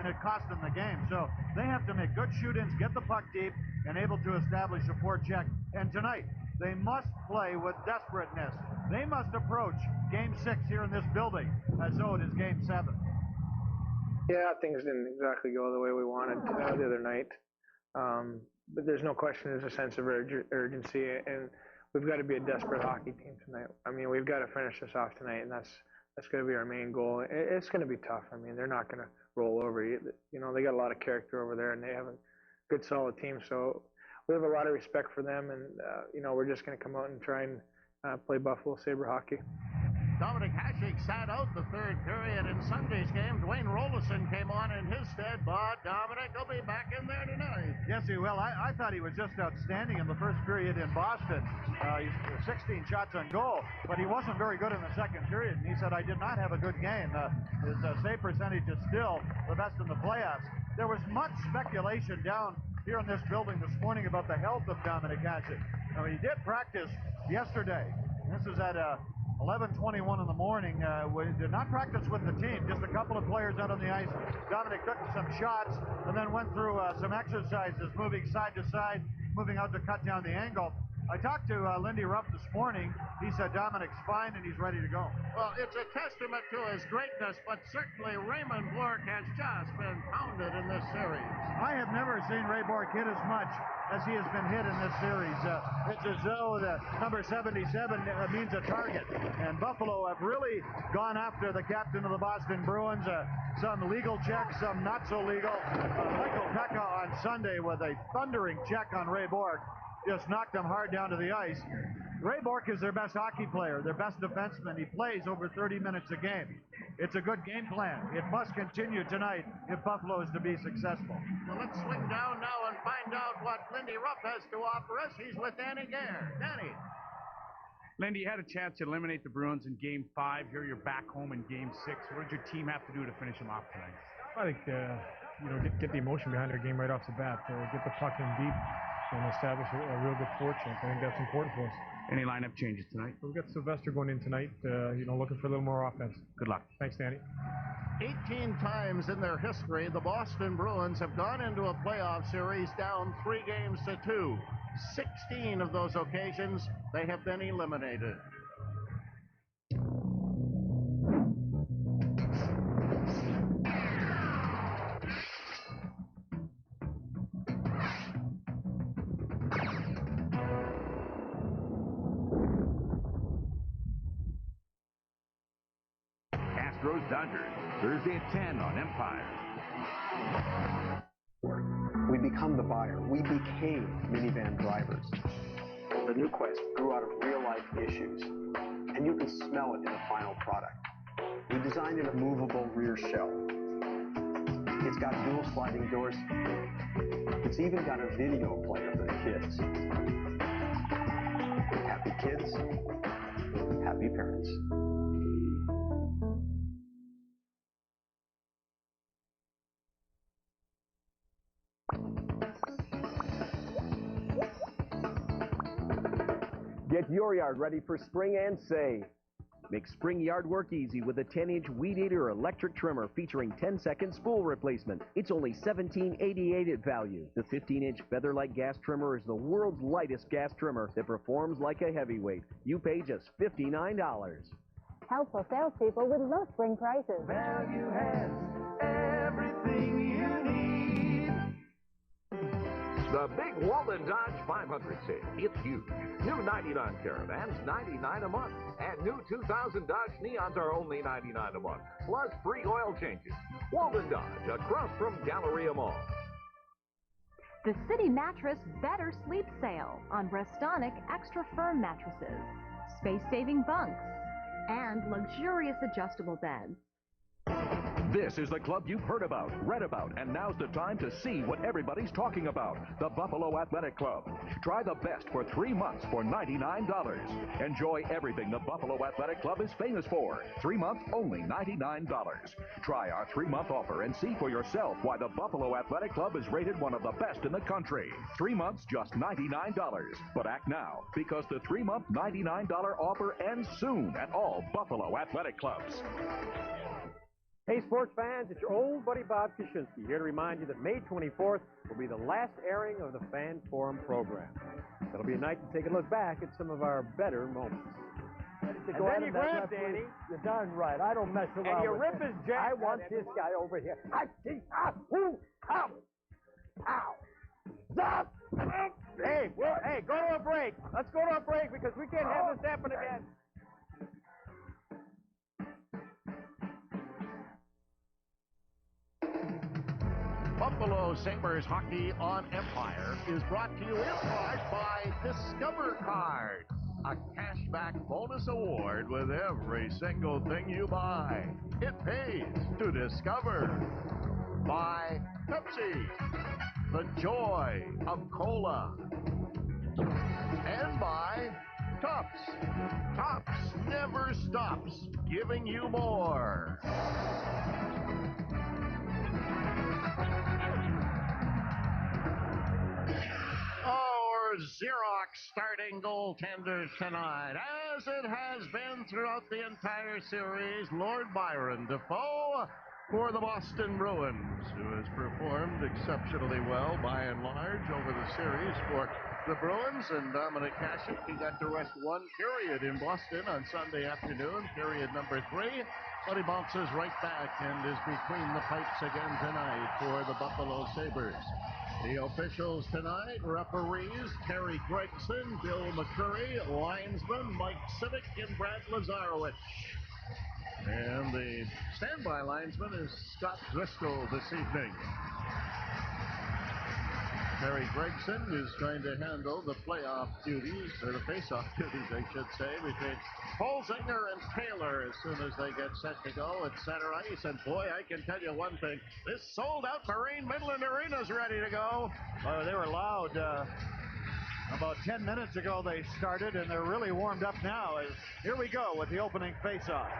and it cost them the game. So they have to make good shoot-ins, get the puck deep, and able to establish a forecheck. And tonight, they must play with desperateness. They must approach Game 6 here in this building as though it is Game 7. Yeah, things didn't exactly go the way we wanted the other night. But there's no question there's a sense of urgency, and we've got to be a desperate hockey team tonight. I mean, we've got to finish this off tonight, and that's going to be our main goal. It's going to be tough. I mean, they're not going to roll over. You know, they got a lot of character over there, and they have a good, solid team. So we have a lot of respect for them, and you know, we're just going to come out and try and play Buffalo Sabre hockey. Dominic Hasek sat out the third period in Sunday's game. Dwayne Rolison came on in his stead, but Dominic will be back in there tonight. Yes, he will. I thought he was just outstanding in the first period in Boston. He's 16 shots on goal, but he wasn't very good in the second period. And he said, I did not have a good game. His save percentage is still the best in the playoffs. There was much speculation down here in this building this morning about the health of Dominic Hasek. Now, he did practice yesterday. This is at 11:21 in the morning. We did not practice with the team, just a couple of players out on the ice. Dominic took some shots and then went through some exercises, moving side to side, moving out to cut down the angle. I talked to Lindy Ruff this morning. He said Dominic's fine and he's ready to go. Well, it's a testament to his greatness, but certainly Raymond Bourque has just been pounded in this series. I have never seen Ray Bourque hit as much as he has been hit in this series. It's as though the number 77 means a target. And Buffalo have really gone after the captain of the Boston Bruins. Some legal checks, some not so legal. Michael Pekka on Sunday with a thundering check on Ray Bourque. Just knocked him hard down to the ice. Ray Bourque is their best hockey player, their best defenseman. He plays over 30 minutes a game. It's a good game plan. It must continue tonight if Buffalo is to be successful. Well, let's swing down now and find out what Lindy Ruff has to offer us. He's with Danny Gare. Danny. Lindy, you had a chance to eliminate the Bruins in Game 5. Here you're back home in Game 6. What did your team have to do to finish them off tonight? I think, get the emotion behind their game right off the bat. Get the puck in deep and establish a real good forecheck. I think that's important for us. Any lineup changes tonight? We've got Sylvester going in tonight, looking for a little more offense. Good luck. Thanks, Danny. 18 times in their history, the Boston Bruins have gone into a playoff series down 3-2. 16 of those occasions, they have been eliminated. Dodgers, Thursday at 10 on Empire. We become the buyer. We became minivan drivers. The new Quest grew out of real-life issues, and you can smell it in the final product. We designed a movable rear shell. It's got dual sliding doors. It's even got a video player for the kids. Happy kids, happy parents. Get your yard ready for spring and save. Make spring yard work easy with a 10-inch Weed Eater electric trimmer featuring 10-second spool replacement. It's only $17.88 at value. The 15-inch Featherlight gas trimmer is the world's lightest gas trimmer that performs like a heavyweight. You pay just $59. Helpful salespeople with low spring prices. Value has everything you need. The big Walden Dodge 500 sale. It's huge. New 99 Caravans, $99 a month. And new 2000 Dodge Neons are only $99 a month. Plus free oil changes. Walden Dodge, across from Galleria Mall. The City Mattress Better Sleep Sale on Restonic Extra Firm mattresses, space-saving bunks, and luxurious adjustable beds. This is the club you've heard about, read about, and now's the time to see what everybody's talking about. The Buffalo Athletic Club. Try the best for 3 months for $99. Enjoy everything the Buffalo Athletic Club is famous for. 3 months, only $99. Try our 3-month offer and see for yourself why the Buffalo Athletic Club is rated one of the best in the country. 3 months, just $99. But act now, because the 3-month $99 offer ends soon at all Buffalo Athletic Clubs. Hey, sports fans, it's your old buddy Bob Kaczynski here to remind you that May 24th will be the last airing of the Fan Forum program. It'll be a night to take a look back at some of our better moments. And then you grab Danny. You're darn right. I don't mess around. And you with rip him. his jacket. I want this guy over here. Ow! Ow! Stop! Hey, go to a break. Let's go to a break because we can't have this happen again. Buffalo Sabres Hockey on Empire is brought to you in part by Discover Card, a cashback bonus award with every single thing you buy. It pays to discover. By Pepsi, the joy of cola. And by Tops. Tops never stops giving you more. Our Xerox starting goaltenders tonight, as it has been throughout the entire series, Lord Byron Defoe for the Boston Bruins, who has performed exceptionally well by and large over the series for the Bruins. And Dominic Hasek, he got to rest one period in Boston on Sunday afternoon, period number 3. But he bounces right back and is between the pipes again tonight for the Buffalo Sabres. The officials tonight, referees Terry Gregson, Bill McCurry, linesman Mike Civic, and Brad Lazarowicz. And the standby linesman is Scott Driscoll this evening. Terry Gregson is going to handle the playoff duties, or the face-off duties, I should say, between Holzinger and Taylor as soon as they get set to go at center ice. And boy, I can tell you one thing, this sold-out Marine Midland Arena is ready to go. They were loud. About 10 minutes ago they started, and they're really warmed up now. Here we go with the opening face-off.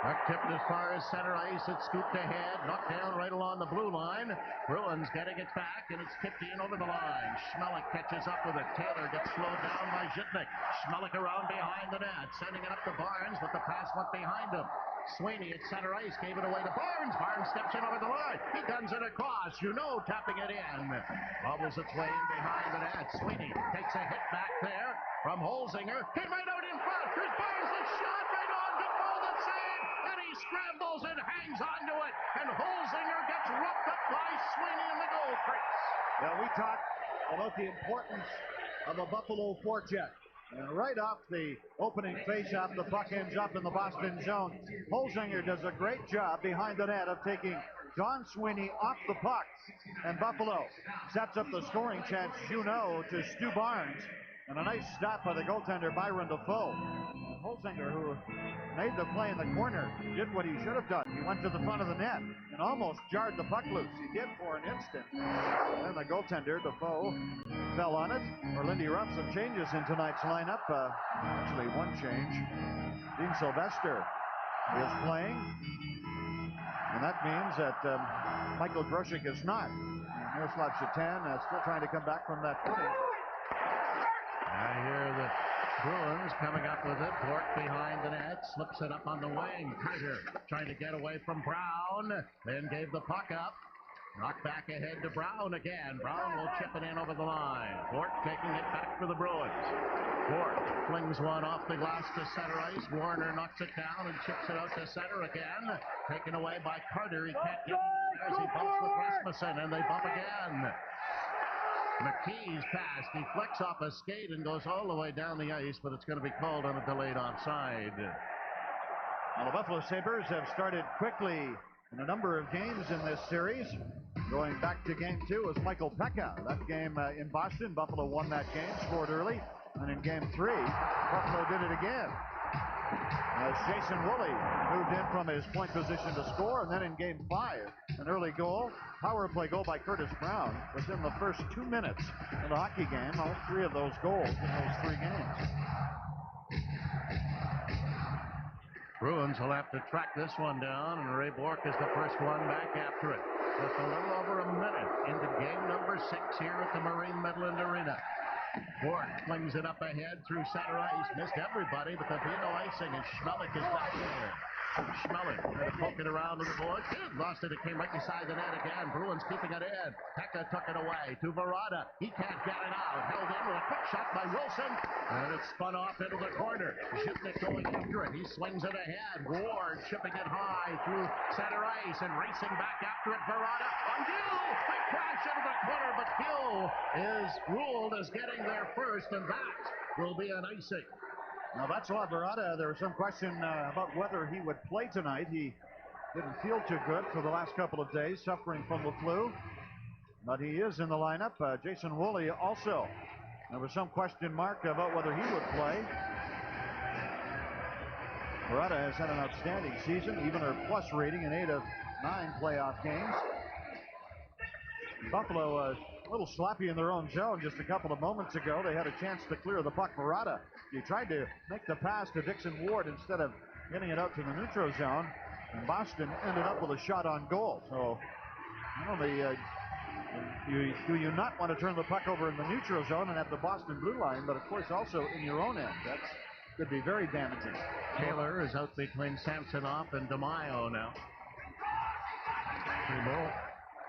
Puck tipped as far as center ice. It's scooped ahead, knocked down right along the blue line. Bruins getting it back, and it's tipped in over the line. Schmelik catches up with it. Taylor gets slowed down by Zhitnik. Schmelik around behind the net, sending it up to Barnes, but the pass went behind him. Sweeney at center ice gave it away to Barnes. Barnes steps in over the line. He guns it across. Tapping it in. Bobbles its way in behind the net. Sweeney takes a hit back there from Holzinger. Hit right out in front. Here's Barnes. The shot right on. Defoe the save. And he scrambles and hangs onto it. And Holzinger gets roughed up by Sweeney in the goal crease. Yeah, we talked about the importance of a Buffalo forecheck. And right off the opening face-off, the puck ends up in the Boston zone. Holzinger does a great job behind the net of taking Don Sweeney off the puck. And Buffalo sets up the scoring chance, to Stu Barnes. And a nice stop by the goaltender, Byron Defoe. Holzinger, who made the play in the corner, did what he should have done. He went to the front of the net and almost jarred the puck loose. He did for an instant. And the goaltender, Defoe, fell on it. Lindy Ruff, some changes in tonight's lineup. Actually, one change. Dean Sylvester is playing. And that means that Michael Grosek is not. Miroslav Shatan still trying to come back from that footing. I hear the Bruins coming up with it. Bork behind the net, slips it up on the wing. Carter trying to get away from Brown, then gave the puck up. Knocked back ahead to Brown again. Brown will chip it in over the line. Bork taking it back for the Bruins. Bork flings one off the glass to center ice. Warner knocks it down and chips it out to center again. Taken away by Carter. He can't get it as he bumps with Rasmussen, and they bump again. McKee's pass deflects off a skate and goes all the way down the ice, but it's going to be called on a delayed offside. Well, the Buffalo Sabres have started quickly in a number of games in this series. Going back to game 2 was Michael Pekka. That game in Boston, Buffalo won that game, scored early. And in game 3, Buffalo did it again. As Jason Woolley moved in from his point position to score. And then in game 5, an early goal, power play goal by Curtis Brown within the first 2 minutes of the hockey game. All 3 of those goals in those 3 games. Bruins will have to track this one down, and Ray Bork is the first one back after it. Just a little over a minute into game number 6 here at the Marine Midland Arena. Bork flings it up ahead through center ice. Missed everybody, but there'll be no icing, and Schmelik is back there. Schmeller trying to poke it around to the board. Kid lost it. It came right beside the net again. Bruins keeping it in. Pekka took it away to Verada. He can't get it out. Held in with a quick shot by Wilson. And it spun off into the corner. Zhipnik going after it. He swings it ahead. Ward chipping it high through center ice and racing back after it. Verada on Gill. Quick crash into the corner, but Gill is ruled as getting there first, and that will be an icing. Now, Václav Verada, there was some question about whether he would play tonight. He didn't feel too good for the last couple of days, suffering from the flu. But he is in the lineup. Jason Woolley also. There was some question mark about whether he would play. Verada has had an outstanding season, even her plus rating in 8 of 9 playoff games. Buffalo a little sloppy in their own zone just a couple of moments ago. They had a chance to clear the puck. Verada, he tried to make the pass to Dixon Ward instead of getting it out to the neutral zone. And Boston ended up with a shot on goal. So, not only do you not want to turn the puck over in the neutral zone and at the Boston blue line, but of course also in your own end. That could be very damaging. Taylor is out between Samsonov and DeMaio now. Primo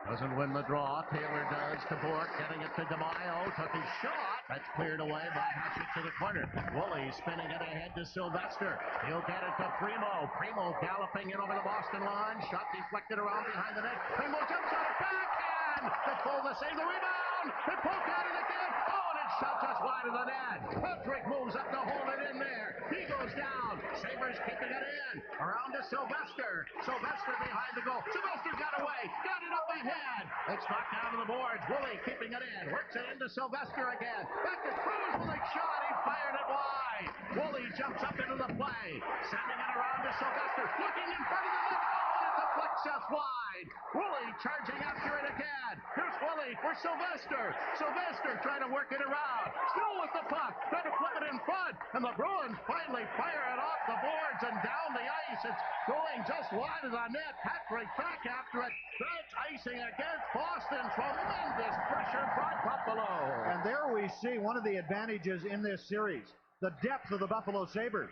doesn't win the draw. Taylor does to Bourque, getting it to DeMaio. Took his shot. That's cleared away by Hasek to the corner. Woolley spinning it ahead to Sylvester. He'll get it to Primo. Primo galloping in over the Boston line. Shot deflected around behind the net. Primo jumps on it backhand. Defoe to save the rebound. They poke at it again. Oh, and it's shot just wide of the net. Patrick moves up to hold it in there. He goes down. Sabres keeping it in. Around to Sylvester. Sylvester behind the goal. Sylvester got away. Got it up ahead. It's knocked down to the boards. Woolley keeping it in. Works it into Sylvester again. Back to Cruz with a shot. He fired it wide. Woolley jumps up into the play. Sending it around to Sylvester. Looking in front of the net. Oh, and it deflects just wide. Woolley charging after it again. Here's Woolley for Sylvester. Sylvester trying to work it around. Still with the puck. Trying to flip it in front. And the Bruins finally fire it off the boards and down the ice. It's going just wide of the net. Patrick back after it. That's icing against Boston. Tremendous pressure by Buffalo. And there we see one of the advantages in this series. The depth of the Buffalo Sabres.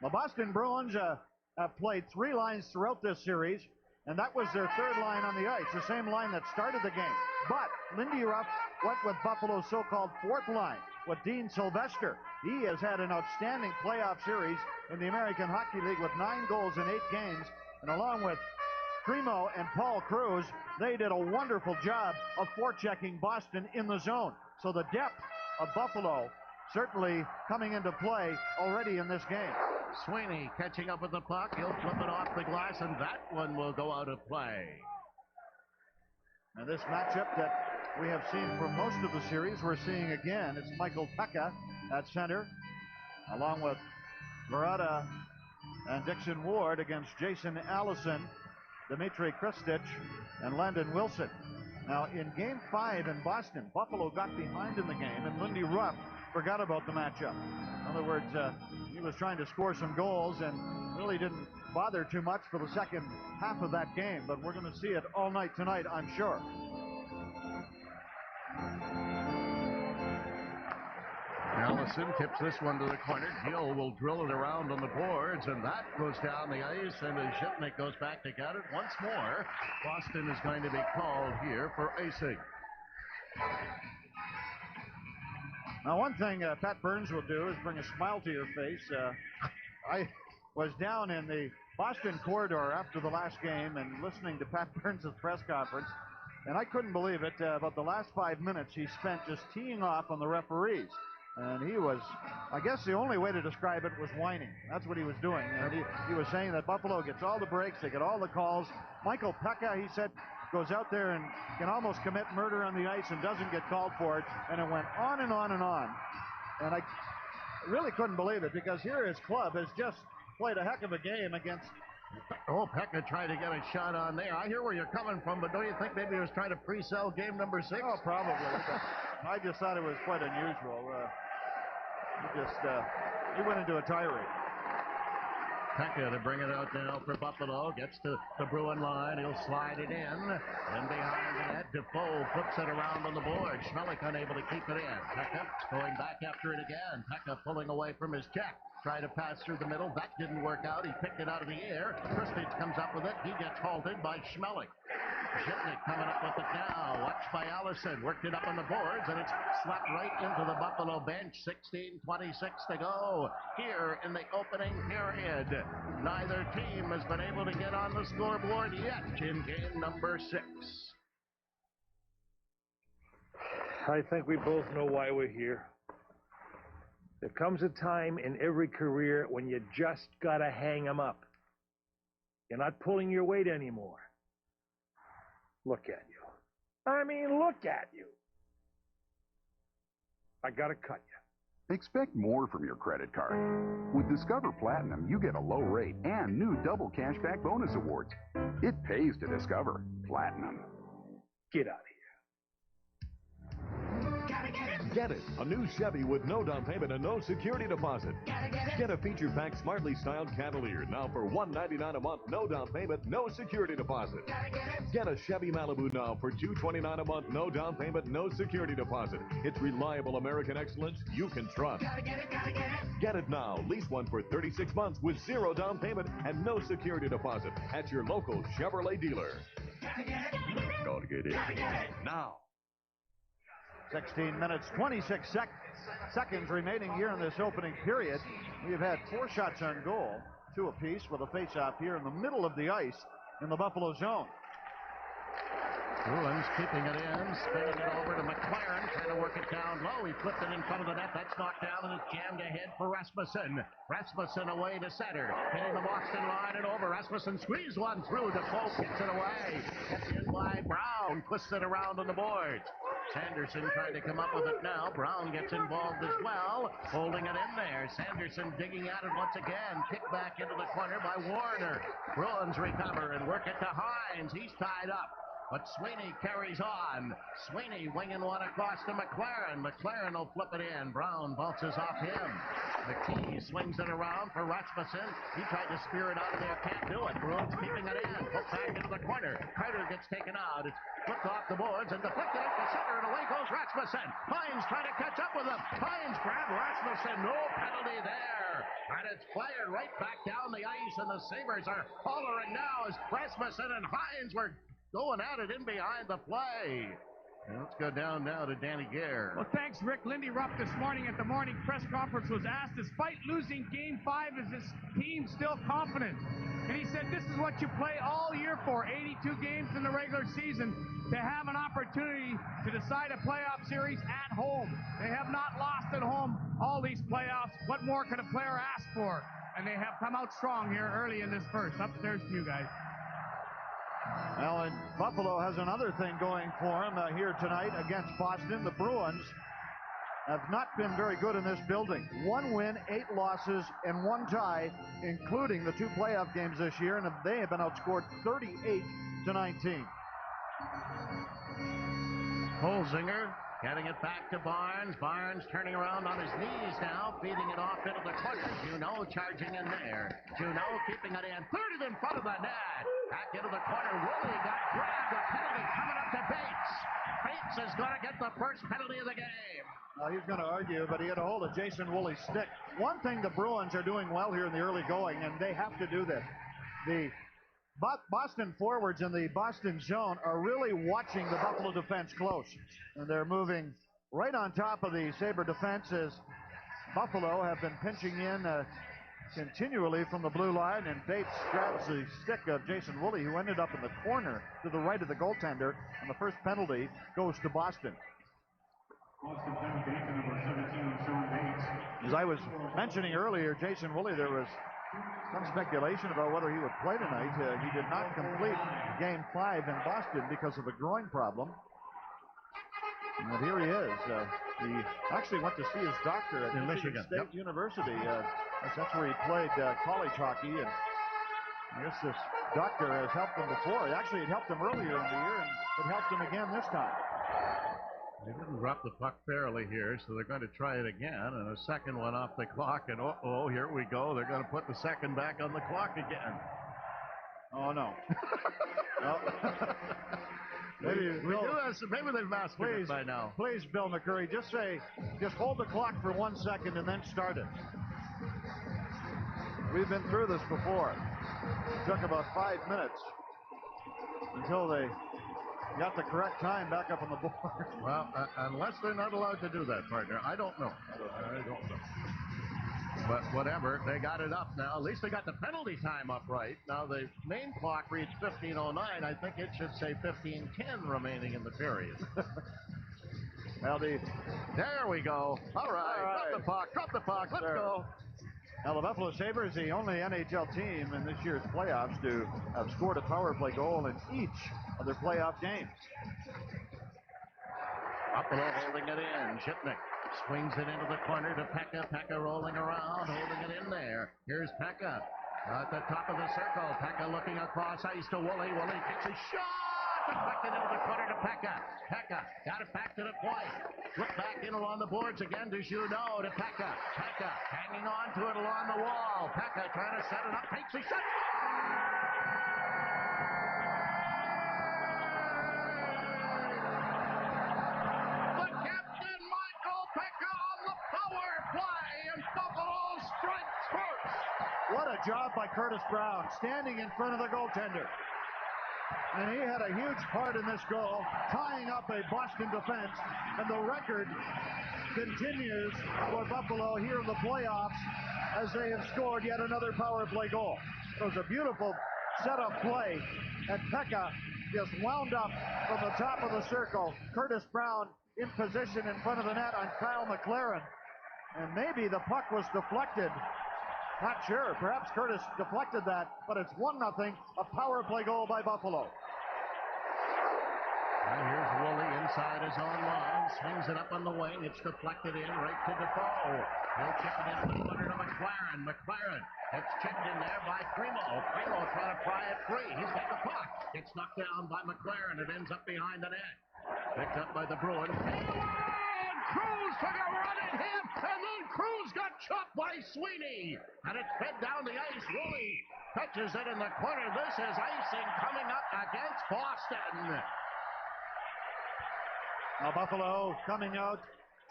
The Boston Bruins have played 3 lines throughout this series, and that was their 3rd line on the ice, the same line that started the game. But Lindy Ruff went with Buffalo's so-called 4th line, with Dean Sylvester. He has had an outstanding playoff series in the American Hockey League with 9 goals in 8 games, and along with Primo and Paul Cruz, they did a wonderful job of forechecking Boston in the zone. So the depth of Buffalo certainly coming into play already in this game. Sweeney catching up with the puck. He'll flip it off the glass, and that one will go out of play. And this matchup that we have seen for most of the series, we're seeing again. It's Michael Pekka at center, along with Verada and Dixon Ward against Jason Allison, Dmitry Kristich, and Landon Wilson. Now, in Game 5 in Boston, Buffalo got behind in the game, and Lindy Ruff forgot about the matchup. In other words, he was trying to score some goals and really didn't bother too much for the second half of that game, but we're going to see it all night tonight, I'm sure. Allison tips this one to the corner. Gill will drill it around on the boards, and that goes down the ice, and as Zhipnik goes back to get it once more, Boston is going to be called here for icing. Now, one thing Pat Burns will do is bring a smile to your face. I was down in the Boston corridor after the last game and listening to Pat Burns' press conference, and I couldn't believe it. About the last 5 minutes he spent just teeing off on the referees. And he was, I guess the only way to describe it was whining. That's what he was doing. And he was saying that Buffalo gets all the breaks, they get all the calls. Michael Pekka, he said, goes out there and can almost commit murder on the ice and doesn't get called for it. And it went on and on and on. And I really couldn't believe it, because here his club has just played a heck of a game against... Oh, Pekka tried to get a shot on there. I hear where you're coming from, but don't you think maybe he was trying to pre-sell game number 6? Oh, probably. I just thought it was quite unusual. He went into a tirade. Pekka to bring it out now for Buffalo. Gets to the Bruin line. He'll slide it in. And behind the net, Defoe flips it around on the board. Schmelik unable to keep it in. Pekka going back after it again. Pekka pulling away from his check. Tried to pass through the middle. That didn't work out. He picked it out of the air. Kristich comes up with it. He gets halted by Schmeling. Zhitnik coming up with it now. Watched by Allison. Worked it up on the boards, and it's slapped right into the Buffalo bench. 16:26 to go here in the opening period. Neither team has been able to get on the scoreboard yet in game number 6. I think we both know why we're here. There comes a time in every career when you just gotta hang 'em up. You're not pulling your weight anymore. Look at you. I mean, look at you. I gotta cut you. Expect more from your credit card. With Discover Platinum, you get a low rate and new double cashback bonus awards. It pays to Discover Platinum. Get out of here. Get it, a new Chevy with no down payment and no security deposit. Get a feature-packed, smartly styled Cavalier now for $199 a month, no down payment, no security deposit. Get a Chevy Malibu now for $229 a month, no down payment, no security deposit. It's reliable American excellence you can trust. Get it now. Lease one for 36 months with 0 down payment and no security deposit at your local Chevrolet dealer. Gotta get it now. 16 minutes, 26 seconds remaining here in this opening period. We've had 4 shots on goal, 2 apiece, with a face-off here in the middle of the ice in the Buffalo zone. Bruins keeping it in, spinning it over to McLaren, trying to work it down low. He flipped it in front of the net. That's knocked down and it's jammed ahead for Rasmussen. Rasmussen away to center, hitting the Boston line and over. Rasmussen squeezed one through. Defoe kicks it away. Gets in by Brown, twists it around on the boards. Sanderson trying to come up with it now. Brown gets involved as well, holding it in there. Sanderson digging at it once again. Kick back into the corner by Warner. Bruins recover and work it to Hines. He's tied up, but Sweeney carries on. Sweeney winging one across to McLaren. McLaren will flip it in. Brown bounces off him. McKee swings it around for Rasmussen. He tried to spear it out of there. Can't do it. Bruins keeping it in. Put back into the corner. Carter gets taken out. It's flipped off the boards and deflected up the center, and away goes Rasmussen. Hines trying to catch up with him. Hines grabbed Rasmussen. No penalty there. And it's fired right back down the ice, and the Sabres are hollering now as Rasmussen and Hines were going at it in behind the play. And let's go down now to Danny Gare. Well, thanks, Rick. Lindy Rupp this morning at the morning press conference was asked, despite losing Game 5, is this team still confident? And he said, this is what you play all year for, 82 games in the regular season, to have an opportunity to decide a playoff series at home. They have not lost at home all these playoffs. What more could a player ask for? And they have come out strong here early in this first. Upstairs to you guys. Well, and Buffalo has another thing going for them here tonight against Boston. The Bruins have not been very good in this building. 1 win, 8 losses, and 1 tie, including the 2 playoff games this year, and they have been outscored 38-19. Holzinger getting it back to Barnes. Barnes turning around on his knees now, feeding it off into the corner. Juneau charging in there. Juneau keeping it in. 30 in front of the net. Back into the corner. Woolley got grabbed. A penalty coming up to Bates. Bates is going to get the first penalty of the game. He's going to argue, but he had a hold of Jason Woolley's stick. One thing the Bruins are doing well here in the early going, and they have to do this. The Boston forwards in the Boston zone are really watching the Buffalo defense close. And they're moving right on top of the Sabre defense as Buffalo have been pinching in continually from the blue line, and Bates grabs the stick of Jason Woolley, who ended up in the corner to the right of the goaltender, and the first penalty goes to Boston. As I was mentioning earlier, Jason Woolley, there was some speculation about whether he would play tonight. He did not complete Game 5 in Boston because of a groin problem. But here he is. He actually went to see his doctor at Michigan State University. That's where he played college hockey, and I guess this doctor has helped him before. Actually, it helped him earlier in the year, and it helped him again this time. They didn't drop the puck fairly here, so they're going to try it again, and a second one off the clock, and uh-oh, here we go. They're going to put the second back on the clock again. Oh, no. Maybe they've mastered it by now. Please, Bill McCurry, just hold the clock for 1 second and then start it. We've been through this before. It took about 5 minutes until they got the correct time back up on the board. Well, unless they're not allowed to do that, partner. I don't know. I don't know. But whatever, they got it up now. At least they got the penalty time up right. Now the main clock reached 15:09. I think it should say 15:10 remaining in the period. Well, there we go. All right. Drop the puck. Let's go. Now, the Buffalo Sabres, the only NHL team in this year's playoffs to have scored a power play goal in each of their playoff games. Buffalo holding it in. Shipnick swings it into the corner to Pekka. Pekka rolling around, holding it in there. Here's Pekka at the top of the circle. Pekka looking across ice to Woolley. Woolley kicks a shot. Deflected into the corner to Pekka. Pekka got it back to the point. Flip back in along the boards again to Juneau to Pekka. Pekka hanging on to it along the wall. Pekka trying to set it up. Takes a shot. The captain, Michael Pekka, on the power play, and Buffalo strikes first. What a job by Curtis Brown, standing in front of the goaltender. And he had a huge part in this goal, tying up a Boston defense. And the record continues for Buffalo here in the playoffs as they have scored yet another power play goal. It was a beautiful setup play, and Pekka just wound up from the top of the circle. Curtis Brown in position in front of the net on Kyle McLaren. And maybe the puck was deflected. Not sure. Perhaps Curtis deflected that, but it's 1-0, a power play goal by Buffalo. And here's Woolley inside his own line. Swings it up on the wing. It's deflected in right to Defoe. He'll chip it into the corner to McLaren. McLaren gets chipped in there by Primo. Primo trying to pry it free. He's got the puck. Gets knocked down by McLaren. It ends up behind the net. Picked up by the Bruins. Cruz took a run at him, and then Cruz got chopped by Sweeney, and it fed down the ice. Woolley touches it in the corner. This is icing coming up against Boston. Now Buffalo coming out,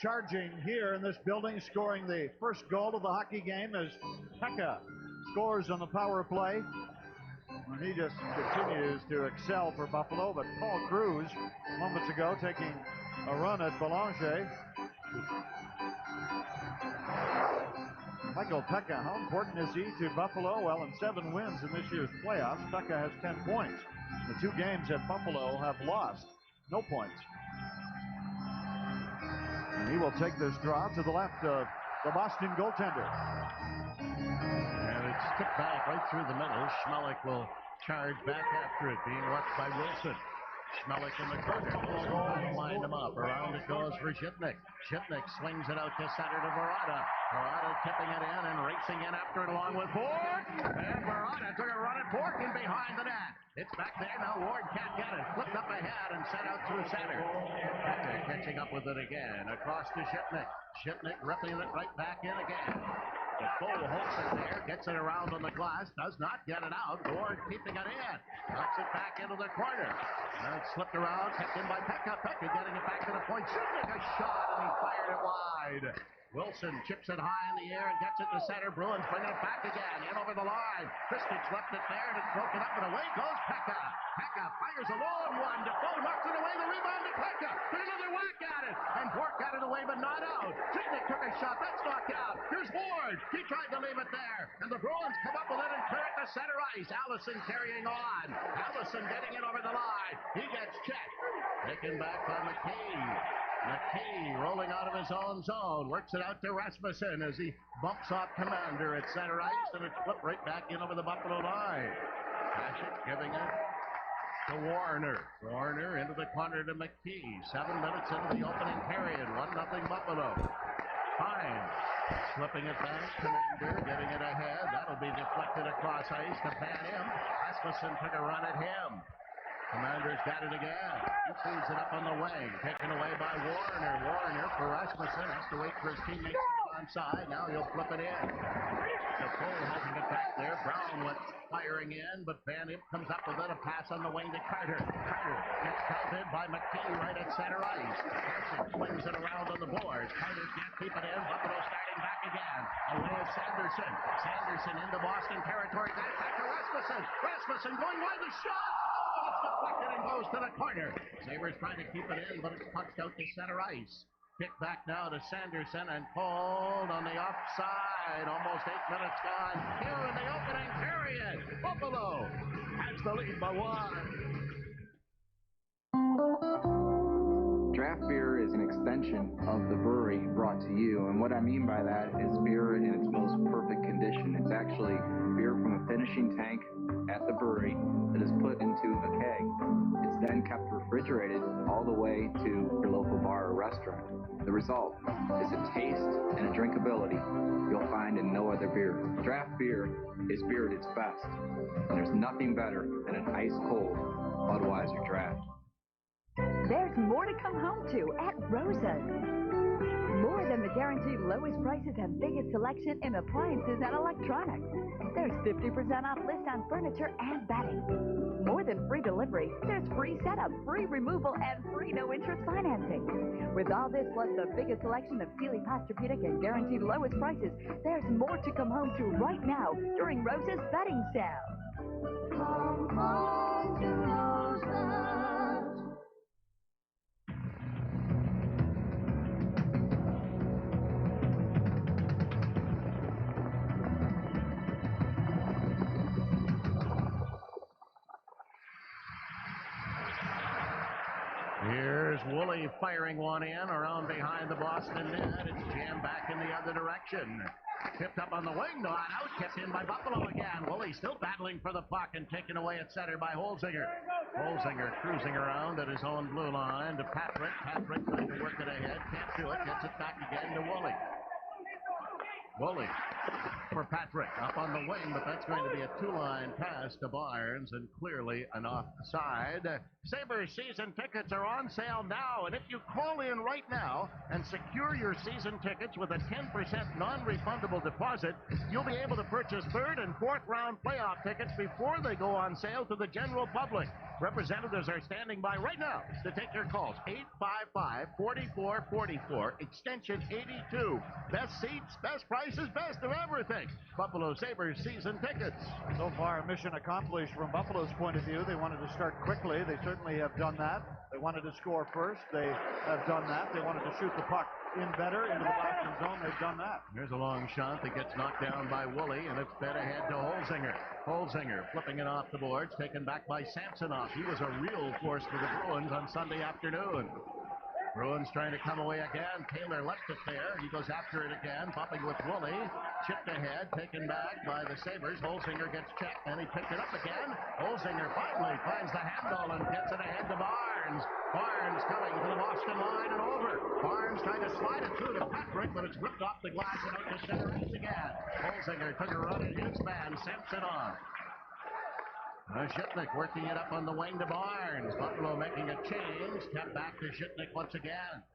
charging here in this building, scoring the first goal of the hockey game as Pekka scores on the power play. And he just continues to excel for Buffalo, but Paul Cruz, moments ago, taking a run at Belanger. Michael Pekka, how important is he to Buffalo? Well, in 7 wins in this year's playoffs, Pekka has 10 points. The 2 games that Buffalo have lost, no points. And he will take this draw to the left of the Boston goaltender. And it's tipped back right through the middle. Schmelik will charge back after it, being left by Wilson. Schmelik in the corner. Wilson line him up. Around it goes for Shipnick. Shipnick swings it out to center to Verada. Verada tipping it in and racing in after it along with Borg. And Verada took a run at Borg in behind the net. It's back there. Now Ward can't get it. Flipped up ahead and sent out through center. Pekka catching up with it again. Across to Shipnick. Shipnick ripping it right back in again. Defoe holds it there, gets it around on the glass, does not get it out. Ward keeping it in, knocks it back into the corner. And it slipped around, kept in by Pekka. Pekka getting it back to the point, shooting a shot, and he fired it wide. Wilson chips it high in the air and gets it to center. Bruins bringing it back again, in over the line. Kristich left it there, and it's broken up, and away goes Pekka. Pekka fires a long one. Defoe knocks it away, the rebound to Pekka. There's another whack at it, and Bork got it away, but not out. Shipnick took a shot, that's knocked out. Here's Ward. He tried to leave it there, and the Bruins come up with it and clear it to center ice. Allison carrying on. Allison getting it over the line. He gets checked. Taken back by McKee. McKee rolling out of his own zone. Works it out to Rasmussen as he bumps off Commander at center ice, and it's flipped right back in over the Buffalo line. Hasek giving it to Warner. Warner into the corner to McKee. 7 minutes into the opening period. 1-0 Buffalo. Fine. Slipping it back. Commander getting it ahead. That'll be deflected across ice to pat him. Rasmussen took a run at him. Commander's got it again. He feeds it up on the wing. Taken away by Warner. Warner for Rasmussen. Has to wait for his teammates to get onside. Now he'll flip it in. Defoe holding it back there. Brown went firing in, but Van Imp comes up with it. A pass on the wing to Carter. Carter gets tied Bid by McKee right at center ice. Kachuk swings it around on the boards. Tigers can't keep it in. Buffalo starting back again. Away is Sanderson. Sanderson into Boston territory. Back to Rasmussen. Rasmussen going wide. The shot. Oh, it's deflected and goes to the corner. Sabres trying to keep it in, but it's punched out to center ice. Kick back now to Sanderson and pulled on the offside. Almost 8 minutes gone here in the opening period. Buffalo has the lead by 1. Draft beer is an extension of the brewery brought to you, and what I mean by that is beer in its most perfect condition. It's actually beer from a finishing tank at the brewery that is put into a keg. It's then kept refrigerated all the way to your local bar or restaurant. The result is a taste and a drinkability you'll find in no other beer. Draft beer is beer at its best, and there's nothing better than an ice-cold Budweiser draft. There's more to come home to at Rosa's. More than the guaranteed lowest prices and biggest selection in appliances and electronics. There's 50% off list on furniture and bedding. More than free delivery, there's free setup, free removal, and free no-interest financing. With all this plus the biggest selection of Sealy Posturepedic and guaranteed lowest prices, there's more to come home to right now during Rosa's bedding sale. Come home to Rosa's. Here's Woolley firing one in around behind the Boston net. It's jammed back in the other direction. Tipped up on the wing, not out. Kept in by Buffalo again. Woolley still battling for the puck and taken away at center by Holzinger. Holzinger cruising around at his own blue line to Patrick. Patrick trying to work it ahead. Can't do it. Gets it back again to Woolley. Woolley for Patrick up on the wing, but that's going to be a two-line pass to Barnes and clearly an offside. Sabres season tickets are on sale now, and if you call in right now and secure your season tickets with a 10% non-refundable deposit, you'll be able to purchase third and fourth round playoff tickets before they go on sale to the general public. Representatives are standing by right now to take your calls. 855-4444, extension 82. Best seats, best prices, best of everything. Buffalo Sabres season tickets. So far, mission accomplished from Buffalo's point of view. They wanted to start quickly. They certainly have done that. They wanted to score first. They have done that. They wanted to shoot the puck in better into the Boston zone. They've done that. Here's a long shot that gets knocked down by Woolley, and it's fed ahead to Holzinger. Holzinger flipping it off the boards, taken back by Samsonov. He was a real force for the Bruins on Sunday afternoon. Bruins trying to come away again. Taylor left it there. He goes after it again, bumping with Woolley. Chipped ahead, taken back by the Sabres. Holzinger gets checked, and he picked it up again. Holzinger finally finds the handle and gets it ahead to Barnes. Barnes coming to the Boston line and over. Barnes trying to slide it through to Patrick, but it's ripped off the glass and out to center ice again. Holzinger took a run at his man, Samsonov. Shipnick working it up on the wing to Barnes. Buffalo making a change. Kept back to Shipnick once again.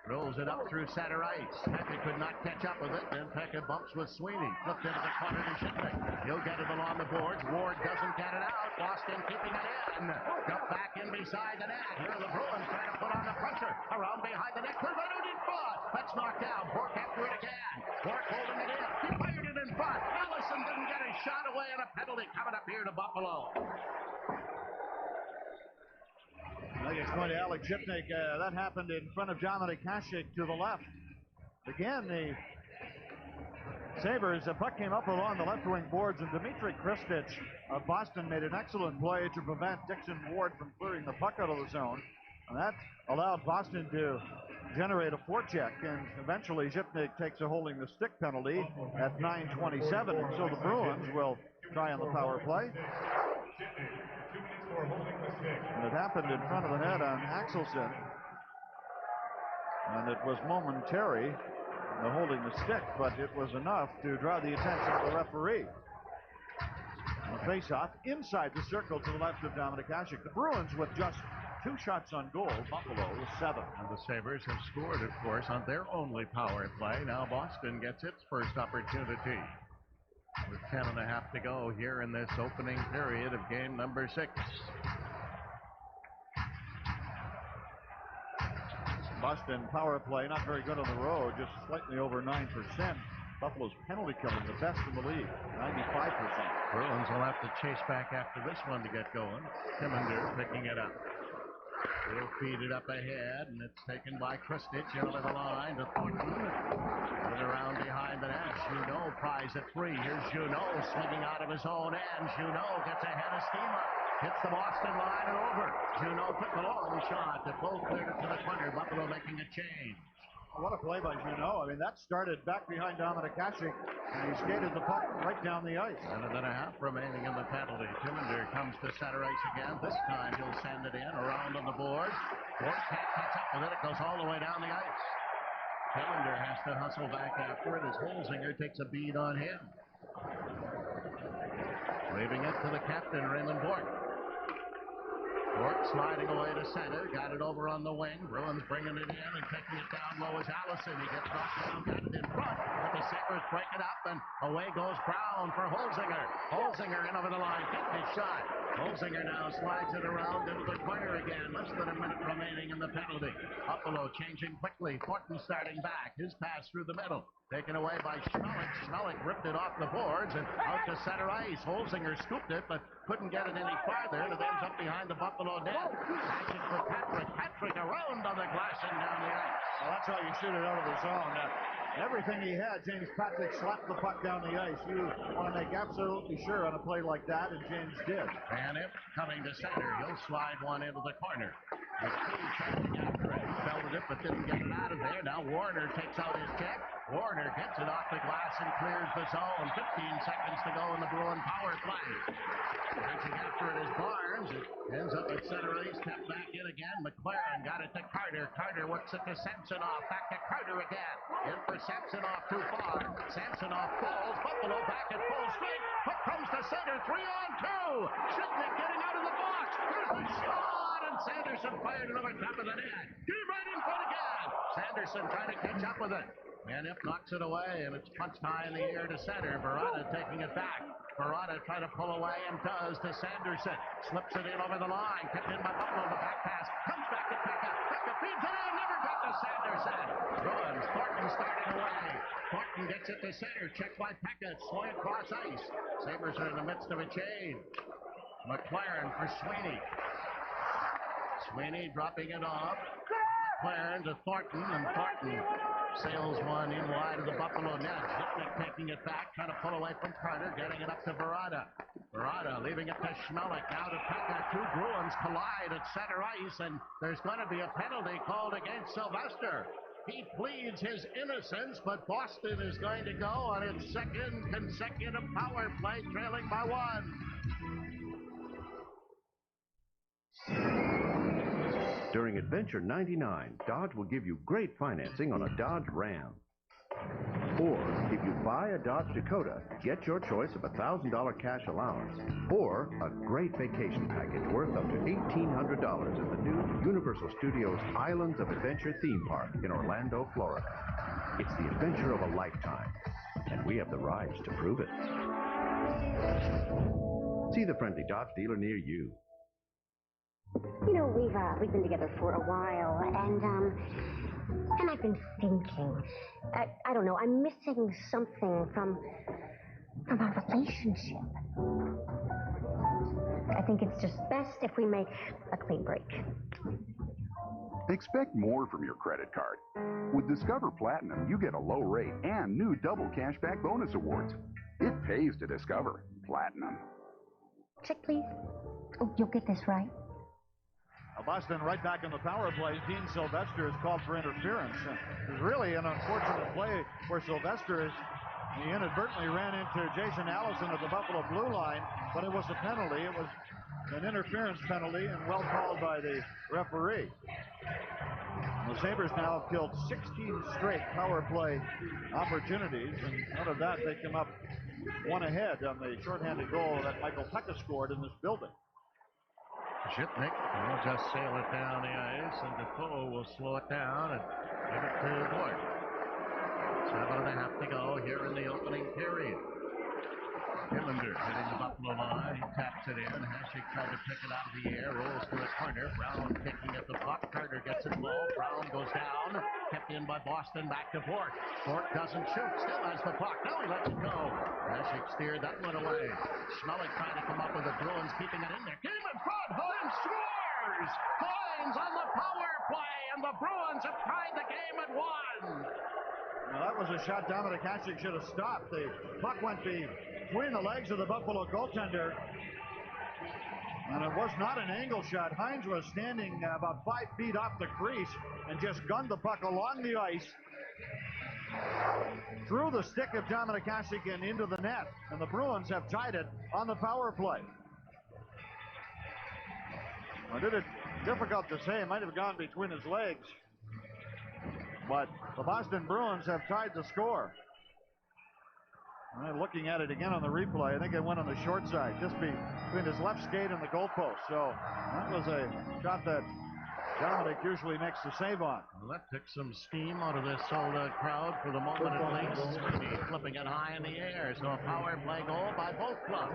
Rolls it up through center ice. Pekka could not catch up with it. Then Pekka bumps with Sweeney. Flipped into the corner to Shipnick. He'll get it along the boards. Ward doesn't get it out. Boston keeping it in. Got back in beside the net. Here are the Bruins trying to put on the pressure. Around behind the net. Cleveland in front. That's knocked down. Bork after it again. Bork holding it in. He fired it in front. Allison didn't get his shot away, and a penalty coming up here to Buffalo. I think it's going to Alex Shipnick. That happened in front of Dominic Hasek to the left. Again, the Sabres, the puck came up along the left wing boards, and Dmitry Kristich of Boston made an excellent play to prevent Dixon Ward from clearing the puck out of the zone. And that allowed Boston to generate a forecheck, and eventually Shipnick takes a holding the stick penalty at 9:27, and so the Bruins will try on the power play. And it happened in front of the net on Axelson. And it was momentary, the holding the stick, but it was enough to draw the attention of the referee. And the face-off inside the circle to the left of Dominic Hasek. The Bruins with just 2 shots on goal, Buffalo with 7. And the Sabres have scored, of course, on their only power play. Now Boston gets its first opportunity. With 10.5 to go here in this opening period of game number 6. Boston power play, not very good on the road, just slightly over 9%. Buffalo's penalty killing, the best in the league, 95%. Bruins will have to chase back after this one to get going. Timmender picking it up. He'll feed it up ahead, and it's taken by Kristich over the line to Thornton. And around behind the net, Junot prize at 3. Here's Junot swinging out of his own end. Junot gets ahead of Steamer. Hits the Boston line and over. Junot took the long shot. They both cleared it to the corner. Buffalo making a change. What a play by Junot. I mean, that started back behind Dominic Hasek, and he skated the puck right down the ice. 7.5 remaining in the penalty. Timmender comes to center ice again. This time he'll send it in around on the boards. Boards can't catch up with it. It goes all the way down the ice. Timmender has to hustle back after it as Holzinger takes a bead on him. Waving it to the captain, Raymond Bourque. Bourque sliding away to center, got it over on the wing. Bruins bringing it in and taking it down low as Allison. He gets knocked down, got it in front, but the Sabres break it up, and away goes Brown for Holzinger. Holzinger in over the line, getting his shot. Holzinger now slides it around into the corner again. Less than a minute remaining in the penalty. Buffalo changing quickly. Thornton starting back. His pass through the middle. Taken away by Schmelik. Schmelik ripped it off the boards and out to center ice. Holzinger scooped it, but couldn't get it any farther, and it ends up behind the Buffalo net. Passes for Patrick. Patrick around on the glass and down the ice. Well, that's how you shoot it out of the zone. Everything he had, James Patrick slapped the puck down the ice. You want to make absolutely sure on a play like that, and James did. And if coming to center, he'll slide one into the corner. McKee charging after it. He belted it, but didn't get it out of there. Now Warner takes out his check. Warner gets it off the glass and clears the zone. 15 seconds to go in the Bruin power play. Catching after it is Barnes. It ends up at center ice. Kept back in again. McLaren got it to Carter. Carter works it to Samsonov. Back to Carter again. In for Samsonov too far. Samsonov falls. Buffalo back at full strength. Puck comes to center. 3-on-2. Shipnick getting out of the box. Here's the shot. And Sanderson fired it over top of the net. Get him right in front again. Sanderson trying to catch up with it. And if knocks it away, and it's punched high in the air to center. Verada taking it back. Verada trying to pull away and does to Sanderson. Slips it in over the line. Kept in by Buffalo. The back pass. Comes back to Pekka. Pekka feeds it in. Never got to Sanderson. Bruins. Thornton starting away. Thornton gets it to center. Checked by Pekka. It's swung across ice. Sabres are in the midst of a change. McLaren for Sweeney. Sweeney dropping it off. McLaren to Thornton, and Thornton sails one in wide of the Buffalo net. Zipnik taking it back, trying to pull away from Carter, getting it up to Verada. Verada leaving it to Schmelik. Now to Pekka. Two Bruins collide at center ice, and there's going to be a penalty called against Sylvester. He pleads his innocence, but Boston is going to go on its second consecutive power play, trailing by 1. During Adventure 99, Dodge will give you great financing on a Dodge Ram. Or, if you buy a Dodge Dakota, get your choice of a $1,000 cash allowance. Or, a great vacation package worth up to $1,800 at the new Universal Studios Islands of Adventure theme park in Orlando, Florida. It's the adventure of a lifetime, and we have the rides to prove it. See the friendly Dodge dealer near you. You know, we've been together for a while, and I've been thinking. I don't know. I'm missing something from our relationship. I think it's just best if we make a clean break. Expect more from your credit card. With Discover Platinum, you get a low rate and new double cashback bonus awards. It pays to Discover Platinum. Check, please. Oh, you'll get this right. Boston right back in the power play. Dean Sylvester is called for interference. It was really an unfortunate play where Sylvester he inadvertently ran into Jason Allison at the Buffalo blue line, but it was a penalty. It was an interference penalty and well called by the referee. The Sabres now have killed 16 straight power play opportunities, and out of that they come up one ahead on the shorthanded goal that Michael Pekka scored in this building. Shipnick will just sail it down the ice, and Defoe will slow it down and give it to Bourque. 7.5 to go here in the opening period. Killander hitting the Buffalo line. He taps it in. Hasek tried to pick it out of the air. Rolls to the corner. Brown picking at the puck. Carter gets it low. Brown goes down. Kept in by Boston. Back to Bork. Bork doesn't shoot. Still has the puck. Now he lets it go. Hasek steered that one away. Schmelik trying to come up with the Bruins, keeping it in there. Game in front. Hines scores! Hines on the power play, and the Bruins have tied the game at 1. Well, that was a shot Dominic Hasek should have stopped. The puck went between the legs of the Buffalo goaltender, and it was not an angle shot. Hines was standing about 5 feet off the crease and just gunned the puck along the ice through the stick of Dominic Hasek and into the net, and the Bruins have tied it on the power play. I did it difficult to say. It might have gone between his legs, but the Boston Bruins have tied the score. Looking at it again on the replay, I think it went on the short side, just between his left skate and the goalpost. So that was a shot that Dominic usually makes the save on. Well, that took some steam out of this sold-out crowd for the moment at least. He's flipping it high in the air, so a power play goal by both clubs.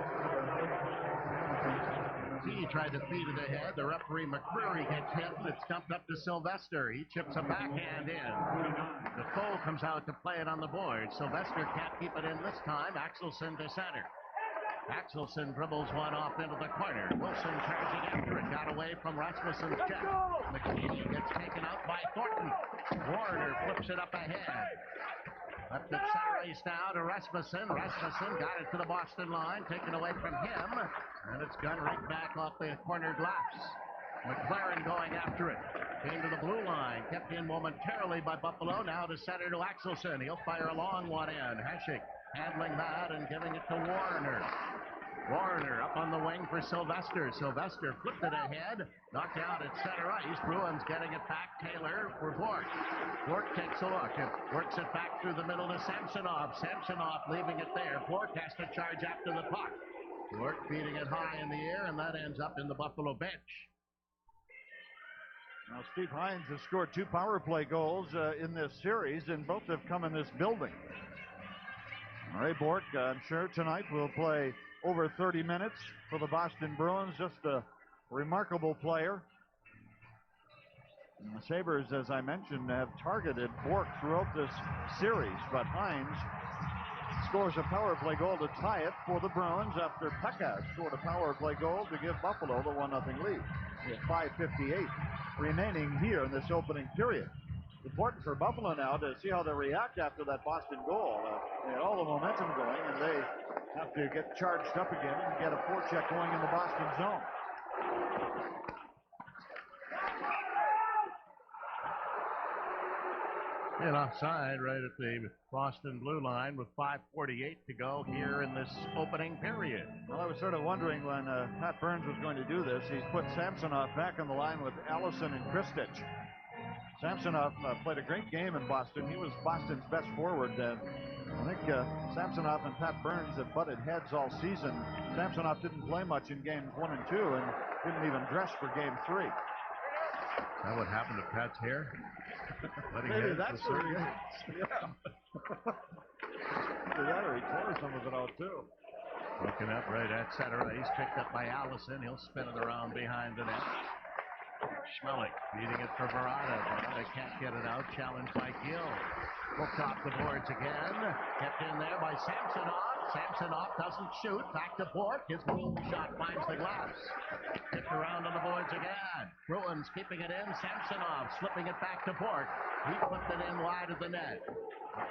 He tried to feed it ahead. The referee McCreary gets hit, and it's dumped up to Sylvester. He chips a backhand in. Defoe comes out to play it on the board. Sylvester can't keep it in this time. Axelson to center. Axelson dribbles one off into the corner. Wilson charging after it. Got away from Rasmussen's check. McKinney gets taken out by Thornton. Warner flips it up ahead. Up the center ice now to Rasmussen. Rasmussen got it to the Boston line. Taken away from him. And it's gone right back off the corner glass. McLaren going after it. Came to the blue line. Kept in momentarily by Buffalo. Now to center to Axelson. He'll fire a long one in. Hasek handling that and giving it to Warner. Warner up on the wing for Sylvester. Sylvester flipped it ahead. Knocked out at center ice. Bruins getting it back. Taylor for Bork. Bork takes a look and works it back through the middle to Samsonov. Samsonov leaving it there. Bork has to charge after the puck. Bork feeding it high in the air, and that ends up in the Buffalo bench. Now, Steve Hines has scored 2 power play goals in this series, and both have come in this building. Ray Bork, I'm sure tonight will play over 30 minutes for the Boston Bruins. Just a remarkable player. And the Sabres, as I mentioned, have targeted Bork throughout this series, but Hines scores a power play goal to tie it for the Bruins after Pekka scored a power play goal to give Buffalo the 1-0 lead. With 5:58 remaining here in this opening period. It's important for Buffalo now to see how they react after that Boston goal. They had all the momentum going, and they have to get charged up again and get a forecheck going in the Boston zone. And offside right at the Boston blue line with 5:48 to go here in this opening period. Well, I was sort of wondering when Pat Burns was going to do this. He's put Samsonov back on the line with Allison and Kristich. Samsonov played a great game in Boston. He was Boston's best forward. I think Samsonov and Pat Burns have butted heads all season. Samsonov didn't play much in games 1 and 2 and didn't even dress for game 3. Is that what happened to Pat's hair? Maybe that's what it is. Yeah. Either that or he tore some of it out too. Looking up right at center ice, picked up by Allison. He'll spin it around behind the net. Schmelik feeding it for Verada. Verada can't get it out. Challenged by Gill. Hooked off the boards again. Kept in there by Samsonov. Samsonov doesn't shoot. Back to Bork. His boom shot finds the glass. Tipped around on the boards again. Bruins keeping it in. Samsonov slipping it back to Bork. He flipped it in wide of the net.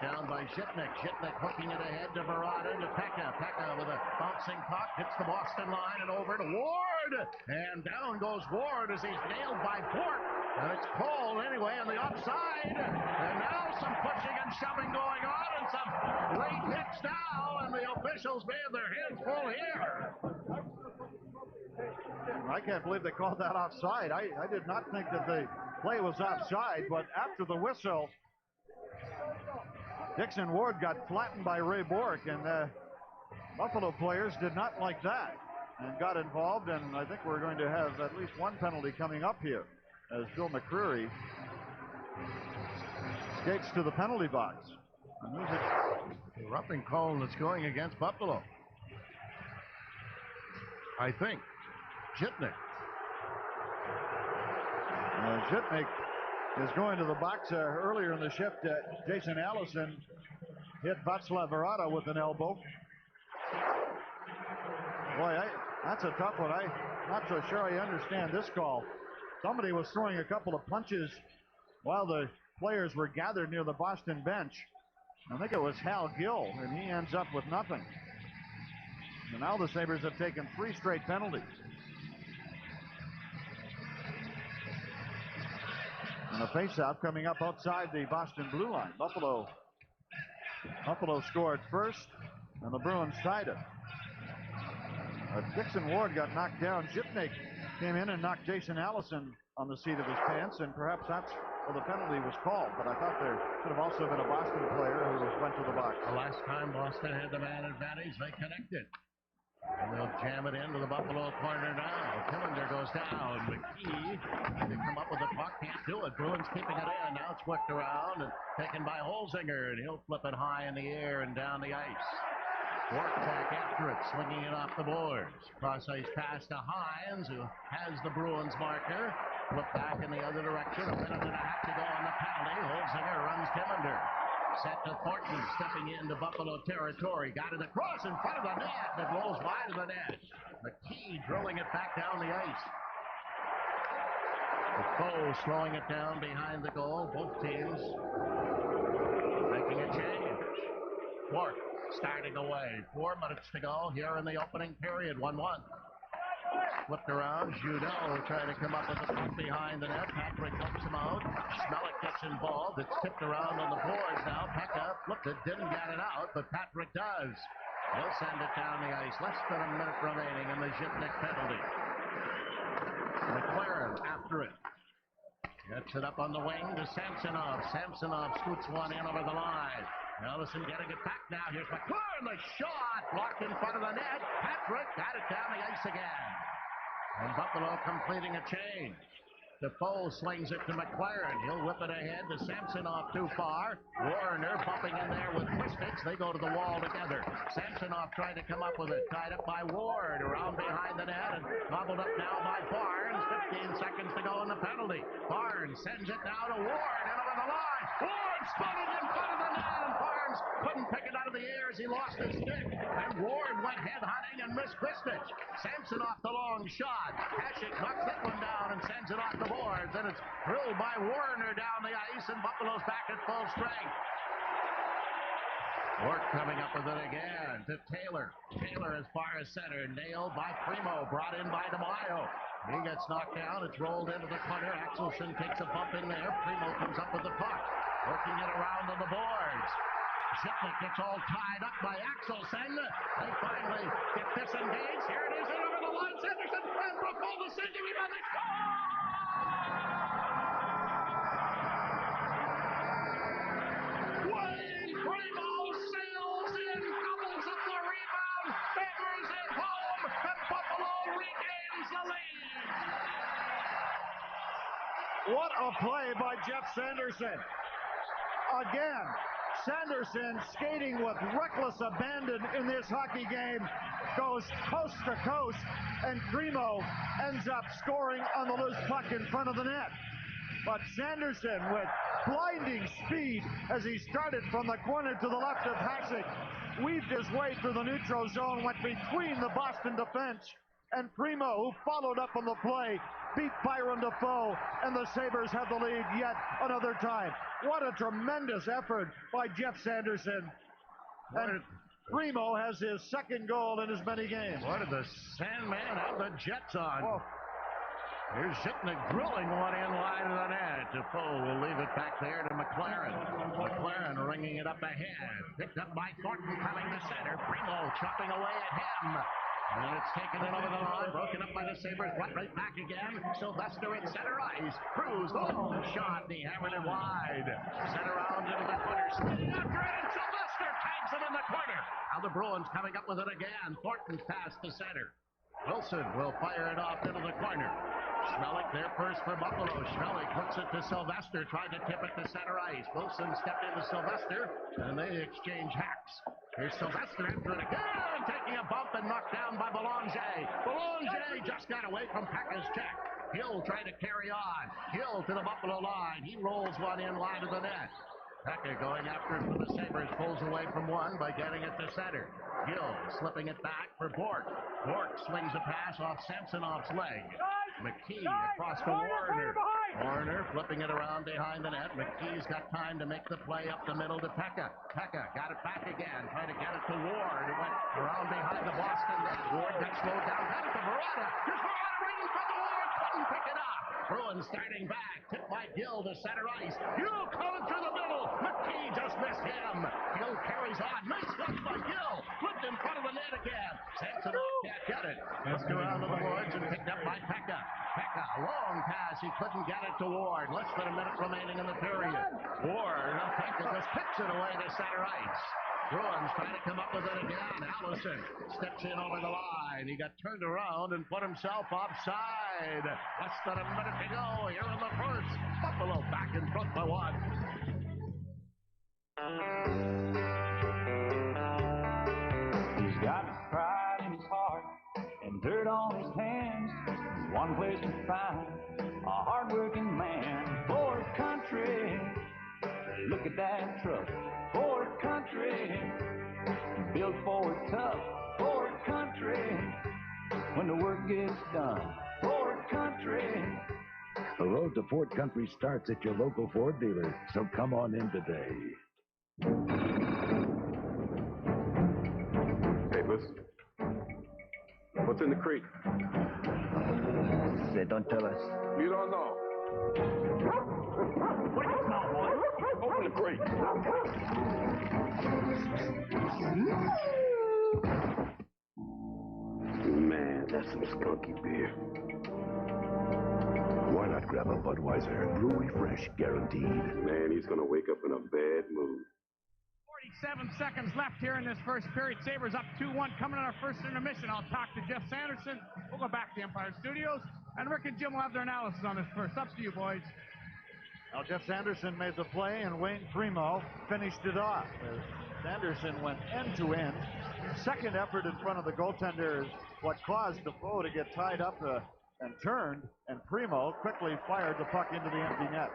Down by Zhitnik. Zhitnik hooking it ahead to Verada to Pekka. Pekka with a bouncing puck. Hits the Boston line and over to Ward. And down goes Ward as he's nailed by Bork. And it's Cole anyway on the offside. And now some pushing and shoving going on and some late hits now. And the officials may have their hands full here. I can't believe they called that offside. I did not think that the play was offside, but after the whistle, Dixon Ward got flattened by Ray Bork, and Buffalo players did not like that and got involved, and I think we're going to have at least one penalty coming up here as Bill McCreary skates to the penalty box. The roughing call that's going against Buffalo. I think. Zhitnik. Zhitnik is going to the box earlier in the shift. Jason Allison hit Václav Varada with an elbow. Boy, that's a tough one. I'm not so sure I understand this call. Somebody was throwing a couple of punches while the players were gathered near the Boston bench. I think it was Hal Gill, and he ends up with nothing. And now the Sabres have taken 3 straight penalties. And a faceoff coming up outside the Boston blue line. Buffalo scored first, and the Bruins tied it. Dixon Ward got knocked down. Zhitnik came in and knocked Jason Allison on the seat of his pants, and perhaps that's where the penalty was called. But I thought there could have also been a Boston player who went to the box. The last time Boston had the man advantage, they connected. And they'll jam it into the Buffalo corner now. Tillander goes down. McKee, they come up with the puck, can't do it. Bruins keeping it in. Now it's flipped around and taken by Holzinger, and he'll flip it high in the air and down the ice. Work back after it, swinging it off the boards. Cross ice pass to Hines, who has the Bruins marker. Flip back in the other direction. A minute and a half to go on the penalty. Holzinger runs Tillander. Set to Thornton, stepping into Buffalo territory. Got it across in front of the net. It rolls wide of the net. McKee drilling it back down the ice. Defoe slowing it down behind the goal. Both teams making a change. Clark starting away. 4 minutes to go here in the opening period. 1-1. Flipped around. Judeau trying to come up with the puck behind the net. Patrick helps him out. Smellick gets involved. It's tipped around on the boards now. Pekka flipped it. Didn't get it out, but Patrick does. He'll send it down the ice. Less than a minute remaining in the Zhitnik penalty. McLaren after it. Gets it up on the wing to Samsonov. Samsonov scoots one in over the line. Ellison getting it back now. Here's McLaren. The shot blocked in front of the net. Patrick got it down the ice again. And Buffalo completing a change. Defoe slings it to McLaren. He'll whip it ahead to Samsonov too far. Warner bumping in there with Kristich. They go to the wall together. Samsonov trying to come up with it. Tied up by Ward. Around behind the net and gobbled up now by Barnes. 15 seconds to go in the penalty. Barnes sends it now to Ward and over the line. Ward spun it in front of the net and Barnes couldn't pick it out of the air as he lost his stick. And Ward went head hunting and missed Kristich. Samsonov the long shot. Hasek knocks that one down and sends it off the boards, and it's drilled by Warner down the ice, and Buffalo's back at full strength. Work coming up with it again to Taylor. Taylor as far as center, nailed by Primo, brought in by DeMaio. He gets knocked down, it's rolled into the corner. Axelson takes a bump in there. Primo comes up with the puck, working it around on the boards. Zhitnik gets all tied up by Axelson. They finally get disengaged. Here it is, and over the line, Sanderson, and Brookhold is sending him on the score! Wayne Primo sails in, gobbles up the rebound, hammers it home, and Buffalo regains the lead. What a play by Jeff Sanderson. Again, Sanderson skating with reckless abandon in this hockey game, goes coast to coast, and Primo ends up scoring on the loose puck in front of the net. But Sanderson, with blinding speed as he started from the corner to the left of Hasek, weaved his way through the neutral zone, went between the Boston defense, and Primo, who followed up on the play, beat Byron Defoe, and the Sabres have the lead yet another time. What a tremendous effort by Jeff Sanderson. And Primo has his second goal in as many games. What did the Sandman have the Jets on? Whoa. Here's Zhitnik drilling one in wide of the net. Defoe will leave it back there to McLaren. McLaren ringing it up ahead. Picked up by Thornton coming to center. Primo chopping away at him. And it's taken in over the line, broken up by the Sabres, right back again. Sylvester at center ice. Cruz, the shot, and he hammered it wide. Sent around into the corner, spinning after it, and Sylvester tags it in the corner. Now the Bruins coming up with it again. Thornton's pass to center. Wilson will fire it off into the corner. Schmelik there first for Buffalo. Schmelik hooks it to Sylvester, tried to tip it to center ice. Wilson stepped into Sylvester, and they exchange hacks. Here's Sylvester after it again, taking a bump and knocked down by Belanger. Belanger just got away from Pekka's check. Hill trying to carry on. Hill to the Buffalo line. He rolls one in line of the net. Pekka going after it for the Sabres, pulls away from one by getting it to center. Gill slipping it back for Bork. Bork swings a pass off Samsonov's leg. McKee across to Warner. Warner flipping it around behind the net. McKee's got time to make the play up the middle to Pekka. Pekka got it back again, trying to get it to Ward. It went around behind the Boston net. Ward got slowed down. Got it to Verona. Here's Verona right in front of Ward. Couldn't pick it up. Bruins starting back. Tipped by Gill to center ice. Gill coming through the middle. McKee just missed him. Gill carries on. Nice touch by Gill. Flipped in front of the net again. Samsonov can't get it. Missed around to the boards and picked up by Pekka. Pekka, a long pass. He couldn't get it to Ward. Less than a minute remaining in the period. Ward, Pekka just kicks it away to center ice. Bruins trying to come up with it again. Allison steps in over the line. He got turned around and put himself offside. Less than a minute to go here in the first. Buffalo back in front by one. He's got pride in his heart and dirt on his hands. One place to find a hard-working man for his country. Look at that truck for his country. Built for it tough for his country. When the work gets done for his country. The road to Ford Country starts at your local Ford dealer, so come on in today. Hey, listen. What's in the crate? They don't tell us. You don't know. What do you smell, boy? Open the crate. Man, that's some skunky beer. Why not grab a Budweiser? Brewery fresh, guaranteed. Man, he's gonna wake up in a bad mood. 47 seconds left here in this first period. Sabres up 2-1 coming in our first intermission. I'll talk to Jeff Sanderson. We'll go back to the Empire Studios. And Rick and Jim will have their analysis on this first. Up to you, boys. Now, Jeff Sanderson made the play, and Wayne Primo finished it off. As Sanderson went end-to-end. Second effort in front of the goaltender is what caused Defoe to get tied up and turned, and Primo quickly fired the puck into the empty net.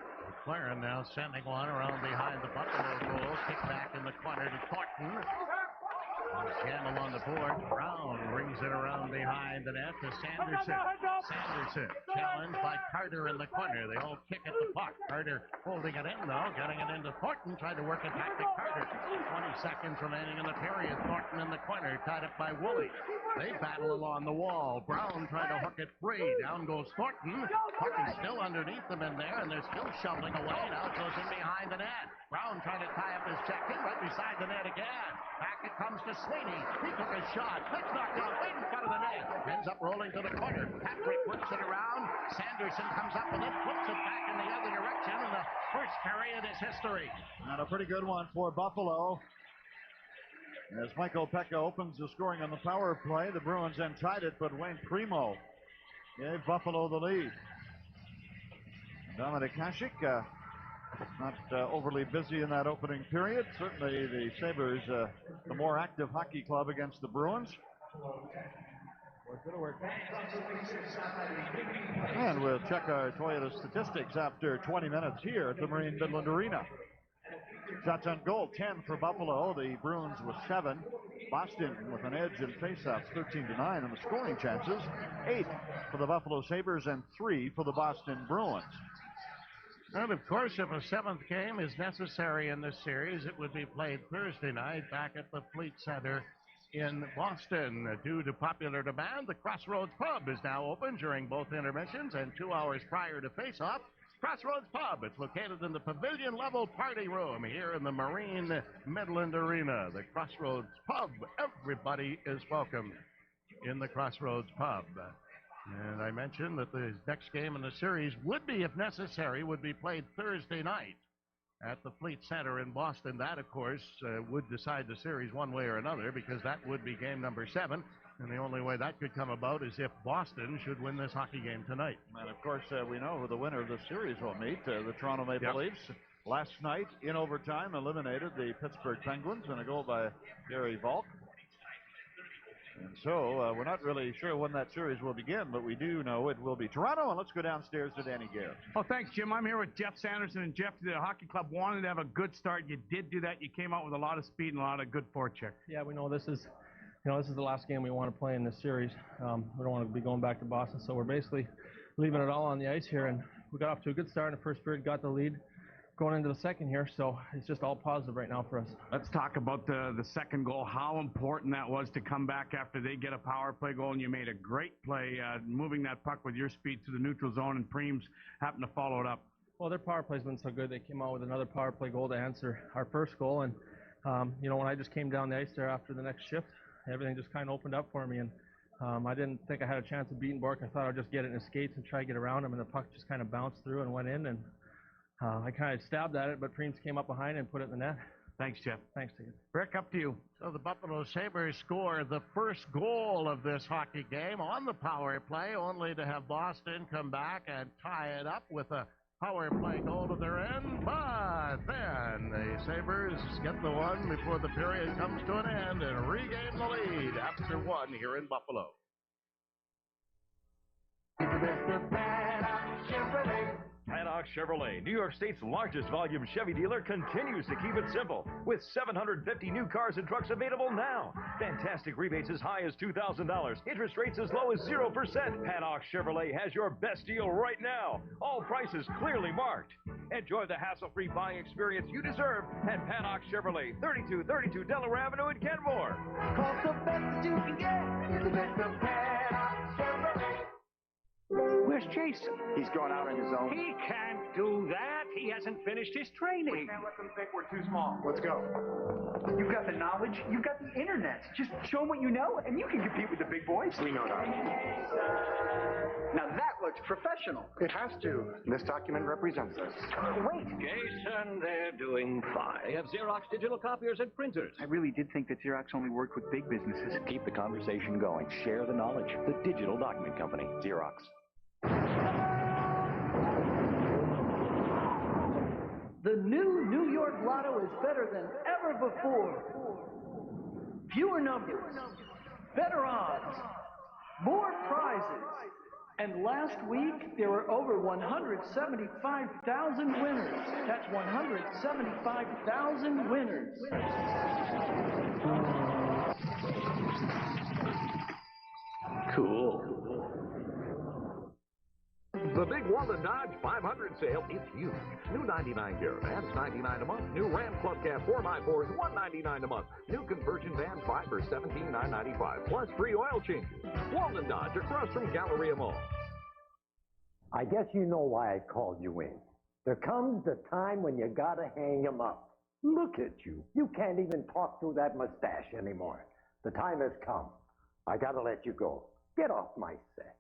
McLaren now sending one around behind the Buffalo goal. Kick back in the corner to Thornton. Gamble on the board. Brown rings it around behind the net to Sanderson. Sanderson challenged by Carter in the corner. They all kick at the puck. Carter holding it in though, getting it into Thornton. Tried to work it back to Carter. 20 seconds remaining in the period. Thornton in the corner, tied up by Woolley. They battle along the wall. Brown trying to hook it free. Down goes Thornton. Puck is still underneath them in there, and they're still shoveling away. Now it goes in behind the net. Brown trying to tie up his check in right beside the net again. Back it comes to Sweeney. He took a shot. That's knocked out right in front of the net. Ends up rolling to the corner. Patrick works it around. Sanderson comes up with it, flips it back in the other direction, and the first period is history. And a pretty good one for Buffalo. As Michael Pekka opens the scoring on the power play, the Bruins then tied it, but Wayne Primo gave Buffalo the lead. Dominic Hasek not overly busy in that opening period. Certainly the Sabres, the more active hockey club against the Bruins. And we'll check our Toyota statistics after 20 minutes here at the Marine Midland Arena. Shots on goal, 10 for Buffalo. The Bruins with 7. Boston with an edge in faceoffs, 13-9. And the scoring chances, 8 for the Buffalo Sabres and 3 for the Boston Bruins. And of course, if a 7th game is necessary in this series, it would be played Thursday night back at the Fleet Center in Boston. Due to popular demand, the Crossroads Pub is now open during both intermissions and 2 hours prior to face-off. Crossroads Pub. It's located in the pavilion-level party room here in the Marine Midland Arena. The Crossroads Pub. Everybody is welcome in the Crossroads Pub. And I mentioned that the next game in the series would be, if necessary, would be played Thursday night at the Fleet Center in Boston. That, of course, would decide the series one way or another because that would be game number 7. And the only way that could come about is if Boston should win this hockey game tonight. And, of course, we know who the winner of the series will meet, the Toronto Maple Leafs. Last night, in overtime, eliminated the Pittsburgh Penguins in a goal by Gary Volk. And so we're not really sure when that series will begin, but we do know it will be Toronto. And let's go downstairs to Danny Garrett. Oh, thanks, Jim. I'm here with Jeff Sanderson. And Jeff, the hockey club wanted to have a good start. You did do that. You came out with a lot of speed and a lot of good forecheck. Yeah, we know this is the last game we want to play in this series. We don't want to be going back to Boston, so we're basically leaving it all on the ice here. And we got off to a good start in the first period, got the lead going into the second here, so it's just all positive right now for us. Let's talk about the second goal, how important that was to come back after they get a power play goal, and you made a great play moving that puck with your speed to the neutral zone, and Preems happened to follow it up. Well, their power play's been so good. They came out with another power play goal to answer our first goal, and when I just came down the ice there after the next shift, everything just kind of opened up for me, and I didn't think I had a chance of beating Bork. I thought I'd just get it in his skates and try to get around him, and the puck just kind of bounced through and went in, and I kind of stabbed at it, but Preems came up behind and put it in the net. Thanks, Jeff. Thanks, Tigger. Rick, up to you. So the Buffalo Sabres score the first goal of this hockey game on the power play, only to have Boston come back and tie it up with a power play goal to their end. But then the Sabres get the one before the period comes to an end and regain the lead after one here in Buffalo. Paddock Chevrolet, New York State's largest volume Chevy dealer, continues to keep it simple with 750 new cars and trucks available now. Fantastic rebates as high as $2,000. Interest rates as low as 0%. Paddock Chevrolet has your best deal right now. All prices clearly marked. Enjoy the hassle-free buying experience you deserve at Paddock Chevrolet, 3232 Delaware Avenue in Kenmore. Cause the best that you can get is the best of Paddock Chevrolet. Where's Jason? He's gone out on his own. He can't do that. He hasn't finished his training. We can't let them think we're too small. Let's go. You've got the knowledge. You've got the internet. Just show them what you know, and you can compete with the big boys. We know that. Now that looks professional. It has to. This document represents us. Wait. Jason, they're doing fine. They have Xerox digital copiers and printers. I really did think that Xerox only worked with big businesses. Keep the conversation going. Share the knowledge. The Digital Document Company, Xerox. The new New York Lotto is better than ever before. Fewer numbers, better odds, more prizes. And last week, there were over 175,000 winners. That's 175,000 winners. Cool. The big Walden Dodge 500 sale, it's huge. New 99 Caravans, $99 a month. New Ram Club Cab 4x4s, $199 a month. New conversion vans, 5 for $17,995. Plus free oil changes. Walden Dodge, across from Galleria Mall. I guess you know why I called you in. There comes the time when you gotta hang 'em up. Look at you. You can't even talk through that mustache anymore. The time has come. I gotta let you go. Get off my set.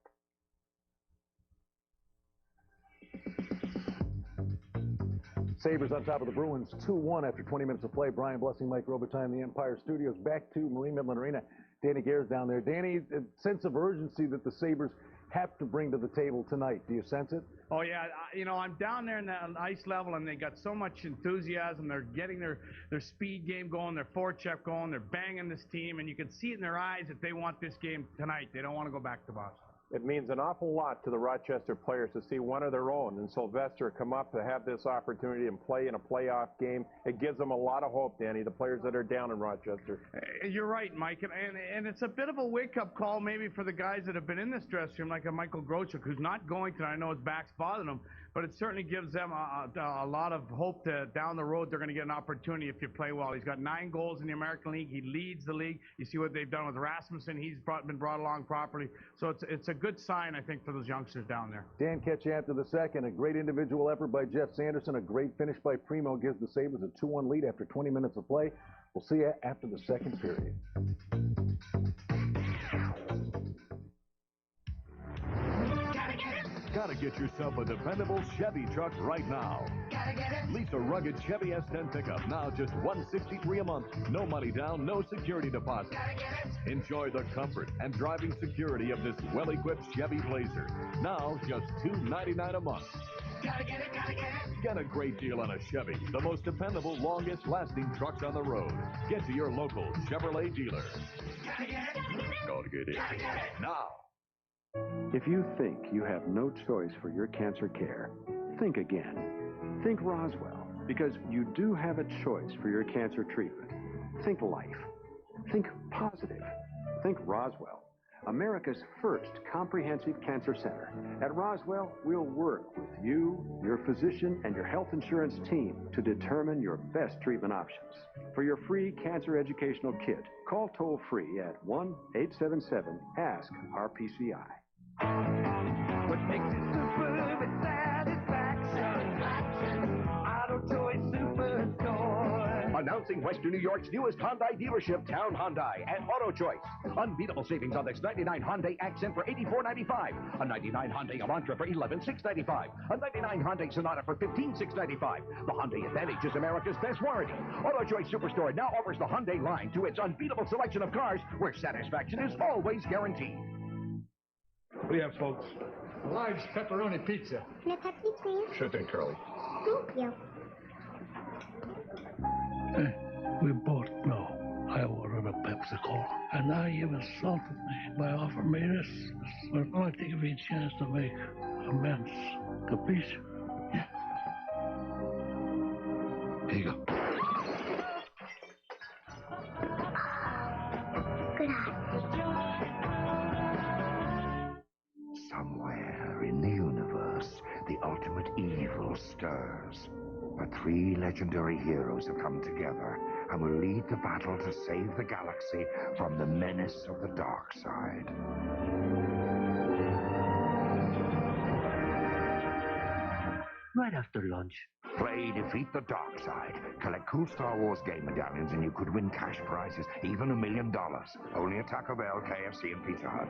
Sabres on top of the Bruins 2-1 after 20 minutes of play. Brian Blessing, Mike Robitaille in the Empire Studios. Back to Marine Midland Arena. Danny Gare's down there. Danny, a sense of urgency that the Sabres have to bring to the table tonight. Do you sense it? Oh, yeah. I'm down there in the ice level, and they got so much enthusiasm. They're getting their speed game going, their forecheck going. They're banging this team, and you can see it in their eyes that they want this game tonight. They don't want to go back to Boston. It means an awful lot to the Rochester players to see one of their own and Sylvester come up to have this opportunity and play in a playoff game. It gives them a lot of hope, Danny, the players that are down in Rochester. You're right, Mike, and it's a bit of a wake-up call maybe for the guys that have been in this dressing room, like a Michael Grochuk, who's not going tonight. I know his back's bothering him, but it certainly gives them a lot of hope that down the road they're going to get an opportunity if you play well. He's got 9 goals in the American League. He leads the league. You see what they've done with Rasmussen. He's been brought along properly. So it's a good sign, I think, for those youngsters down there. Dan Ketch after the second. A great individual effort by Jeff Sanderson. A great finish by Primo gives the Sabres a 2-1 lead after 20 minutes of play. We'll see you after the second period. Gotta Get yourself a dependable Chevy truck right now. Gotta get it. Lease a rugged Chevy S10 pickup now just $163 a month. No money down, no security deposit. Gotta get it. Enjoy the comfort and driving security of this well-equipped Chevy Blazer. Now just $299 a month. Gotta get it, gotta get it. Get a great deal on a Chevy, the most dependable, longest-lasting trucks on the road. Get to your local Chevrolet dealer. Gotta get it. Gotta get it. Gotta get it. Now. If you think you have no choice for your cancer care, think again. Think Roswell, because you do have a choice for your cancer treatment. Think life. Think positive. Think Roswell, America's first comprehensive cancer center. At Roswell, we'll work with you, your physician, and your health insurance team to determine your best treatment options. For your free cancer educational kit, call toll-free at 1-877-ASK-RPCI. What makes it super is satisfaction. Auto Choice Superstore. Announcing Western New York's newest Hyundai dealership, Town Hyundai and Auto Choice. Unbeatable savings on this '99 Hyundai Accent for $84.95, a '99 Hyundai Elantra for $11,695, a '99 Hyundai Sonata for $15,695. The Hyundai Advantage is America's best warranty. Auto Choice Superstore now offers the Hyundai line to its unbeatable selection of cars, where satisfaction is always guaranteed. What do you have, folks? A large pepperoni pizza. Can I Pepsi, please? Sure thing, Curly. Thank you. Hey, we both know I ordered a Pepsi Cola, and now you've insulted me by offering me this. But I'd like to give you a chance to make amends. Capiche? Yeah. Here you go. Good eye. Somewhere in the universe, the ultimate evil stirs. But three legendary heroes have come together and will lead the battle to save the galaxy from the menace of the dark side. Right after lunch. Play Defeat the Dark Side. Collect cool Star Wars game medallions and you could win cash prizes, even $1 million. Only at Taco Bell, KFC, and Pizza Hut.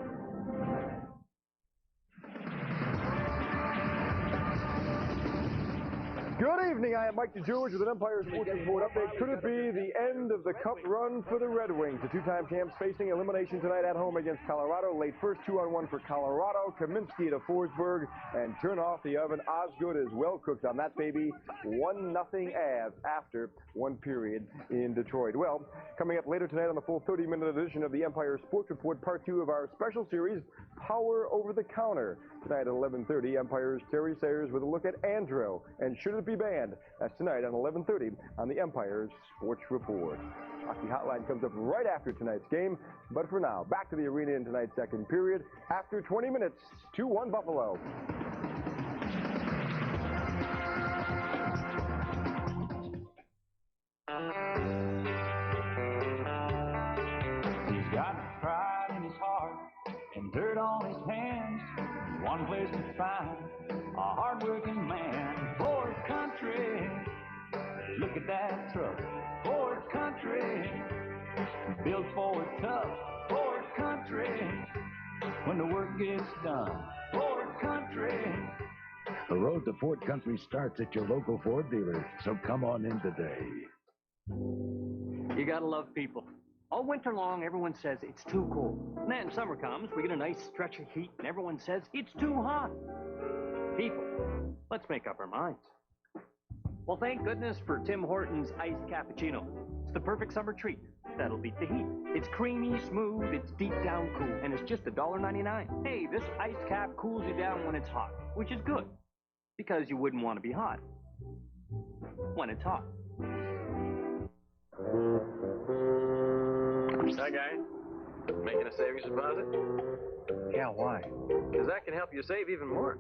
Good evening, I am Mike DeGeorge with an Empire Sports Report update. Could it be the end of the Cup run for the Red Wings? The two-time champs facing elimination tonight at home against Colorado. Late first 2-on-1 for Colorado. Kaminsky to Forsberg, and turn off the oven. Osgood is well cooked on that baby. 1-0 Avs after one period in Detroit. Well, coming up later tonight on the full 30-minute edition of the Empire Sports Report, part 2 of our special series, Power Over the Counter. Tonight at 11:30, Empire's Terry Sayers with a look at Andro and Should It Be Banned? That's tonight at 11:30 on the Empire's Sports Report. Hockey Hotline comes up right after tonight's game, but for now, back to the arena in tonight's second period. After 20 minutes, 2-1 Buffalo. He's got pride in his heart and dirt on his hands. One place to find a hard-working man for his country. Look at that truck for his country. Built for it tough for his country. When the work gets done for his country. The road to Ford Country starts at your local Ford dealer, so come on in today. You gotta love people. All winter long, everyone says it's too cold. And then summer comes, we get a nice stretch of heat, and everyone says it's too hot. People, let's make up our minds. Well, thank goodness for Tim Hortons iced cappuccino. It's the perfect summer treat. That'll beat the heat. It's creamy, smooth, it's deep down cool, and it's just $1.99. Hey, this iced cap cools you down when it's hot, which is good, because you wouldn't want to be hot when it's hot. Hi, guy. Making a savings deposit? Yeah, why? Because that can help you save even more.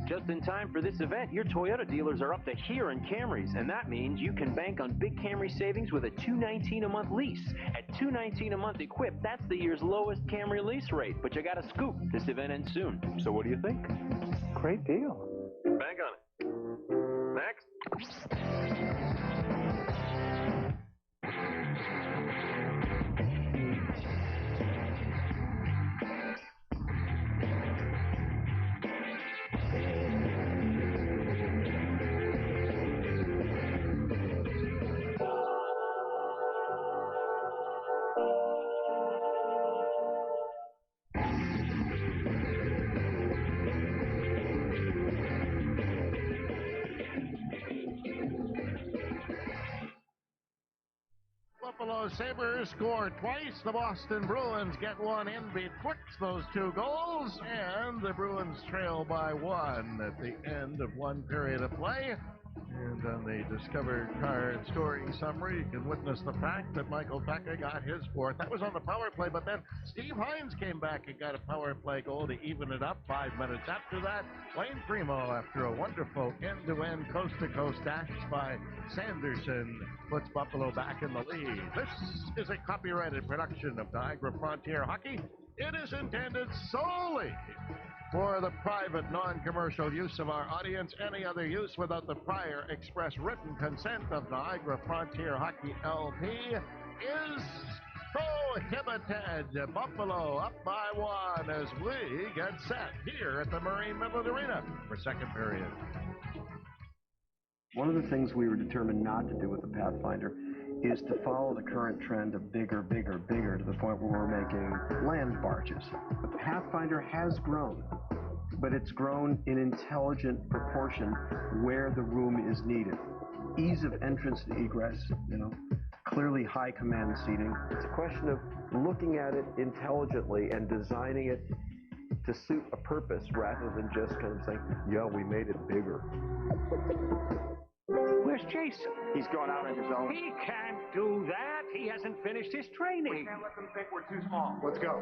Just in time for this event, your Toyota dealers are up to here in Camrys, and that means you can bank on big Camry savings with a $219 a month lease. At $219 a month equipped, that's the year's lowest Camry lease rate. But you got to scoop. This event ends soon. So what do you think? Great deal. Bank on it. Next. Buffalo Sabres score twice. The Boston Bruins get one in betwixt those two goals, and the Bruins trail by one at the end of one period of play. And on the Discovered Card scoring summary, you can witness the fact that Michael Becker got his fourth. That was on the power play, but then Steve Hines came back and got a power play goal to even it up 5 minutes after that. Wayne Primo, after a wonderful end-to-end, coast-to-coast dash by Sanderson, puts Buffalo back in the lead. This is a copyrighted production of Niagara Frontier Hockey. It is intended solely for the private, non-commercial use of our audience. Any other use without the prior express written consent of Niagara Frontier Hockey LP is prohibited. Buffalo up by one as we get set here at the Marine Midland Arena for second period. One of the things we were determined not to do with the Pathfinder is to follow the current trend of bigger, bigger, bigger to the point where we're making land barges. The Pathfinder has grown, but it's grown in intelligent proportion where the room is needed. Ease of entrance and egress, clearly high command seating. It's a question of looking at it intelligently and designing it to suit a purpose rather than just kind of saying, yeah, we made it bigger. Where's Jason? He's gone out on his own. He can't do that. He hasn't finished his training. We can't let them think we're too small. Let's go.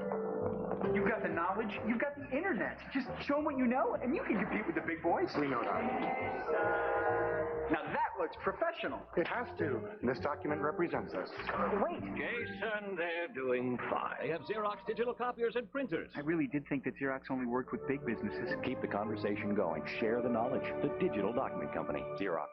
You've got the knowledge. You've got the internet. Just show them what you know, and you can compete with the big boys. We know that. Now that looks professional. It has to. This document represents us. Wait. Jason, they're doing fine. They have Xerox digital copiers and printers. I really did think that Xerox only worked with big businesses. Keep the conversation going. Share the knowledge. The Digital Document Company, Xerox.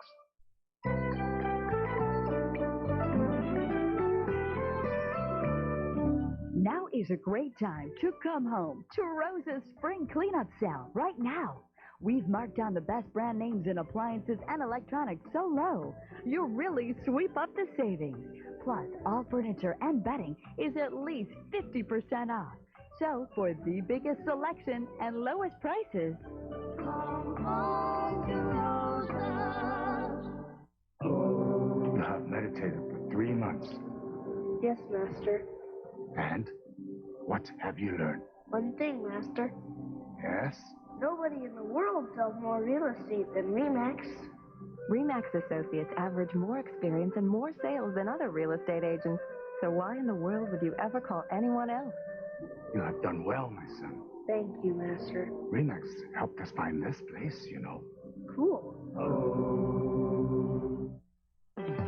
Now is a great time to come home to Rosa's Spring Cleanup Sale right now. We've marked down the best brand names in appliances and electronics so low, you'll really sweep up the savings. Plus, all furniture and bedding is at least 50% off. So, for the biggest selection and lowest prices, come home to Rosa's. You have meditated for 3 months. Yes, Master. And what have you learned? One thing, Master. Yes? Nobody in the world sells more real estate than Remax. Remax Associates average more experience and more sales than other real estate agents. So why in the world would you ever call anyone else? You have done well, my son. Thank you, Master. Remax helped us find this place, you know. Cool.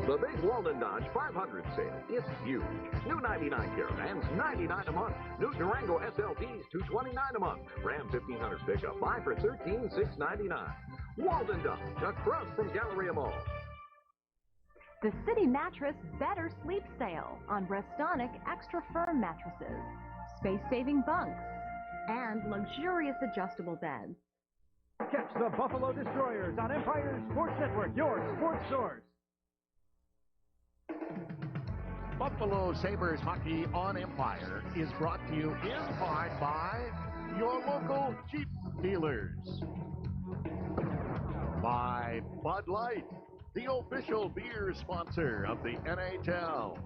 The big Walden Dodge 500 sale is huge. New 99 Caravans, $99 a month. New Durango SLTs, $229 a month. Ram 1500 pickup, buy for $13,699. Walden Dodge, across from Galleria Mall. The City Mattress Better Sleep Sale on Restonic Extra Firm mattresses, space-saving bunks, and luxurious adjustable beds. Catch the Buffalo Destroyers on Empire Sports Network, your sports source. Buffalo Sabres hockey on Empire is brought to you in part by your local Jeep dealers. By Bud Light, the official beer sponsor of the NHL.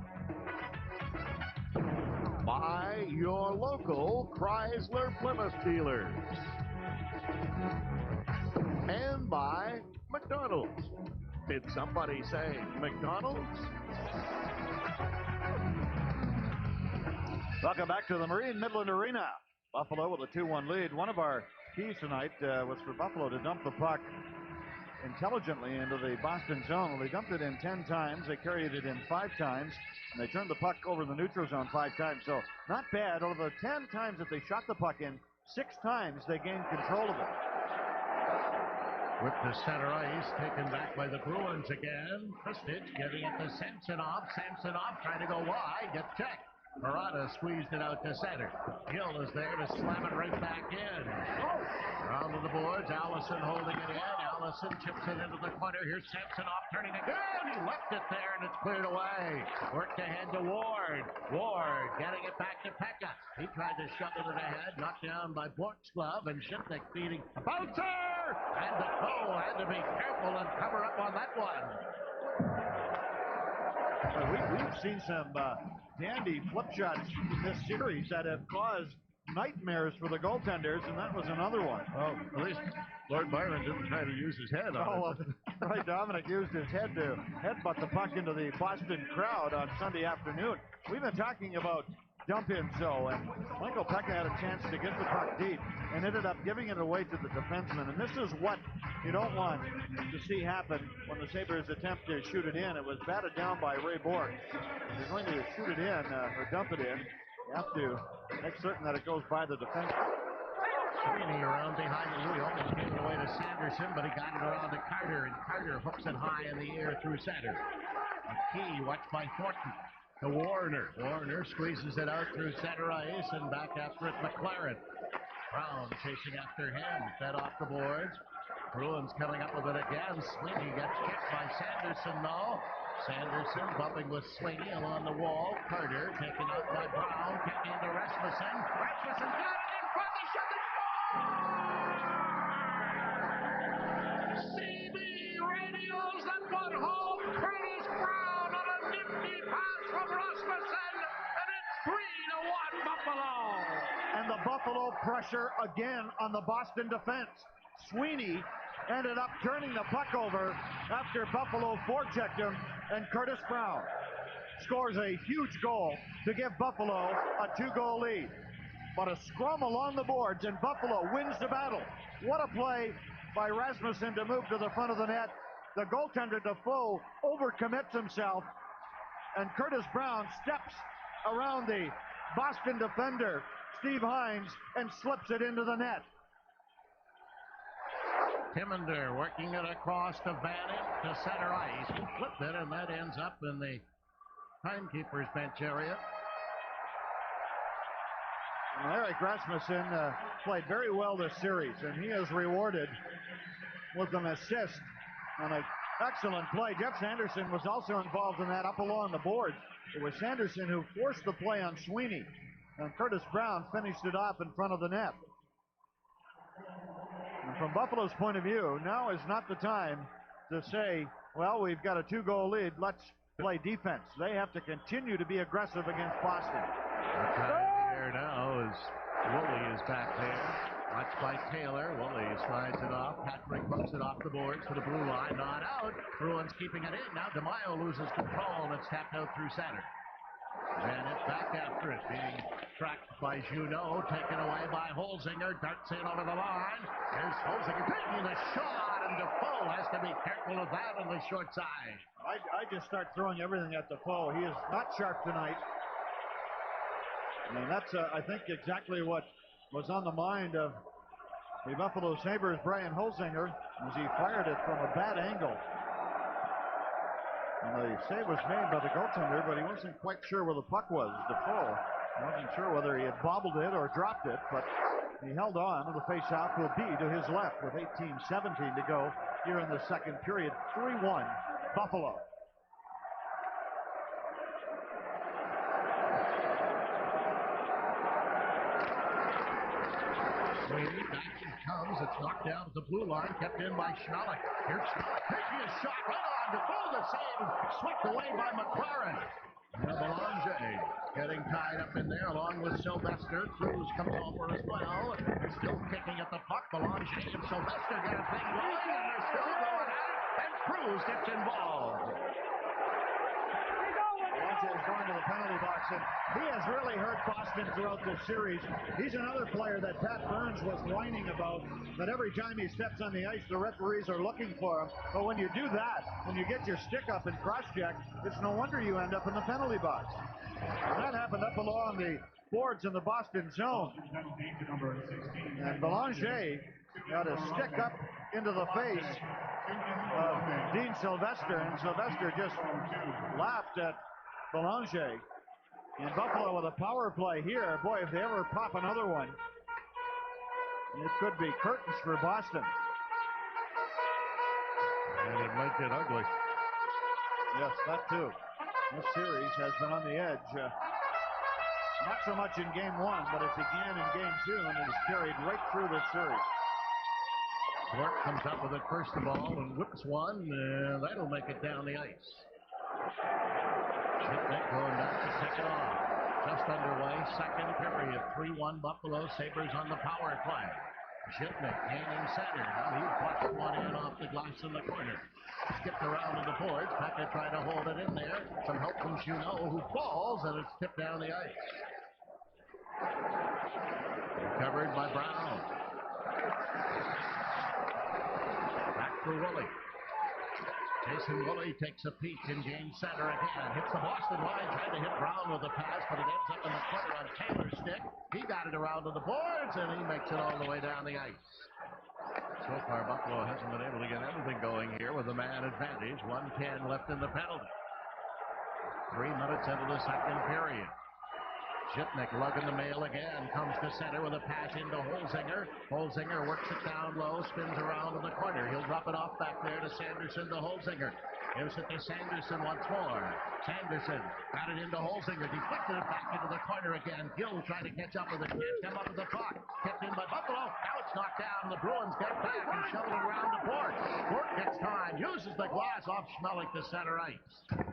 By your local Chrysler Plymouth dealers. And by McDonald's. Did somebody say McDonald's? Welcome back to the Marine Midland Arena. Buffalo with a 2-1 lead. One of our keys tonight was for Buffalo to dump the puck intelligently into the Boston zone. They dumped it in 10 times. They carried it in 5 times. And they turned the puck over the neutral zone 5 times. So not bad. Over the 10 times that they shot the puck in, 6 times they gained control of it. With the center ice taken back by the Bruins again. Kristich getting it to Samsonov. Samsonov trying to go wide. Gets checked. Murata squeezed it out to center. Gill is there to slam it right back in. Around to the boards. Allison holding it in. Allison chips it into the corner. Here's Samsonov turning again. He left it there and it's cleared away. Worked ahead to Ward. Ward getting it back to Pekka. He tried to shove it ahead. Knocked down by Bork's glove and Shipnick feeding a bouncer. And the Cole had to be careful and cover up on that one. We've seen some dandy flip shots in this series that have caused nightmares for the goaltenders, and that was another one. Oh, at least Lord Byron didn't try to use his head on it. Right, Dominic used his head to headbutt the puck into the Boston crowd on Sunday afternoon. We've been talking about dump-ins, though, and Michael Pekka had a chance to get the puck deep and ended up giving it away to the defenseman. And this is what you don't want to see happen when the Sabres attempt to shoot it in. It was batted down by Ray Bork. If you're going to shoot it in or dump it in, you have to make certain that it goes by the defenseman. Sweeney around behind the wheel, almost gave it away to Sanderson, but he got it around to Carter, and Carter hooks it high in the air through center. McKee watched by Thornton to Warner. Warner squeezes it out through center ice, and back after it, McLaren. Brown chasing after him, fed off the boards. Bruins coming up with it again. Sweeney gets kicked by Sanderson, though. Sanderson bumping with Sweeney along the wall. Carter taken out by Brown, kicking to Rasmussen. Rasmussen got it in front, they shut the CB radios that one home. Curtis Brown on a nifty pass from Rasmussen, and it's 3-1 Buffalo. And the Buffalo pressure again on the Boston defense. Sweeney ended up turning the puck over after Buffalo forechecked him, and Curtis Brown scores a huge goal to give Buffalo a 2-goal lead. But a scrum along the boards, and Buffalo wins the battle. What a play by Rasmussen to move to the front of the net. The goaltender, Defoe, overcommits himself, and Curtis Brown steps around the Boston defender, Steve Hines, and slips it into the net. Timmender working it across to Bannon to center ice. He flipped it, and that ends up in the timekeeper's bench area. Well, Eric Rasmussen played very well this series, and he is rewarded with an assist on an excellent play. Jeff Sanderson was also involved in that up along the boards. It was Sanderson who forced the play on Sweeney, and Curtis Brown finished it off in front of the net. And from Buffalo's point of view, now is not the time to say, well, we've got a 2-goal lead, let's play defense. They have to continue to be aggressive against Boston. Here now is Woolley is back there. Watched by Taylor. Woolley slides it off. Patrick hooks it off the boards to the blue line. Not out. Bruins keeping it in. Now DeMaio loses control, and it's tapped out through center. And it's back after it, being tracked by Junot, taken away by Holzinger, darts in over the line. Here's Holzinger taking the shot, and Defoe has to be careful of that on the short side. I just start throwing everything at Defoe. He is not sharp tonight. And that's, I think, exactly what was on the mind of the Buffalo Sabres' Brian Holzinger as he fired it from a bad angle. And the save was made by the goaltender, but he wasn't quite sure where the puck was. Defoe wasn't sure whether he had bobbled it or dropped it, but he held on, and the faceoff will be to his left with 18:17 to go here in the second period. 3-1 Buffalo. Sweeney, back it comes. It's knocked down at the blue line, kept in by Schmelik. Here's Schmelik taking a shot right on Defoe. The save swept away by McLaren. Now Belanger getting tied up in there along with Sylvester. Cruz comes over as well. They're still kicking at the puck. Belanger and Sylvester get a thing going, and they're still going at it. And Cruz gets involved. Belanger is going to the penalty box, and he has really hurt Boston throughout this series. He's another player that Pat Burns was whining about, that every time he steps on the ice, the referees are looking for him. But when you do that, when you get your stick up and cross-check, it's no wonder you end up in the penalty box. And that happened up along the boards in the Boston zone. And Belanger got a stick up into the face of Dean Sylvester, and Sylvester just laughed at Belanger. In Buffalo with a power play here. Boy, if they ever pop another one, it could be curtains for Boston. And it might get ugly. Yes, that too. This series has been on the edge. Not so much in game one, but it began in game two, and it has carried right through this series. Clark comes up with it first of all and whips one, and that'll make it down the ice. Shipnick going back to kick it off. Just underway, second period, 3-1 Buffalo Sabres on the power play. Shipnick gaining center. Now he puts one in off the glass in the corner. Skipped around to the boards. Pekka trying to hold it in there. Some help from Juneau, who falls, and it's tipped down the ice. Recovered by Brown. Back for Woolley. Jason Woolley takes a peek and gains center again. Hits the Boston line, trying to hit Brown with a pass, but it ends up in the corner on Taylor's stick. He got it around to the boards, and he makes it all the way down the ice. So far, Buffalo hasn't been able to get anything going here with a man advantage. 1:10 left in the penalty. 3 minutes into the second period. Shipnick lugging the mail again. Comes to center with a pass into Holzinger. Holzinger works it down low, spins around in the corner. He'll drop it off back there to Sanderson to Holzinger. Gives it to Sanderson once more. Sanderson got it into Holzinger. Deflected it back into the corner again. Gill trying to catch up with it. Can't come up with the puck. Kept in by Buffalo. Now it's knocked down. The Bruins get it back and shove it around to Bourque. Bourque gets time. Uses the glass off Schmelik to center ice.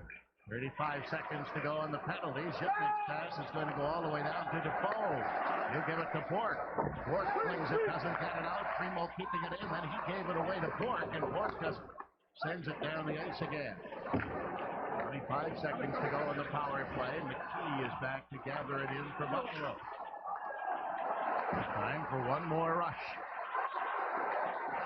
35 seconds to go on the penalty. Shipnick's pass is going to go all the way down to Defoe. He'll give it to Bourque. Bourque flings it, doesn't get it out. Primo keeping it in, then he gave it away to Bourque, and Bourque just sends it down the ice again. 25 seconds to go on the power play. McKee is back to gather it in for Buffalo. Time for one more rush.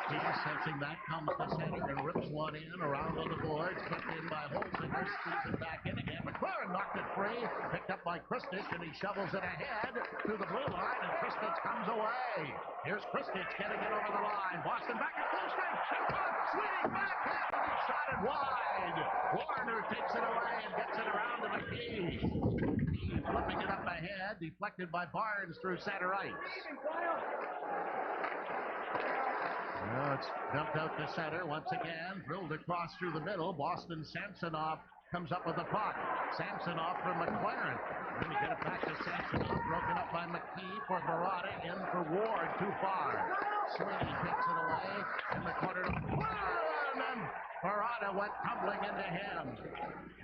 McKee sensing that comes to center and rips one in around on the boards. Kept in by Holzinger. Squeezes it back in again. McLaren knocked it free. Picked up by Kristich, and he shovels it ahead to the blue line, and Kristich comes away. Here's Kristich getting it over the line. Boston back at full strength. Swinging back. He shot it wide. Warner takes it away and gets it around to McKee. McKee flipping it up ahead. Deflected by Barnes through center ice. Well, it's dumped out to center once again. Drilled across through the middle. Boston Samsonov comes up with the puck. Samsonov for McLaren. Then you get it back to Samsonov. Broken up by McKee for Barada. In for Ward. Too far. Sweeney takes it away. In the corner to and then Barada went tumbling into him.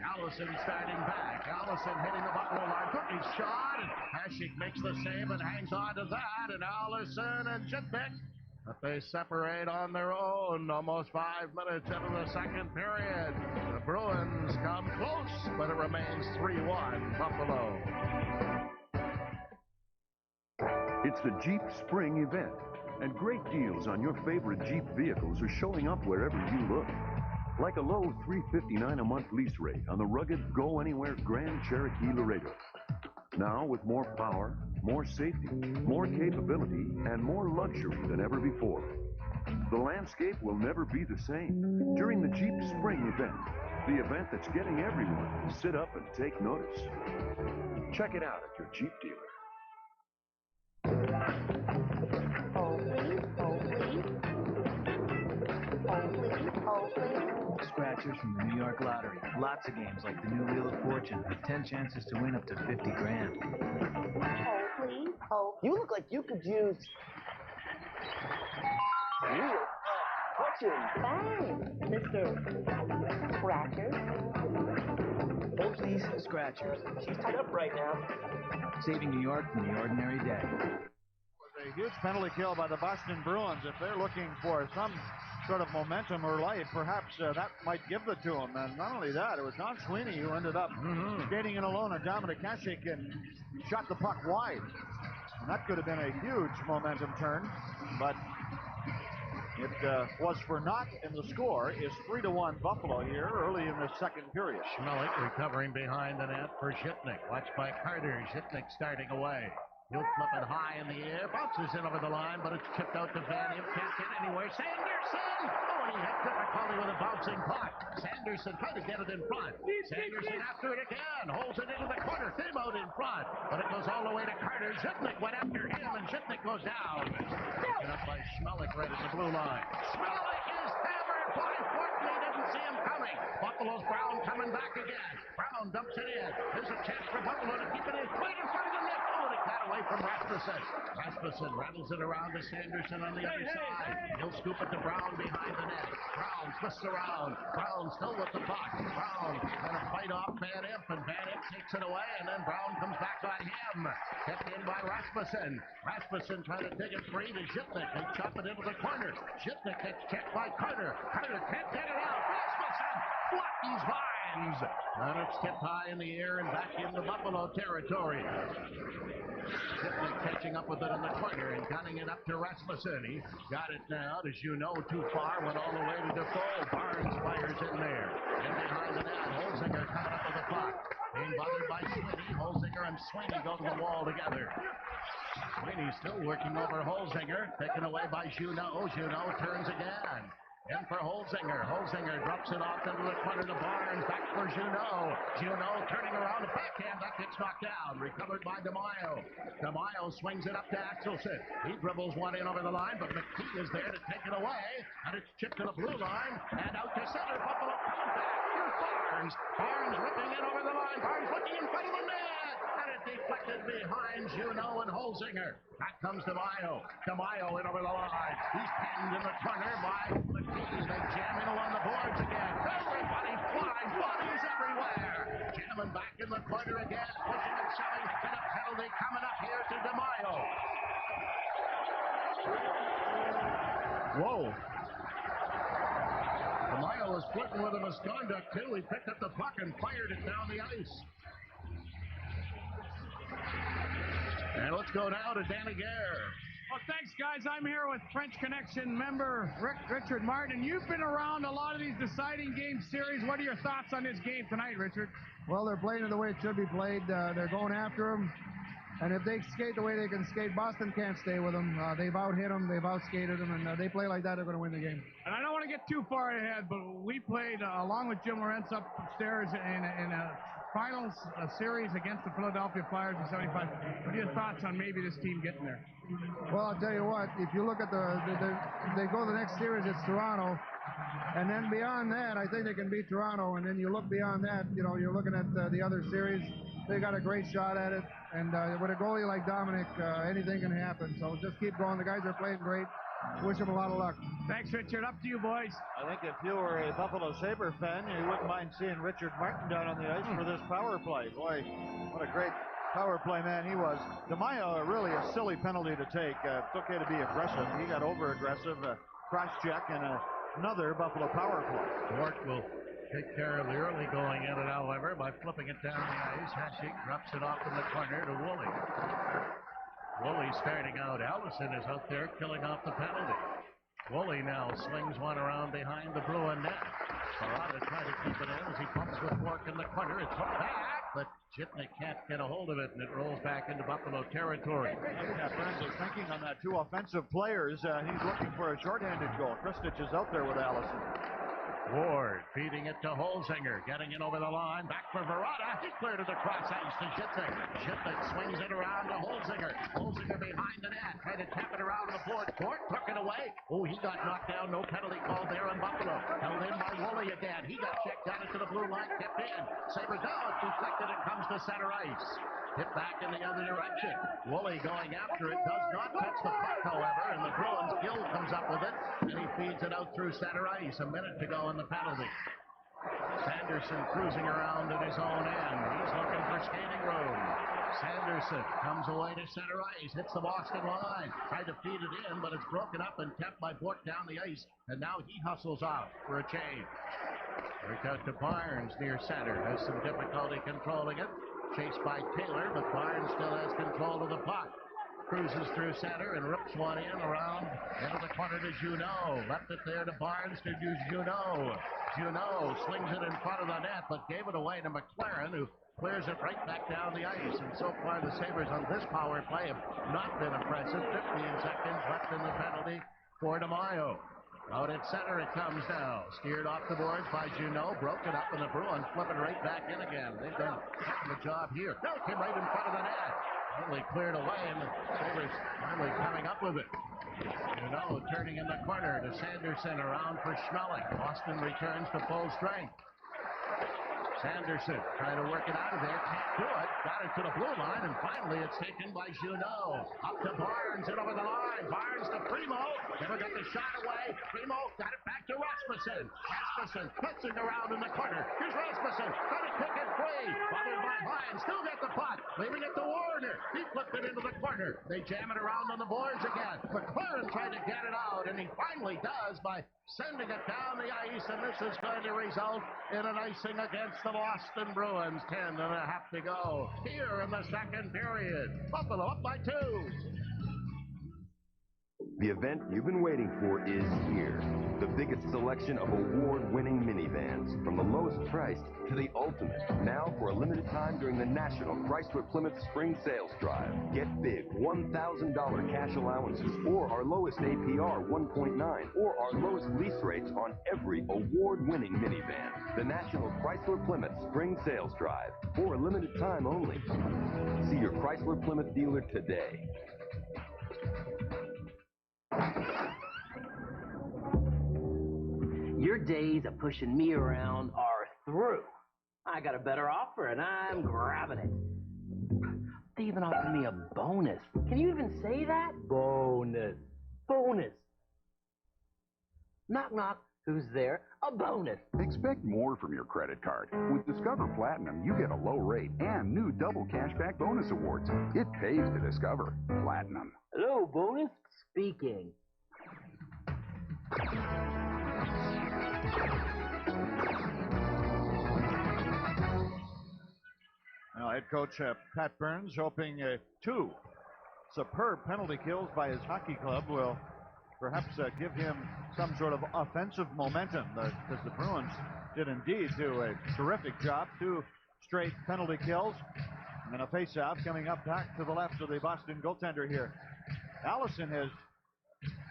Allison starting back. Allison hitting the Buffalo line. Took his shot. And Hasek makes the save and hangs on to that. And Allison and Shipnick. But they separate on their own almost 5 minutes into the second period. The Bruins come close, but it remains 3-1 Buffalo. It's the Jeep Spring event, and great deals on your favorite Jeep vehicles are showing up wherever you look. Like a low $359 a month lease rate on the rugged Go Anywhere Grand Cherokee Laredo. Now with more power, more safety, more capability, and more luxury than ever before. The landscape will never be the same during the Jeep Spring event, the event that's getting everyone to sit up and take notice. Check it out at your Jeep dealer. Scratchers from the New York Lottery. Lots of games like the new Wheel of Fortune with 10 chances to win up to 50 grand. Please. Oh, you look like you could use Wheel of Fortune. Thanks, Mr. Scratchers. Oh, please, Scratchers. She's tied up right now. Saving New York from the ordinary day. A huge penalty kill by the Boston Bruins. If they're looking for some sort of momentum or life, perhaps that might give it to them. And not only that, it was Don Sweeney who ended up skating in alone on Dominic Hasek and shot the puck wide. And that could have been a huge momentum turn, but it was for naught, and the score is 3-1 Buffalo here early in the second period. Schmelik recovering behind the net for Shipnick. Watched by Carter. Shipnick starting away. He'll flip it high in the air. Bounces in over the line, but it's chipped out to Van Impe. Can't get anywhere. Sanderson! Oh, and he had difficulty with a bouncing puck. Sanderson trying to get it in front. Sanderson after it again. Holds it into the corner. Thibault in front. But it goes all the way to Carter. Shipnick went after him, and Shipnick goes down. Taken up by Schmelik right at the blue line. Schmelik is hammered by Fortney. Didn't see him coming. Buffalo's Brown coming back again. Brown Brown dumps it in. There's a chance for Buffalo to keep it in. Right in front of the net. Oh, and it got away from Rasmussen. Rasmussen rattles it around to Sanderson on the other side. He'll scoop it to Brown behind the net. Brown twists around. Brown still with the puck. Brown gonna fight off Van Imp, and Van Imp takes it away, and then Brown comes back on him. Kept in by Rasmussen. Rasmussen trying to dig it free to Zhipnik. They chop it into the corner. Zhipnik gets checked by Carter. Carter can't get it out. Rasmussen flattens Vines. And it's tipped high in the air and back into Buffalo territory. Zhipnik catching up with it in the corner and gunning it up to Rasmussen. He got it now, as you know, too far. Went all the way to Defoe. Barnes fires in there. In behind the net. Holzinger coming up with the puck. Being bothered by Sweeney. Holzinger and Sweeney go to the wall together. Sweeney still working over Holzinger. Taken away by Junot. Junot turns again. In for Holzinger. Holzinger drops it off into the corner to Barnes. Back for Junot. Junot turning around the backhand. That gets knocked down. Recovered by DeMaio. DeMaio swings it up to Axelson. He dribbles one in over the line, but McKee is there to take it away. And it's chipped to the blue line. And out to center. Buffalo coming back. Here's Barnes. Barnes ripping in over the line. Barnes looking in front of the net. And it deflected behind Junot and Holzinger. Back comes DeMaio. DeMaio in over the line. He's pinned in the corner by McKee. They jam in along the boards again. Everybody flying. Bodies everywhere. Jamming back in the corner again. Pushing and shoving. And a penalty coming up here to DeMaio. Whoa. DeMaio was flirting with a misconduct, too. He picked up the puck and fired it down the ice. And let's go now to Danny Gare. Well, thanks, guys. I'm here with French Connection member Richard Martin. You've been around a lot of these deciding game series. What are your thoughts on this game tonight, Richard? Well, they're playing it the way it should be played. They're going after them. And if they skate the way they can skate, Boston can't stay with them. They've out-hit them, they've out-skated them, and they play like that, they're going to win the game. And I don't want to get too far ahead, but we played, along with Jim Lorentz upstairs in a finals series against the Philadelphia Flyers in 75. What are your thoughts on maybe this team getting there? Well, I'll tell you what, if you look at they go the next series, it's Toronto. And then beyond that, I think they can beat Toronto. And then you look beyond that, you know, you're looking at the other series. They got a great shot at it. And with a goalie like Dominic, anything can happen. So just keep going. The guys are playing great. Wish them a lot of luck. Thanks, Richard. Up to you, boys. I think if you were a Buffalo Sabre fan, you wouldn't mind seeing Richard Martin down on the ice for this power play. Boy, what a great power play man he was. DeMaio, really a silly penalty to take. It's okay to be aggressive. He got over-aggressive. Cross-check and another Buffalo power play. Dort will take care of the early going in it, however, by flipping it down the ice. Hasek drops it off in the corner to Woolley. Woolley starting out. Allison is out there killing off the penalty. Woolley now swings one around behind the Bruin net. Barada trying to keep it in as he pumps with Bork in the corner. It's hooked back, but Chipney can't get a hold of it, and it rolls back into Buffalo territory. Yeah, Burns was thinking on that two offensive players. He's looking for a shorthanded goal. Kristich is out there with Allison. Ward feeding it to Holzinger, getting it over the line, back for Verada. He cleared it across ice to Zhipnik. Zhipnik swings it around to Holzinger. Holzinger behind the net, trying to tap it around the board. Fort took it away. Oh, he got knocked down. No penalty called there in Buffalo. Held in by Woolley again. He got checked down into the blue line, kept in. Sabres down, it's deflected and comes to center ice. Hit back in the other direction. Woolley going after it, does not touch the puck, however, and the Bruins Gill comes up with it, and he feeds it out through center ice. A minute to go in the penalty. Sanderson cruising around at his own end. He's looking for skating room. Sanderson comes away to center ice, hits the Boston line, tried to feed it in, but it's broken up and kept by Bork down the ice, and now he hustles out for a change. Worked out to Barnes near center, has some difficulty controlling it. Chased by Taylor, but Barnes still has control of the puck. Cruises through center and rips one in around into the corner to Junot. Left it there to Barnes to do Junot. Junot swings it in front of the net, but gave it away to McLaren, who clears it right back down the ice. And so far, the Sabres on this power play have not been impressive. 15 seconds left in the penalty for DeMaio. Out at center it comes now. Steered off the boards by Junot. Broken up, and the Bruins flip it right back in again. They've done a job here. No, it came right in front of the net. Only cleared away, and the Sabres finally coming up with it. Junot turning in the corner to Sanderson around for Schmeling. Boston returns to full strength. Sanderson trying to work it out of there. Can't do it. Got it to the blue line, and finally it's taken by Junot. Up to Barnes and over the line. Barnes to Primo. Never got the shot away. Primo got it back to Rasmussen. Rasmussen pitching around in the corner. Here's Rasmussen. Trying to kick it free. Bothered by Hines. Still got the puck. Leaving it to Warner. He flipped it into the corner. They jam it around on the boards again. McLaren trying to get it out, and he finally does by sending it down the ice, and this is going to result in an icing against the Boston Bruins. 10 and a half to go here in the second period. Buffalo up by 2. The event you've been waiting for is here. The biggest selection of award-winning minivans, from the lowest priced to the ultimate. Now for a limited time during the National Chrysler Plymouth Spring Sales Drive. Get big $1,000 cash allowances, or our lowest APR 1.9, or our lowest lease rates on every award-winning minivan. The National Chrysler Plymouth Spring Sales Drive, for a limited time only. See your Chrysler Plymouth dealer today. Your days of pushing me around are through. I got a better offer, and I'm grabbing it. They even offered me a bonus. Can you even say that? Bonus. Bonus. Knock, knock. Who's there? A bonus. Expect more from your credit card. With Discover Platinum, you get a low rate and new double cashback bonus awards. It pays to discover Platinum. Hello, bonus. Speaking. Now, head coach Pat Burns hoping 2 superb penalty kills by his hockey club will perhaps give him some sort of offensive momentum, because the Bruins did indeed do a terrific job. 2 straight penalty kills, and a face-off coming up back to the left of the Boston goaltender here. Allison has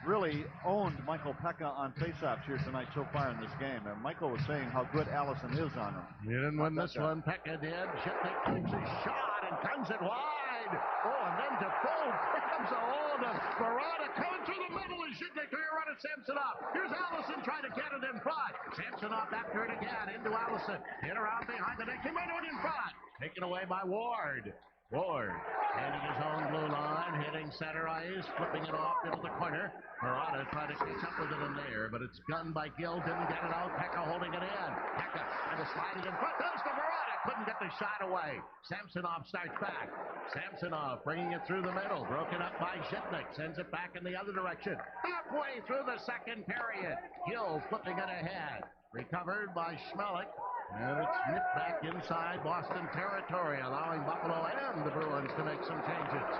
really owned Michael Pekka on face-offs here tonight so far in this game. And Michael was saying how good Allison is on him. He didn't win this one. Pekka did. Shipnick takes a shot and guns it wide. Oh, and then Defoe grabs a hold of Barada. Coming through the middle is Shipnick. Here running Samsonov. Here's Allison trying to get it in front. Samsonov after it again. Into Allison. Hit around behind the net. Came out in front. Taken away by Ward. Ward handing his own blue line, hitting center ice, flipping it off into the corner. Murata trying to catch up with it in there, but it's gunned by Gill, didn't get it out. Pekka holding it in. Pekka trying to slide it in front. There's the Murata, couldn't get the shot away. Samsonov starts back. Samsonov bringing it through the middle, broken up by Shipnick, sends it back in the other direction. Halfway through the second period, Gill flipping it ahead. Recovered by Schmelik. And it's nipped back inside Boston territory, allowing Buffalo and the Bruins to make some changes.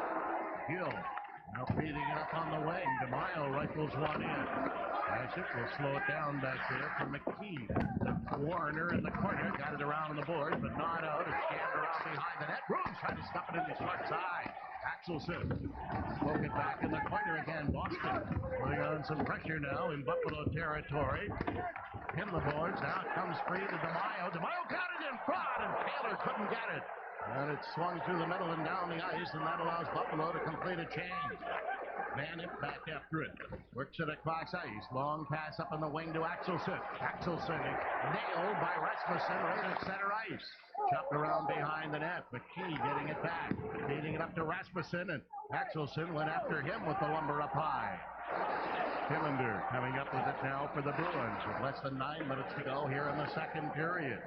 Gill now feeding it up on the wing. DeMaio rifles one in. Magic will slow it down back there for McKee. Warner in the corner, got it around the board, but not out. It's jammed around behind the net. Bruins trying to stuff it in the short side. Axelson poke it back in the corner again. Boston putting on some pressure now in Buffalo territory. In the boards, now it comes free to DeMaio. DeMaio got it in front, and Taylor couldn't get it. And it swung through the middle and down the ice, and that allows Buffalo to complete a change. Van Imp back after it. Works it across ice. Long pass up in the wing to Axelson. Axelson nailed by Rasmussen right at center ice. Chopped around behind the net. McKee getting it back. Feeding it up to Rasmussen, and Axelson went after him with the lumber up high. Tillander coming up with it now for the Bruins with less than 9 minutes to go here in the second period.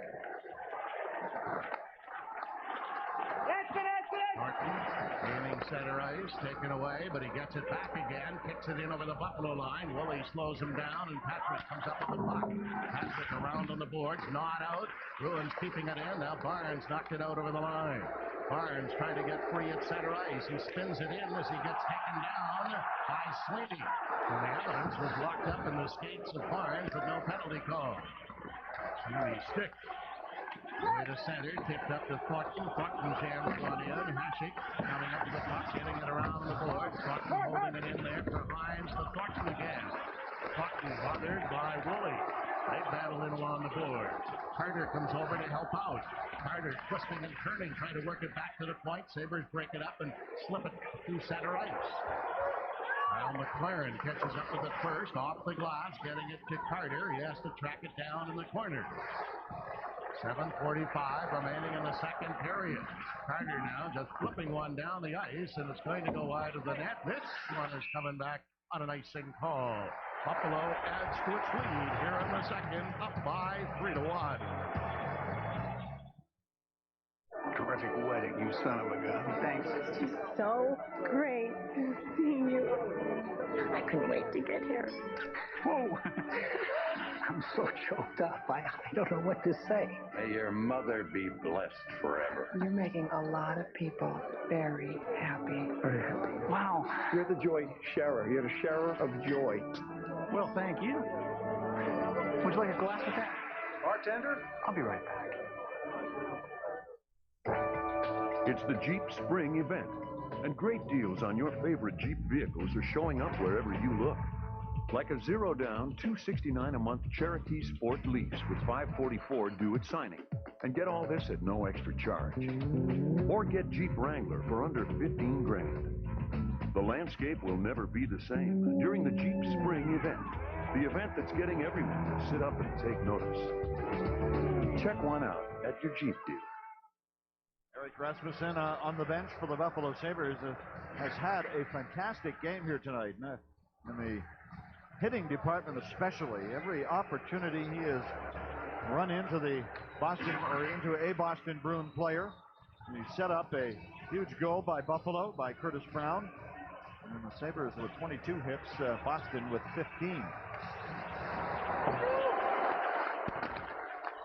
Norton gaining center ice, taken away, but he gets it back again, kicks it in over the Buffalo line. Willie slows him down, and Patrick comes up with the puck. Patrick around on the boards, not out. Bruins keeping it in. Now Barnes knocked it out over the line. Barnes trying to get free at center ice. He spins it in as he gets taken down by Sweeney. And the evidence was locked up in the skates of Barnes, but no penalty call. Sweeney stick. Way to center, tipped up to Thornton. Thornton jams one in. Hasek coming up to the puck, getting it around the board. Thornton holding it in there for Hines to Thornton again. Thornton bothered by Woolley. They battle in along the board. Carter comes over to help out. Carter twisting and turning, trying to work it back to the point. Sabres break it up and slip it through center ice. Well, McLaren catches up with it first, off the glass, getting it to Carter. He has to track it down in the corner. 7:45 remaining in the second period. Carter now just flipping one down the ice, and it's going to go wide of the net. This one is coming back on an icing call. Buffalo adds to its lead here in the second, up by 3-1. Terrific wedding, you son of a gun. Thanks. It's just so great seeing you. I couldn't wait to get here. Whoa! I'm so choked up. I don't know what to say. May your mother be blessed forever. You're making a lot of people very happy. Very happy. Wow. You're the joy sharer. You're the sharer of joy. Well, thank you. Would you like a glass of that? Bartender? I'll be right back. It's the Jeep Spring event, and great deals on your favorite Jeep vehicles are showing up wherever you look. Like a zero-down, $269 a month Cherokee Sport lease with $544 due at signing. And get all this at no extra charge. Or get Jeep Wrangler for under $15,000. The landscape will never be the same during the Jeep Spring event. The event that's getting everyone to sit up and take notice. Check one out at your Jeep dealer. Eric Rasmussen on the bench for the Buffalo Sabres has had a fantastic game here tonight. In the hitting department especially, every opportunity he has run into the Boston or into a Boston Bruin player. He set up a huge goal by Buffalo, by Curtis Brown. And the Sabres with 22 hits, Boston with 15.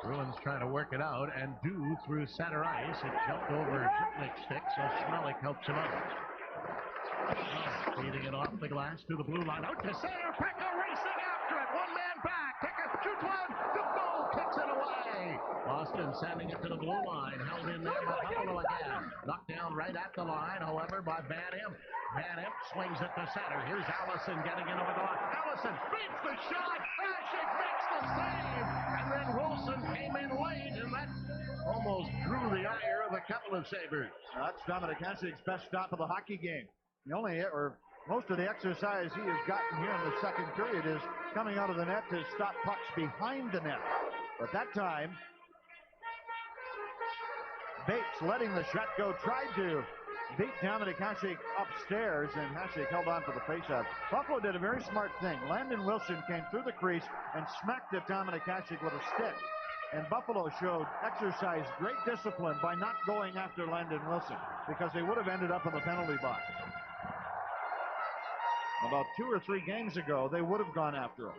Bruins trying to work it out and do through center ice. It jumped over Zipnik's stick, so Smelik helps him out. Feeding it off the glass to the blue line. Out to center. Pekka racing after it. One man back. Pekka shoots one. Defoe kicks it away. Boston sending it to the blue line. Held in there by Buffalo again. Knocked down right at the line, however, by Van Imp. Van Imp swings it to center. Here's Allison getting it over the line. Allison beats the shot. Hasek makes the save. And then Wilson came in late, and that almost drew the ire of a couple of Sabres. That's Dominic Hasek's best stop of the hockey game. Most of the exercise he has gotten here in the second period is coming out of the net to stop pucks behind the net. But that time, Bates letting the shot go, tried to beat Dominic Hasek upstairs, and Hasek held on for the faceoff. Buffalo did a very smart thing. Landon Wilson came through the crease and smacked at Dominic Hasek with a stick. And Buffalo exercised great discipline by not going after Landon Wilson, because they would have ended up in the penalty box. About 2 or 3 games ago, they would have gone after him,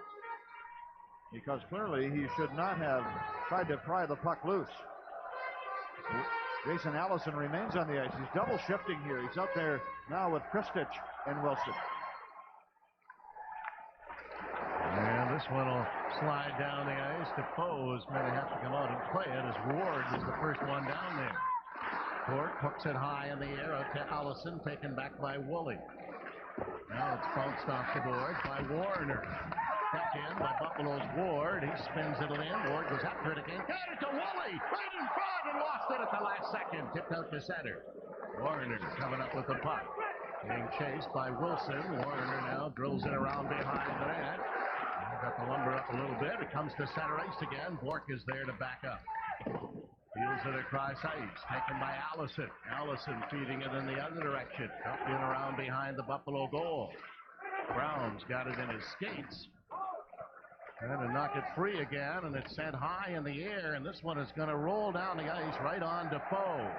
because clearly he should not have tried to pry the puck loose. Jason Allison remains on the ice. He's double shifting here. He's out there now with Kristich and Wilson. And this one will slide down the ice. Defoe's going to have to come out and play it, as Ward is the first one down there. Ward hooks it high in the air out to Allison, taken back by Woolley. Now it's bounced off the board by Warner. Kept in by Buffalo's Ward. He spins it in. Ward goes after it again. Got it to Woolley. Right in front and lost it at the last second. Tipped out to center. Warner coming up with the puck. Being chased by Wilson. Warner now drills it around behind the net. Got the lumber up a little bit. It comes to center ice again. Bork is there to back up. Fields it across ice. Taken by Allison. Allison feeding it in the other direction. Up in around behind the Buffalo goal. Brown's got it in his skates. Trying to knock it free again, and it's sent high in the air, and this one is going to roll down the ice right on Defoe.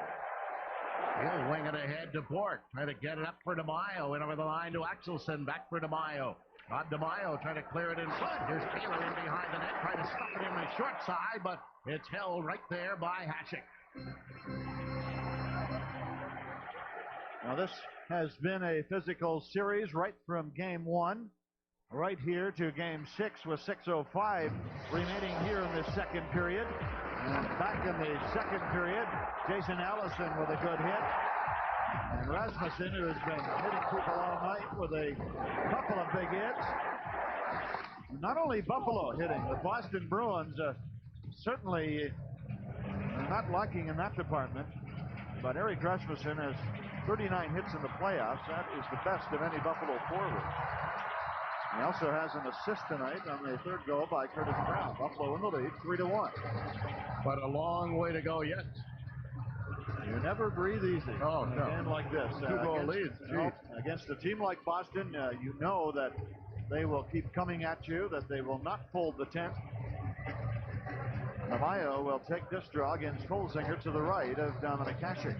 He'll wing it ahead to Bork. Trying to get it up for DeMaio. In over the line to Axelson. Back for DeMaio. Rod DeMaio trying to clear it in front. Here's Taylor in behind the net, trying to stuff it in the short side, but it's held right there by Hasek. Now this has been a physical series right from game 1 right here to game 6 with 6:05 remaining here in the second period. And back in the second period, Jason Allison with a good hit. And Rasmussen, who has been hitting people all night with a couple of big hits. Not only Buffalo hitting, the Boston Bruins certainly not lacking in that department. But Eric Rasmussen has 39 hits in the playoffs. That is the best of any Buffalo forward. He also has an assist tonight on the third goal by Curtis Brown. Buffalo in the lead, 3-1. But a long way to go yet. You never breathe easy in a game like this. Two-goal lead. Against a team like Boston, you know that they will keep coming at you, that they will not fold the tent. Namayo will take this draw against Holzinger to the right of Dominic Hasek.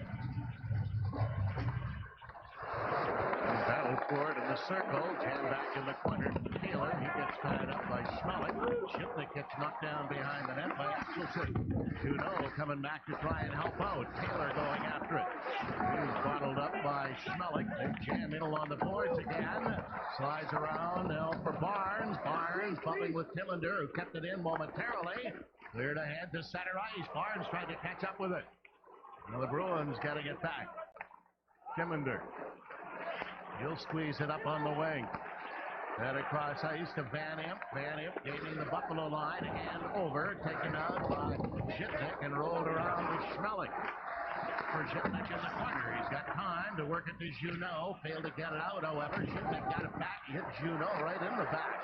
Battle for it in the circle. Jam back in the corner. Taylor, he gets tied up by Smellick. Shipnick gets knocked down behind the net by Axelson. Juneau coming back to try and help out. Taylor going after it. He's bottled up by Smellick. They jam in along the boards again. Slides around now for Barnes. Barnes bumping with Tillander, who kept it in momentarily. Cleared ahead to center ice. Barnes tried to catch up with it. Now the Bruins getting it back. Tillander. He'll squeeze it up on the wing. Then across ice to Van Imp. Van Imp gaining the Buffalo line and over. Taken out by Shipnick and rolled around to Schmelik. For Shipnick in the corner. He's got time to work it to Juneau. Failed to get it out, however. Shipnick got it back. Hit Juneau right in the back.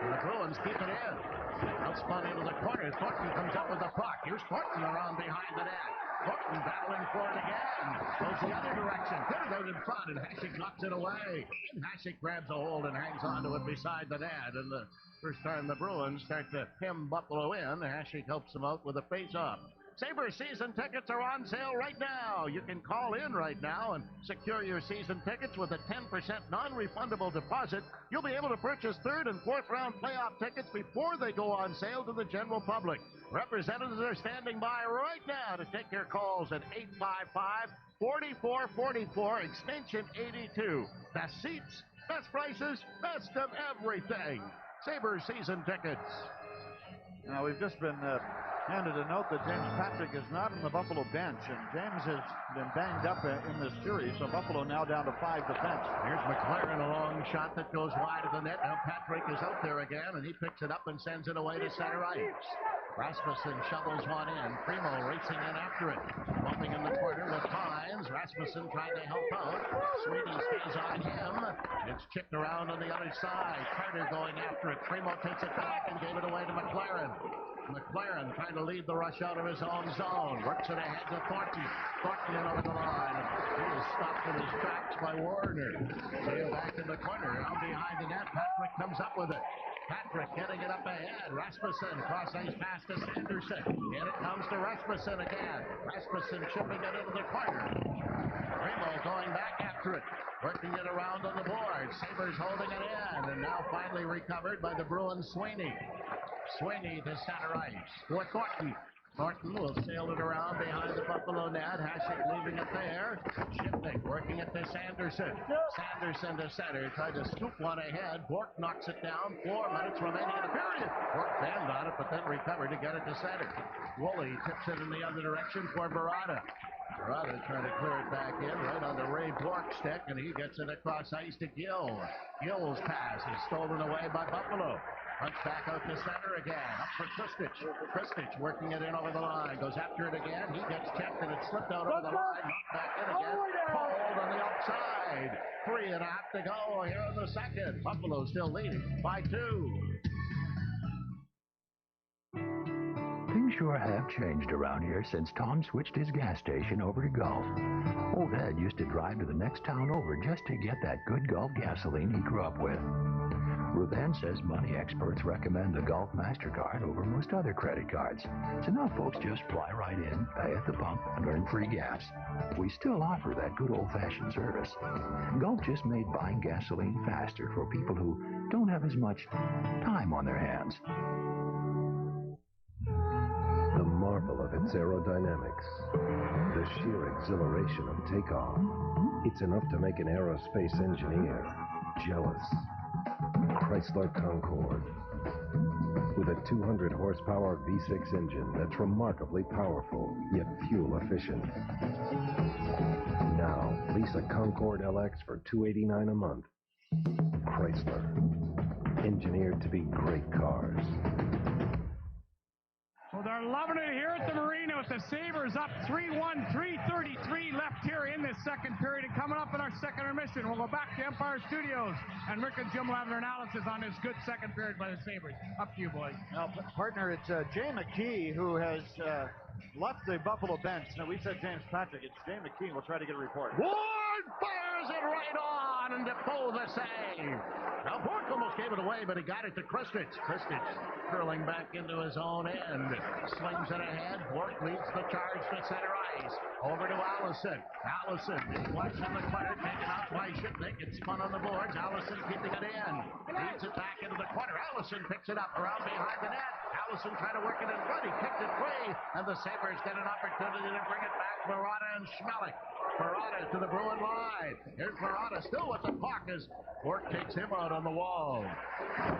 And the Bruins keep it in. Now spun into the corner. Thornton comes up with the puck. Here's Thornton around behind the net. Thornton battling for it again. Goes the other direction. Put it out in front, and Hasek knocks it away. And Hasek grabs a hold and hangs onto it beside the net. And the first time the Bruins start to hem Buffalo in, Hasek helps them out with a face-off. Sabres season tickets are on sale right now. You can call in right now and secure your season tickets with a 10% non-refundable deposit. You'll be able to purchase third and fourth round playoff tickets before they go on sale to the general public. Representatives are standing by right now to take your calls at 855-4444, extension 82. Best seats, best prices, best of everything. Sabres season tickets. Now, we've just been handed a note that James Patrick is not on the Buffalo bench, and James has been banged up in this series, so Buffalo now down to 5 defense. Here's McLaren, a long shot that goes wide of the net. Now Patrick is out there again, and he picks it up and sends it away to center ice. Rasmussen shovels one in. Primo racing in after it. Bumping in the corner with Hines. Rasmussen trying to help out. Sweeney stays on him. It's chipped around on the other side. Carter going after it. Primo takes it back and gave it away to McLaren. McLaren trying to lead the rush out of his own zone. Works it ahead to Thornton. Thornton in over the line. He is stopped in his tracks by Warner. Tail back in the corner. Out behind the net. Patrick comes up with it. Patrick getting it up ahead. Rasmussen cross ice pass to Sanderson. And it comes to Rasmussen again. Rasmussen chipping it into the corner. Primo going back after it. Working it around on the board. Sabres holding it in. And now finally recovered by the Bruins Sweeney. Sweeney to center ice for Thornton. Thornton will sail it around behind the Buffalo net. Hasek leaving it there. Shipnick working it to Sanderson. Sanderson to center. Tried to scoop one ahead. Bork knocks it down. 4 minutes remaining in the period. Bork banged on it, but then recovered to get it to center. Woolley tips it in the other direction for Barada. Barada trying to clear it back in right on the Ray Bork stick, and he gets it across ice to Gill. Gill's pass is stolen away by Buffalo. Punch back out to center again. Up for Kristich. Kristich working it in over the line. Goes after it again. He gets checked and it's slipped out over the line. Knocked back in again. Pulled on the outside. 3.5 to go here in the second. Buffalo still leading by 2. Things sure have changed around here since Tom switched his gas station over to Gulf. Old Ed used to drive to the next town over just to get that good Gulf gasoline he grew up with. Ruth Ann says money experts recommend the Gulf MasterCard over most other credit cards. So now folks just fly right in, pay at the pump, and earn free gas. We still offer that good old-fashioned service. Gulf just made buying gasoline faster for people who don't have as much time on their hands. The marvel of its aerodynamics, the sheer exhilaration of takeoff. It's enough to make an aerospace engineer jealous. Chrysler Concorde. With a 200 horsepower V6 engine that's remarkably powerful, yet fuel efficient. Now, lease a Concorde LX for $289 a month. Chrysler. Engineered to be great cars. Well, they're loving it here at the marina. with the Sabres up 3-1, 3:33 left here in this second period. And coming up in our second intermission, we'll go back to Empire Studios, and Rick and Jim will have their analysis on this good second period by the Sabres. Up to you, boys. Well, partner, it's Jay McKee who has left the Buffalo bench. Now, we said James Patrick. It's Jay McKee. We'll try to get a report. Ward fires it right on, and Defoe the save. Now, Bork almost gave it away, but he got it to Kristich. Kristich curling back into his own end. Slings it ahead. Bork leads the charge to center ice. Over to Allison. Allison flush in the corner, taken out by Shipnick. It's spun on the boards. Allison keeping it in. Leads it back into the corner. Allison picks it up around behind the net. Allison trying to work it in front. He kicked it free, and the Sabres get an opportunity to bring it back. Marotta and Schmelik. Marotta to the Bruin line. Here's Marotta still with the puck as Bork takes him out on the wall.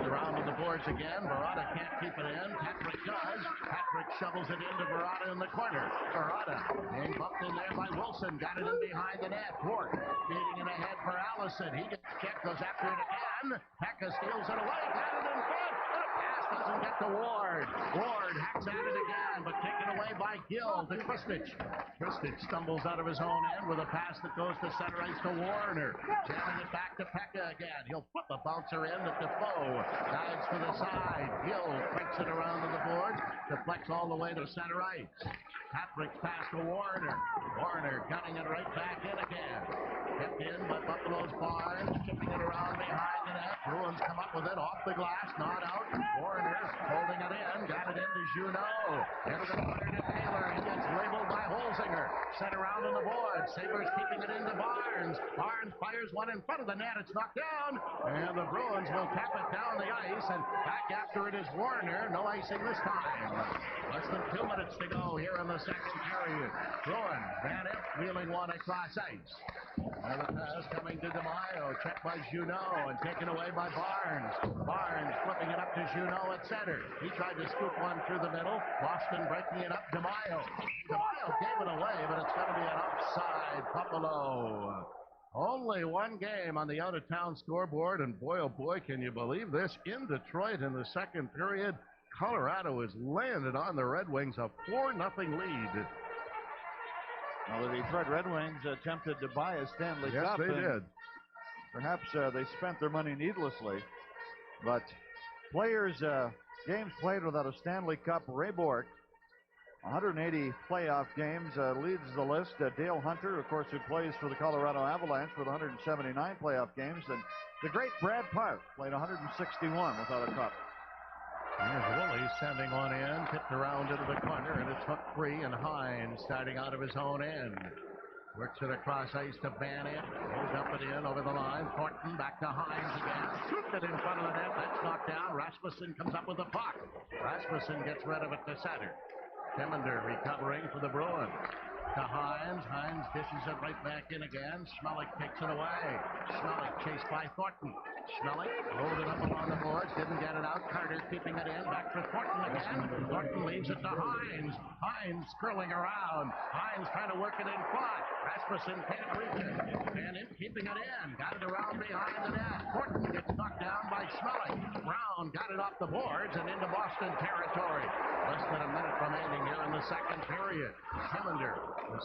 Around to the boards again. Marotta can't keep it in. Patrick does. Patrick shovels it into Marotta in the corner. Marotta being bumped in there by Wilson. Got it in behind the net. Bork feeding it ahead for Allison. He gets checked, goes after it again. Pekka steals it away. Got it in front. The pass doesn't get to Ward. Ward hacks at it again, but taken away by Gill to Kristich. Kristich stumbles out of his own end with a pass that goes to center ice to Warner. Jamming it back to Pekka again. He'll flip a bouncer in to Defoe. Dives to the side. Gill breaks it around to the boards. Deflects all the way to center ice. Patrick's pass to Warner. Warner gunning it right back in again. Kept in by Buffalo's Barnes. Chipping it around behind the net. Bruins come up with it off the glass. Not out. Warner holding it in. Got it into Junot. Into the corner to Taylor. He gets labeled by Holzinger. Set around on the board. Sabres keeping it into Barnes. Barnes fires one in front of the net. It's knocked down. And the Bruins will tap it down the ice. And back after it is Warner. No icing this time. Less than 2 minutes to go here in the second period. Bruins ran it, wheeling one across ice. And the pass coming to DeMaio. Checked by Junot and taken away by Barnes. Barnes flipping it up to Junot at center. He tried to scoop one through the middle. Boston breaking it up. DeMaio. DeMaio gave it away, but it's going to be an offside. Buffalo. Only one game on the out-of-town scoreboard, and boy, oh boy, can you believe this? In Detroit in the second period, Colorado has landed on the Red Wings a 4-0 lead. Well, the Detroit Red Wings attempted to buy a Stanley Cup. Yes, they did. Perhaps they spent their money needlessly. But players, games played without a Stanley Cup. Ray Bourque, 180 playoff games, leads the list. Dale Hunter, of course, who plays for the Colorado Avalanche with 179 playoff games. And the great Brad Park played 161 without a cup. Here's Woolley sending one in, tipped around into the corner, and it's hooked free, and Hines starting out of his own end. Works it across ice to Bannon. He'll dump it in over the line. Thornton back to Hines again. Shoot it in front of the net. That's knocked down. Rasmussen comes up with the puck. Rasmussen gets rid of it to center. Timmender recovering for the Bruins. To Hines. Hines dishes it right back in again. Schmelik takes it away. Schmelik chased by Thornton. Schmelik rolled it up along the boards. Didn't get it out. Carter keeping it in. Back for Thornton again. Thornton leaves it to Hines. Hines curling around. Hines trying to work it in front. Rasmussen can't reach it. And in keeping it in. Got it around behind the net. Thornton gets knocked down by Schmelik. Brown got it off the boards and into Boston territory. Less than a minute remaining here in the second period. Timmender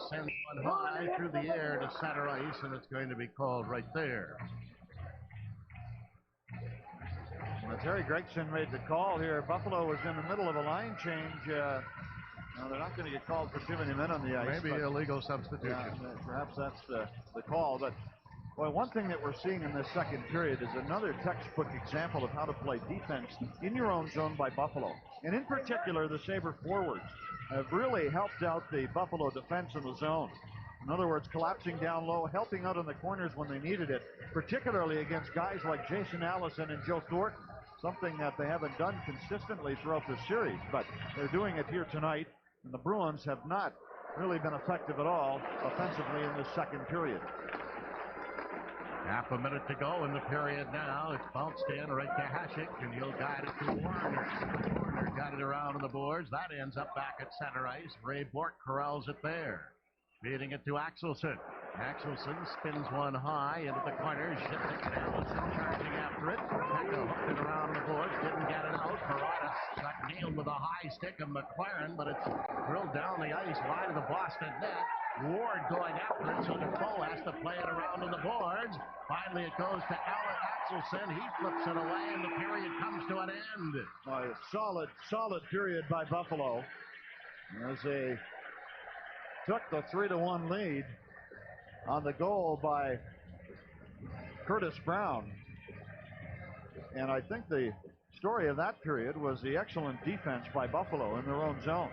sends one high through the air to center ice, and it's going to be called right there. Well, Terry Gregson made the call here. Buffalo was in the middle of a line change. No, they're not going to get called for too many men on the ice. Maybe illegal substitution. Yeah, perhaps that's the call. But boy, one thing that we're seeing in this second period is another textbook example of how to play defense in your own zone by Buffalo. And in particular, the Sabre forwards have really helped out the Buffalo defense in the zone. In other words, collapsing down low, helping out in the corners when they needed it, particularly against guys like Jason Allison and Joe Thornton, something that they haven't done consistently throughout the series, but they're doing it here tonight, and the Bruins have not really been effective at all offensively in this second period. Half a minute to go in the period now. It's bounced in right to Hasek, and he'll guide it to Warner. Warner got it around on the boards. That ends up back at center ice. Ray Bourque corrals it there. Feeding it to Axelson. Axelson spins one high into the corner. Shifting to Allison, charging after it. Pekka hooked it around the boards, didn't get it out. Paradas got nailed with a high stick of McLaren, but it's drilled down the ice wide of the Boston net. Ward going after it, so Defoe has to play it around to the boards. Finally, it goes to Axelson. He flips it away, and the period comes to an end. A solid period by Buffalo as they took the 3-1 lead on the goal by Curtis Brown. And I think the story of that period was the excellent defense by Buffalo in their own zone.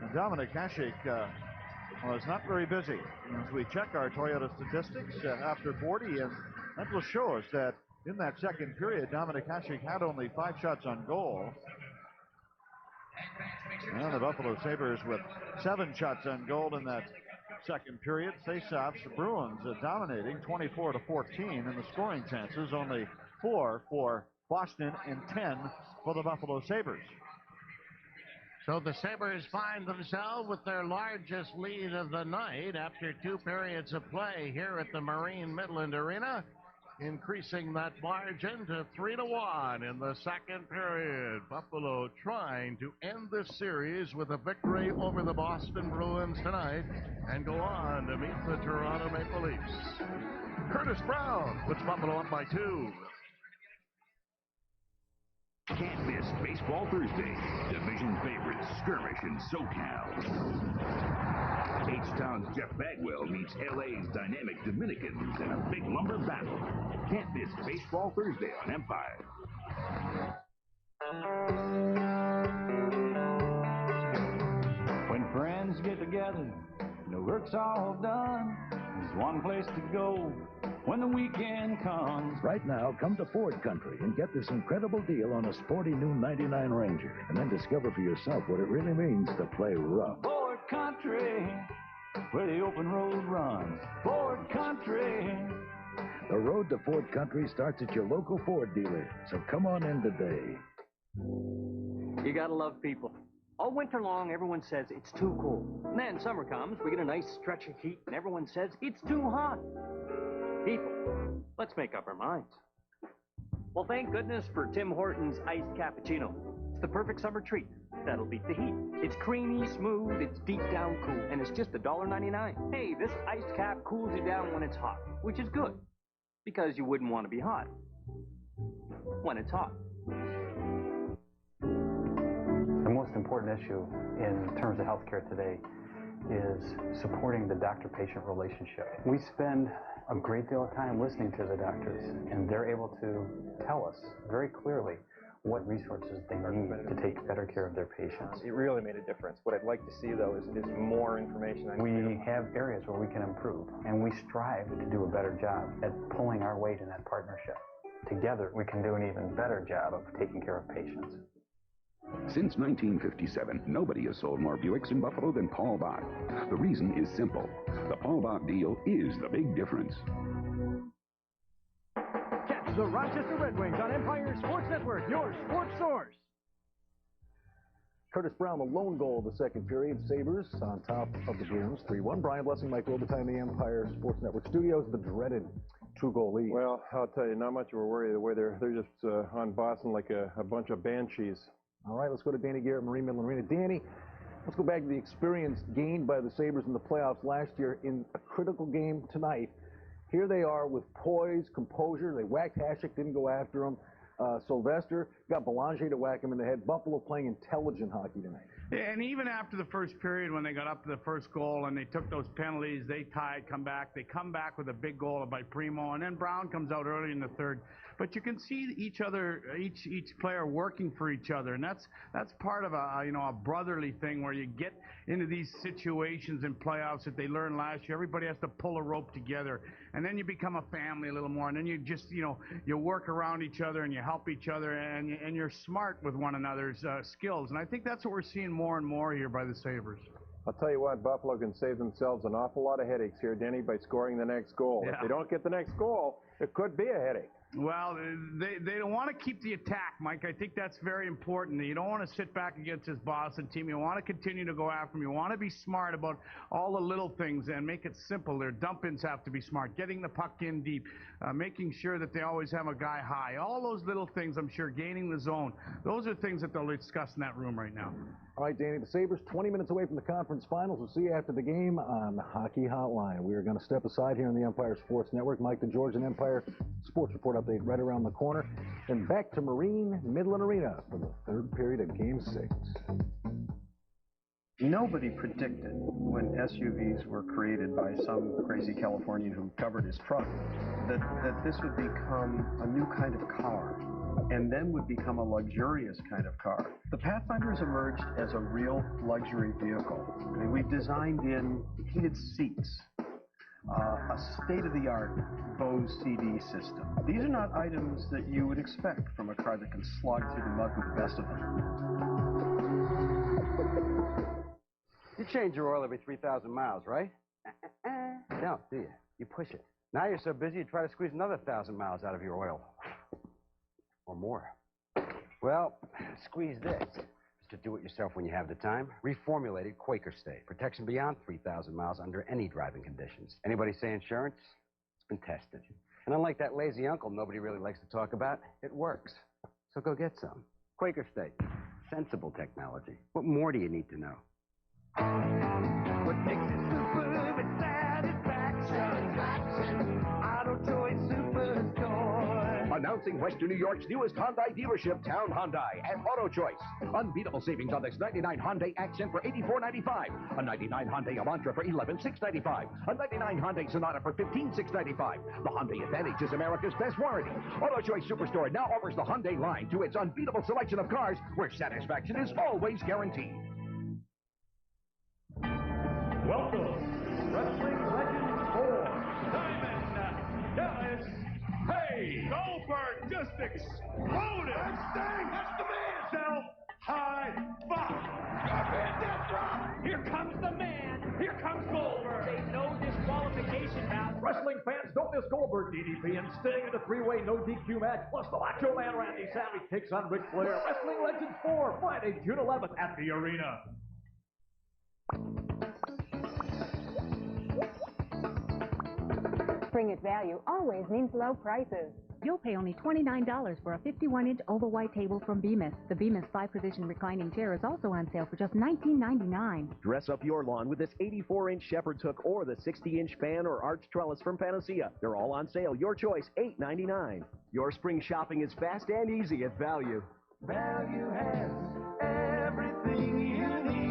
And Dominic Hasek was not very busy. As we check our Toyota statistics after 40, and that will show us that in that second period, Dominic Hasek had only 5 shots on goal. And the Buffalo Sabres with 7 shots on goal in that second period. Face-offs, the Bruins dominating 24-14, and the scoring chances only 4 for Boston and 10 for the Buffalo Sabres. So the Sabres find themselves with their largest lead of the night after 2 periods of play here at the Marine Midland Arena, increasing that margin to 3-1 in the second period. Buffalo trying to end this series with a victory over the Boston Bruins tonight and go on to meet the Toronto Maple Leafs. Curtis Brown puts Buffalo up by 2. Can't miss Baseball Thursday. Division favorites skirmish in SoCal. H-Town's Jeff Bagwell meets LA's dynamic Dominicans in a big lumber battle. Can't miss Baseball Thursday on Empire. When friends get together, the work's all done. There's one place to go when the weekend comes. Right now, come to Ford Country and get this incredible deal on a sporty new 99 Ranger, and then discover for yourself what it really means to play rough. Ford Country, where the open road runs. Ford Country. The road to Ford Country starts at your local Ford dealer, so come on in today. You gotta love people. All winter long, everyone says it's too cold. And then summer comes, we get a nice stretch of heat, and everyone says it's too hot. People, let's make up our minds. Well, thank goodness for Tim Hortons iced cappuccino. It's the perfect summer treat that'll beat the heat. It's creamy, smooth, it's deep down cool, and it's just $1.99. Hey, this iced cap cools you down when it's hot, which is good, because you wouldn't want to be hot when it's hot. The most important issue in terms of healthcare today is supporting the doctor-patient relationship. We spend a great deal of time listening to the doctors, and they're able to tell us very clearly what resources they need to take better care of their patients. It really made a difference. What I'd like to see, though, is more information. We have areas where we can improve, and we strive to do a better job at pulling our weight in that partnership. Together, we can do an even better job of taking care of patients. Since 1957, nobody has sold more Buicks in Buffalo than Paul Bach. The reason is simple. The Paul Bach deal is the big difference. Catch the Rochester Red Wings on Empire Sports Network, your sports source. Curtis Brown, the lone goal of the second period. Sabres on top of the Bruins, 3-1. Brian Blessing, Mike Robitaille, the Empire Sports Network studios. The dreaded 2-goal lead. Well, I'll tell you, not much of a worry. The way they're just on Boston like a bunch of banshees. All right, let's go to Danny Garrett, Marine Midland Arena. Danny, let's go back to the experience gained by the Sabres in the playoffs last year in a critical game tonight. Here they are with poise, composure. They whacked Hasek, didn't go after him. Sylvester got Belanger to whack him in the head. Buffalo playing intelligent hockey tonight. And even after the first period, when they got up to the first goal and they took those penalties, they tied, come back. They come back with a big goal by Primo, and then Brown comes out early in the third. But you can see each player working for each other, and that's part of a brotherly thing where you get into these situations in playoffs that they learned last year. Everybody has to pull a rope together, and then you become a family a little more, and then you just you work around each other and you help each other, and you're smart with one another's skills. And I think that's what we're seeing more and more here by the Sabres. I'll tell you what, Buffalo can save themselves an awful lot of headaches here, Denny, by scoring the next goal. Yeah. If they don't get the next goal, it could be a headache. Well, they don't want to keep the attack, Mike. I think that's very important. You don't want to sit back against this Boston team. You want to continue to go after them. You want to be smart about all the little things and make it simple. Their dump-ins have to be smart. Getting the puck in deep, making sure that they always have a guy high. All those little things, I'm sure, gaining the zone. Those are things that they'll discuss in that room right now. All right, Danny, the Sabres 20 minutes away from the conference finals. We'll see you after the game on the Hockey Hotline. We are going to step aside here on the Empire Sports Network. Mike DeGeorge and Empire Sports Report update right around the corner. And back to Marine Midland Arena for the third period of Game 6. Nobody predicted when SUVs were created by some crazy Californian who covered his truck that this would become a new kind of car and then would become a luxurious kind of car. The Pathfinders emerged as a real luxury vehicle. I mean, we designed in heated seats, a state-of-the-art Bose CD system. These are not items that you would expect from a car that can slog through the mud with the best of them. You change your oil every 3,000 miles, right? No, do you? You push it. Now you're so busy you try to squeeze another 1,000 miles out of your oil. Or more. Well, squeeze this. Just do it yourself when you have the time. Reformulated Quaker Stay. Protection beyond 3,000 miles under any driving conditions. Anybody say insurance? It's been tested. And unlike that lazy uncle nobody really likes to talk about, it works. So go get some. Quaker Stay. Sensible technology. What more do you need to know? What makes it superb is satisfaction. Auto Choice Superstore. Announcing Western New York's newest Hyundai dealership, Town Hyundai at Auto Choice. Unbeatable savings on this 99 Hyundai Accent for $84.95. A 99 Hyundai Elantra for $11,695. A 99 Hyundai Sonata for $15,695. The Hyundai Advantage is America's best warranty. Auto Choice Superstore now offers the Hyundai line to its unbeatable selection of cars where satisfaction is always guaranteed. Welcome, Wrestling Legends 4, Diamond Dallas Page. Goldberg just exploded. That's the man. Self-high five. Death drop. Here comes the man. Here comes Goldberg. They know disqualification now. Wrestling fans don't miss Goldberg DDP and staying in a three-way no DQ match. Plus the Macho Man Randy Savage takes on Ric Flair. Wrestling Legends 4, Friday, June 11th at the arena. Spring at Value always means low prices. You'll pay only $29 for a 51-inch oval white table from Bemis. The Bemis 5-position reclining chair is also on sale for just $19.99. Dress up your lawn with this 84-inch shepherd's hook or the 60-inch fan or arch trellis from Panacea. They're all on sale. Your choice, $8.99. Your spring shopping is fast and easy at Value. Value has everything you need.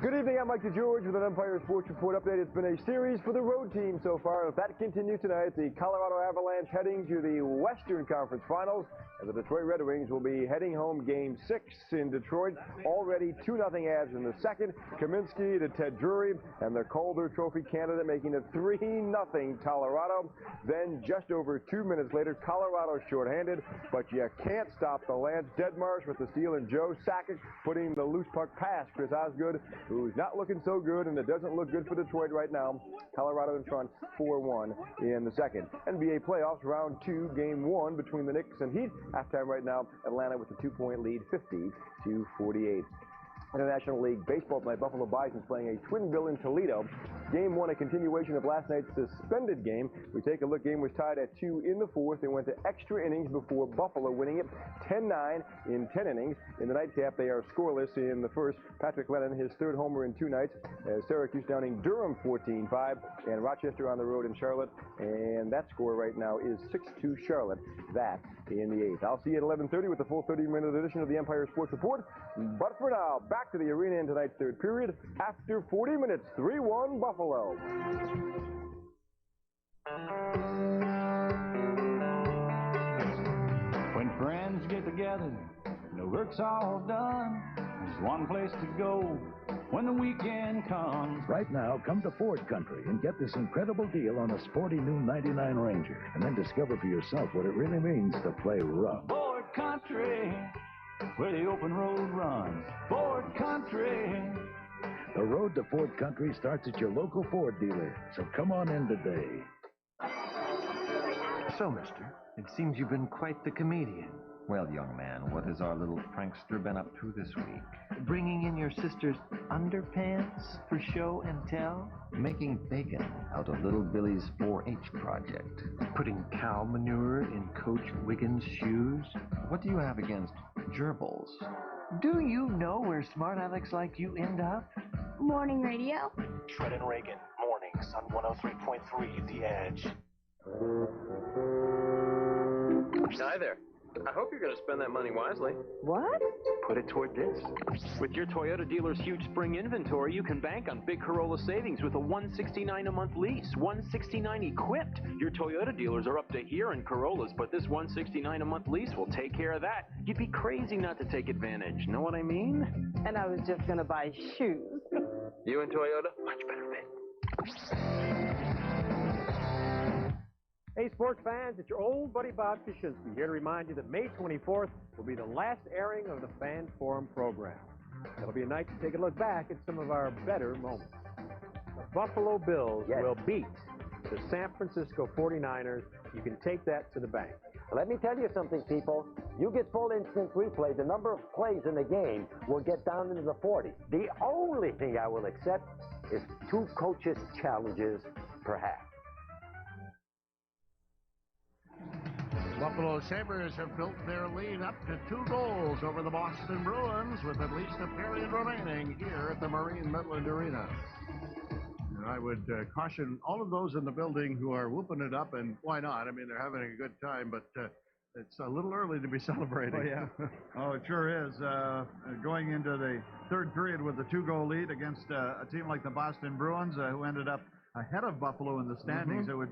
Good evening, I'm Mike DeGeorge with an Empire Sports Report update. It's been a series for the road team so far. If that continues tonight, the Colorado Avalanche heading to the Western Conference Finals, and the Detroit Red Wings will be heading home Game 6 in Detroit. Already 2-0 Avs in the second. Kaminsky to Ted Drury, and the Calder Trophy candidate making it 3-0 Colorado. Then just over 2 minutes later, Colorado shorthanded, but you can't stop the Lance Deadmarsh with the steal, and Joe Sakic putting the loose puck past Chris Osgood, who's not looking so good, and it doesn't look good for Detroit right now. Colorado in front 4-1 in the second. NBA playoffs, round 2, game 1 between the Knicks and Heat. Halftime right now, Atlanta with a 2-point lead, 50-48. International League Baseball tonight, Buffalo Bison's playing a twin bill in Toledo. Game 1, a continuation of last night's suspended game. We take a look. Game was tied at 2 in the fourth. They went to extra innings before Buffalo winning it 10-9 in 10 innings. In the nightcap, they are scoreless in the first. Patrick Lennon, his third homer in 2 nights, as Syracuse downing Durham 14-5, and Rochester on the road in Charlotte. And that score right now is 6-2 Charlotte. That in the 8th. I'll see you at 11:30 with the full 30-minute edition of the Empire Sports Report. But for now, back to the arena in tonight's third period. After 40 minutes, 3-1 Buffalo. When friends get together, the work's all done. There's one place to go when the weekend comes. Right now, come to Ford Country and get this incredible deal on a sporty new 99 Ranger, and then discover for yourself what it really means to play rough. Ford Country, where the open road runs. Ford Country. The road to Ford Country starts at your local Ford dealer, so come on in today. So, mister, it seems you've been quite the comedian. Well, young man, what has our little prankster been up to this week? Bringing in your sister's underpants for show and tell? Making bacon out of little Billy's 4-H project. Putting cow manure in Coach Wiggins' shoes? What do you have against gerbils? Do you know where smart Alex like you end up? Morning radio. Shred and Reagan, mornings on 103.3 The Edge. Hi there. I hope you're going to spend that money wisely. What? Put it toward this. With your Toyota dealer's huge spring inventory, you can bank on big Corolla savings with a $169 a month lease. $169 equipped. Your Toyota dealers are up to here in Corollas, but this $169 a month lease will take care of that. You'd be crazy not to take advantage. Know what I mean? And I was just going to buy shoes. You and Toyota, much better fit. Hey, sports fans, it's your old buddy Bob Kaczynski here to remind you that May 24th will be the last airing of the Fan Forum program. It'll be a night to take a look back at some of our better moments. The Buffalo Bills will beat the San Francisco 49ers. You can take that to the bank. Let me tell you something, people. You get full instant replay, the number of plays in the game will get down into the 40s. The only thing I will accept is 2 coaches' challenges per half. Buffalo Sabres have built their lead up to 2 goals over the Boston Bruins with at least a period remaining here at the Marine Midland Arena. And I would caution all of those in the building who are whooping it up, and why not? I mean, they're having a good time, but it's a little early to be celebrating. Oh, yeah. Oh, it sure is. Going into the third period with a 2-goal lead against a team like the Boston Bruins, who ended up ahead of Buffalo in the standings, it would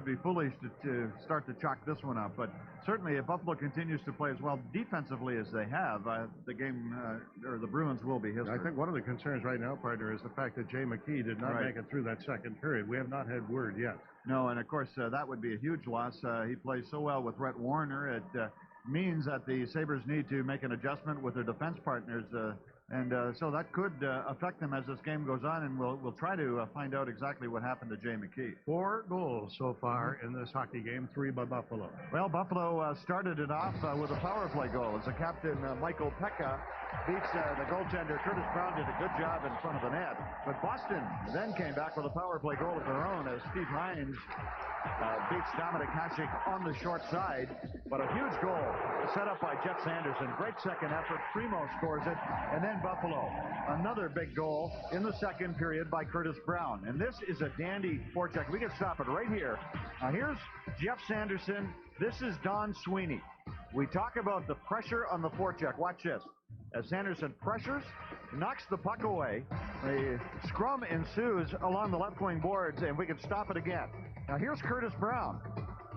be foolish to start to chalk this one up. But certainly, if Buffalo continues to play as well defensively as they have, the game or the Bruins will be history. I think one of the concerns right now, partner, is the fact that Jay McKee did not make it through that second period. We have not had word yet. No, and of course that would be a huge loss. He plays so well with Rhett Warner. It means that the Sabres need to make an adjustment with their defense partners. And so that could affect them as this game goes on, and we'll try to find out exactly what happened to Jay McKee. 4 goals so far in this hockey game, 3 by Buffalo. Well, Buffalo started it off with a power play goal as the captain, Michael Pekka, beats the goaltender. Curtis Brown did a good job in front of the net. But Boston then came back with a power play goal of their own as Steve Hines beats Dominik Hasek on the short side. But a huge goal set up by Jeff Sanderson. Great second effort. Primo scores it. And then Buffalo, another big goal in the second period by Curtis Brown. And this is a dandy forecheck. We can stop it right here. Now here's Jeff Sanderson. This is Don Sweeney. We talk about the pressure on the forecheck. Watch this. As Sanderson pressures, knocks the puck away. A scrum ensues along the left wing boards, and we can stop it again. Now here's Curtis Brown.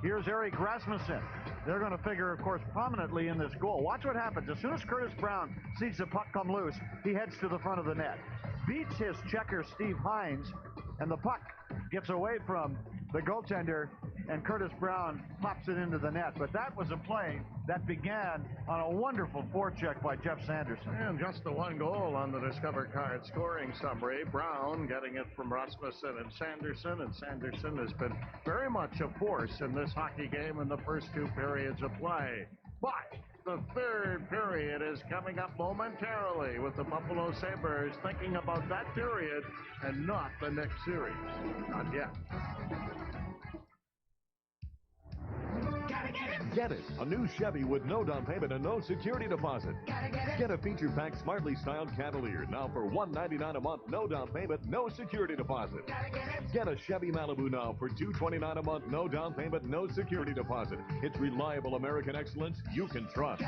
Here's Erik Rasmussen. They're going to figure, of course, prominently in this goal. Watch what happens. As soon as Curtis Brown sees the puck come loose, he heads to the front of the net. Beats his checker, Steve Hines, and the puck gets away from the goaltender, and Curtis Brown pops it into the net. But that was a play that began on a wonderful forecheck by Jeff Sanderson. And just the 1 goal on the Discover Card scoring summary. Brown getting it from Rasmussen and Sanderson has been very much a force in this hockey game in the first 2 periods of play. But the third period is coming up momentarily with the Buffalo Sabres thinking about that period and not the next series. Not yet. Get it, a new Chevy with no down payment and no security deposit. Get a feature-packed, smartly styled Cavalier now for $199 a month, no down payment, no security deposit. Get a Chevy Malibu now for $229 a month, no down payment, no security deposit. It's reliable American excellence you can trust.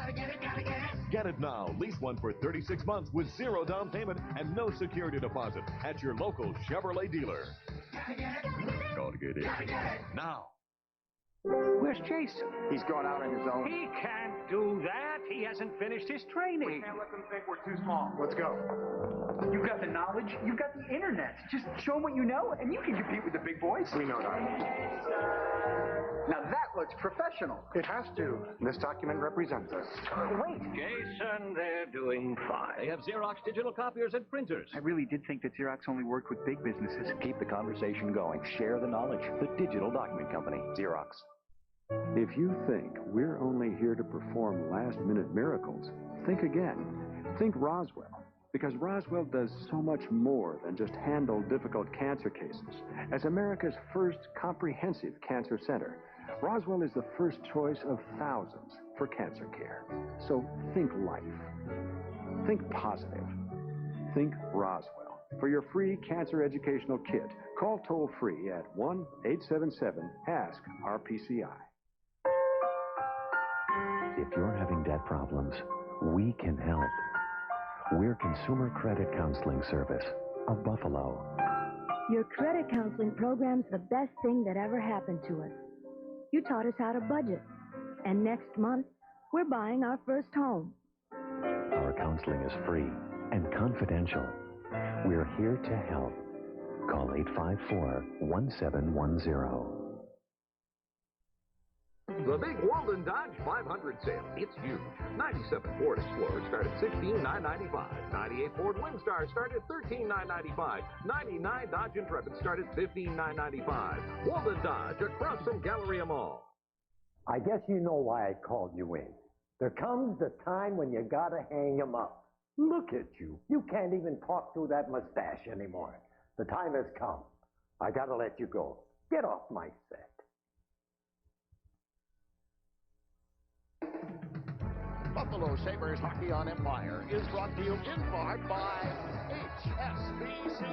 Get it now. Lease one for 36 months with 0 down payment and no security deposit at your local Chevrolet dealer. Gotta get it now. Where's Jason? He's going out on his own. He can't do that. He hasn't finished his training. We can't let them think we're too small. Let's go. You've got the knowledge. You've got the internet. Just show them what you know, and you can compete with the big boys. We know that. Now that looks professional. It has to. This document represents us. Wait. Jason, they're doing fine. They have Xerox digital copiers and printers. I really did think that Xerox only worked with big businesses. Keep the conversation going. Share the knowledge. The Digital Document Company, Xerox. If you think we're only here to perform last-minute miracles, think again. Think Roswell, because Roswell does so much more than just handle difficult cancer cases. As America's first comprehensive cancer center, Roswell is the first choice of thousands for cancer care. So think life. Think positive. Think Roswell. For your free cancer educational kit, call toll-free at 1-877-ASK-RPCI. If you're having debt problems, we can help. We're Consumer Credit Counseling Service of Buffalo. Your credit counseling program's the best thing that ever happened to us. You taught us how to budget. And next month, we're buying our first home. Our counseling is free and confidential. We're here to help. Call 854-1710. The big World & Dodge 500 sale. It's huge. 97 Ford Explorers start at $16,995. 98 Ford Windstar start at $13,995. 99 Dodge Intrepid start at $15,995. World & Dodge across from Galleria Mall. I guess you know why I called you in. There comes the time when you gotta hang 'em up. Look at you. You can't even talk through that mustache anymore. The time has come. I gotta let you go. Get off my set. Buffalo Sabres Hockey on Empire is brought to you in part by HSBC,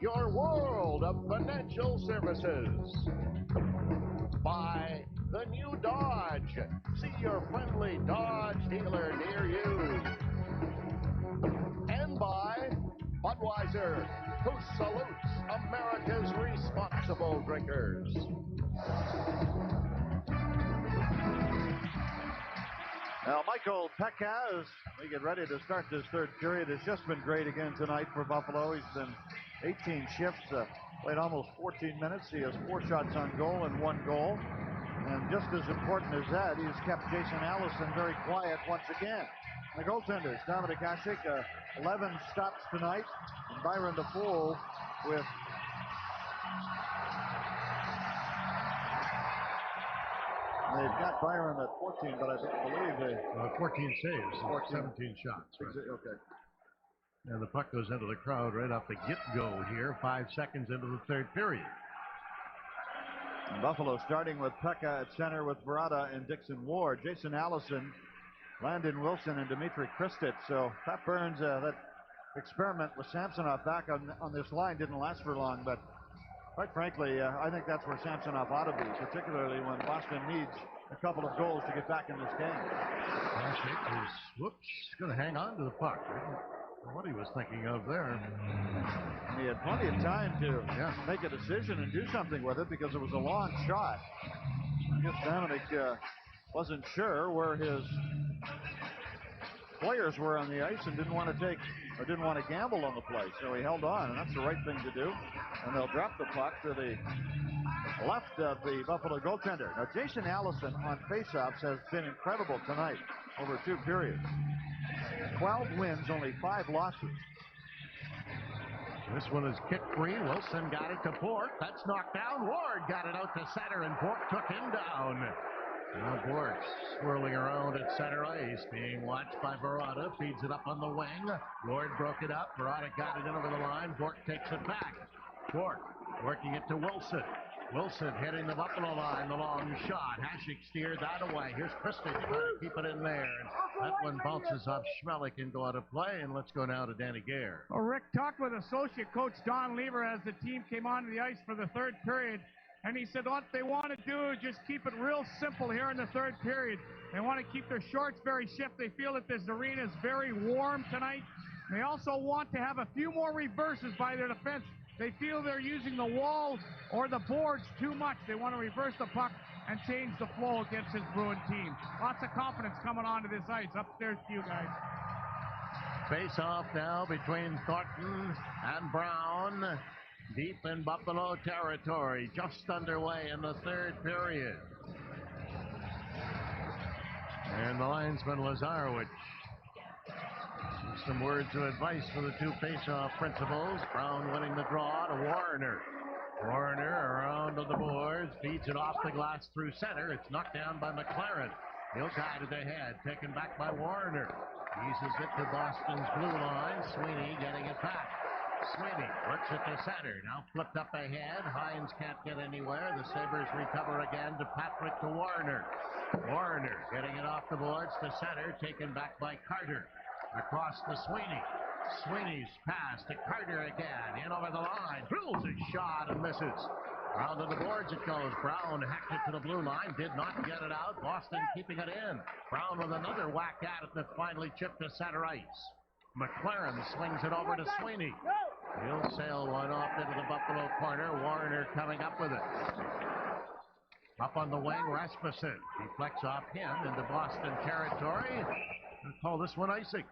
your world of financial services. By the new Dodge. See your friendly Dodge dealer near you. And by Budweiser, who salutes America's responsible drinkers. Now, Michael Pekka, as we get ready to start this third period, has just been great again tonight for Buffalo. He's been 18 shifts, played almost 14 minutes. He has 4 shots on goal and 1 goal. And just as important as that, he's kept Jason Allison very quiet once again. The goaltenders, Dominic Hasek, 11 stops tonight. And Byron DeFoe with they've got Byron at 14, but I believe they 14 saves, 17 shots. Right? Okay. And the puck goes into the crowd right off the get-go here, 5 seconds into the third period. And Buffalo starting with Pekka at center with Verada and Dixon Ward. Jason Allison, Landon Wilson, and Dmitry Kristich. So Pat Burns, that experiment with Samsonov back on this line didn't last for long, but quite frankly, I think that's where Samsonov ought to be, particularly when Boston needs a couple of goals to get back in this game. Hasek is, going to hang on to the puck. I don't know what he was thinking of there. He had plenty of time to make a decision and do something with it because it was a long shot. I guess Dominic wasn't sure where his players were on the ice and didn't want to gamble on the play, so he held on, and that's the right thing to do. And they'll drop the puck to the left of the Buffalo goaltender. Now, Jason Allison on faceoffs has been incredible tonight over 2 periods. 12 wins, only 5 losses. This one is kick-free. Wilson got it to Bork. That's knocked down. Ward got it out to center, and Bork took him down. Now Bork swirling around at center ice, being watched by Verada. Feeds it up on the wing. Ward broke it up. Verada got it in over the line. Bork takes it back. Bork working it to Wilson. Wilson hitting the Buffalo line, the long shot. Hasek steered that away. Here's Kristich trying to keep it in there. And that one bounces off Schmelik and go out of play. And let's go now to Danny Gare. Well, Rick talked with associate coach Don Lever as the team came onto the ice for the third period. And he said what they want to do is just keep it real simple here in the third period. They want to keep their shorts very stiff. They feel that this arena is very warm tonight. They also want to have a few more reverses by their defense. They feel they're using the walls or the boards too much. They want to reverse the puck and change the flow against this Bruin team. Lots of confidence coming onto this ice. Upstairs to you guys. Face off now between Thornton and Brown. Deep in Buffalo territory. Just underway in the third period. And the linesman Lazarowicz. Some words of advice for the 2 face-off principals. Brown winning the draw to Warner. Warner around on the boards, feeds it off the glass through center. It's knocked down by McLaren. He'll guide it ahead, taken back by Warner. Eases it to Boston's blue line. Sweeney getting it back. Sweeney works it to center. Now flipped up ahead. Hines can't get anywhere. The Sabres recover again to Patrick to Warner. Warner getting it off the boards to center, taken back by Carter. Across to Sweeney. Sweeney's pass to Carter again. In over the line. Drills a shot and misses. Round on the boards it goes. Brown hacked it to the blue line. Did not get it out. Boston keeping it in. Brown with another whack at it that finally chipped to center ice. McLaren swings it over to Sweeney. He'll sail one off into the Buffalo corner. Warner coming up with it. Up on the wing, Rasmussen. Deflects off him into Boston territory. We'll call this one icing.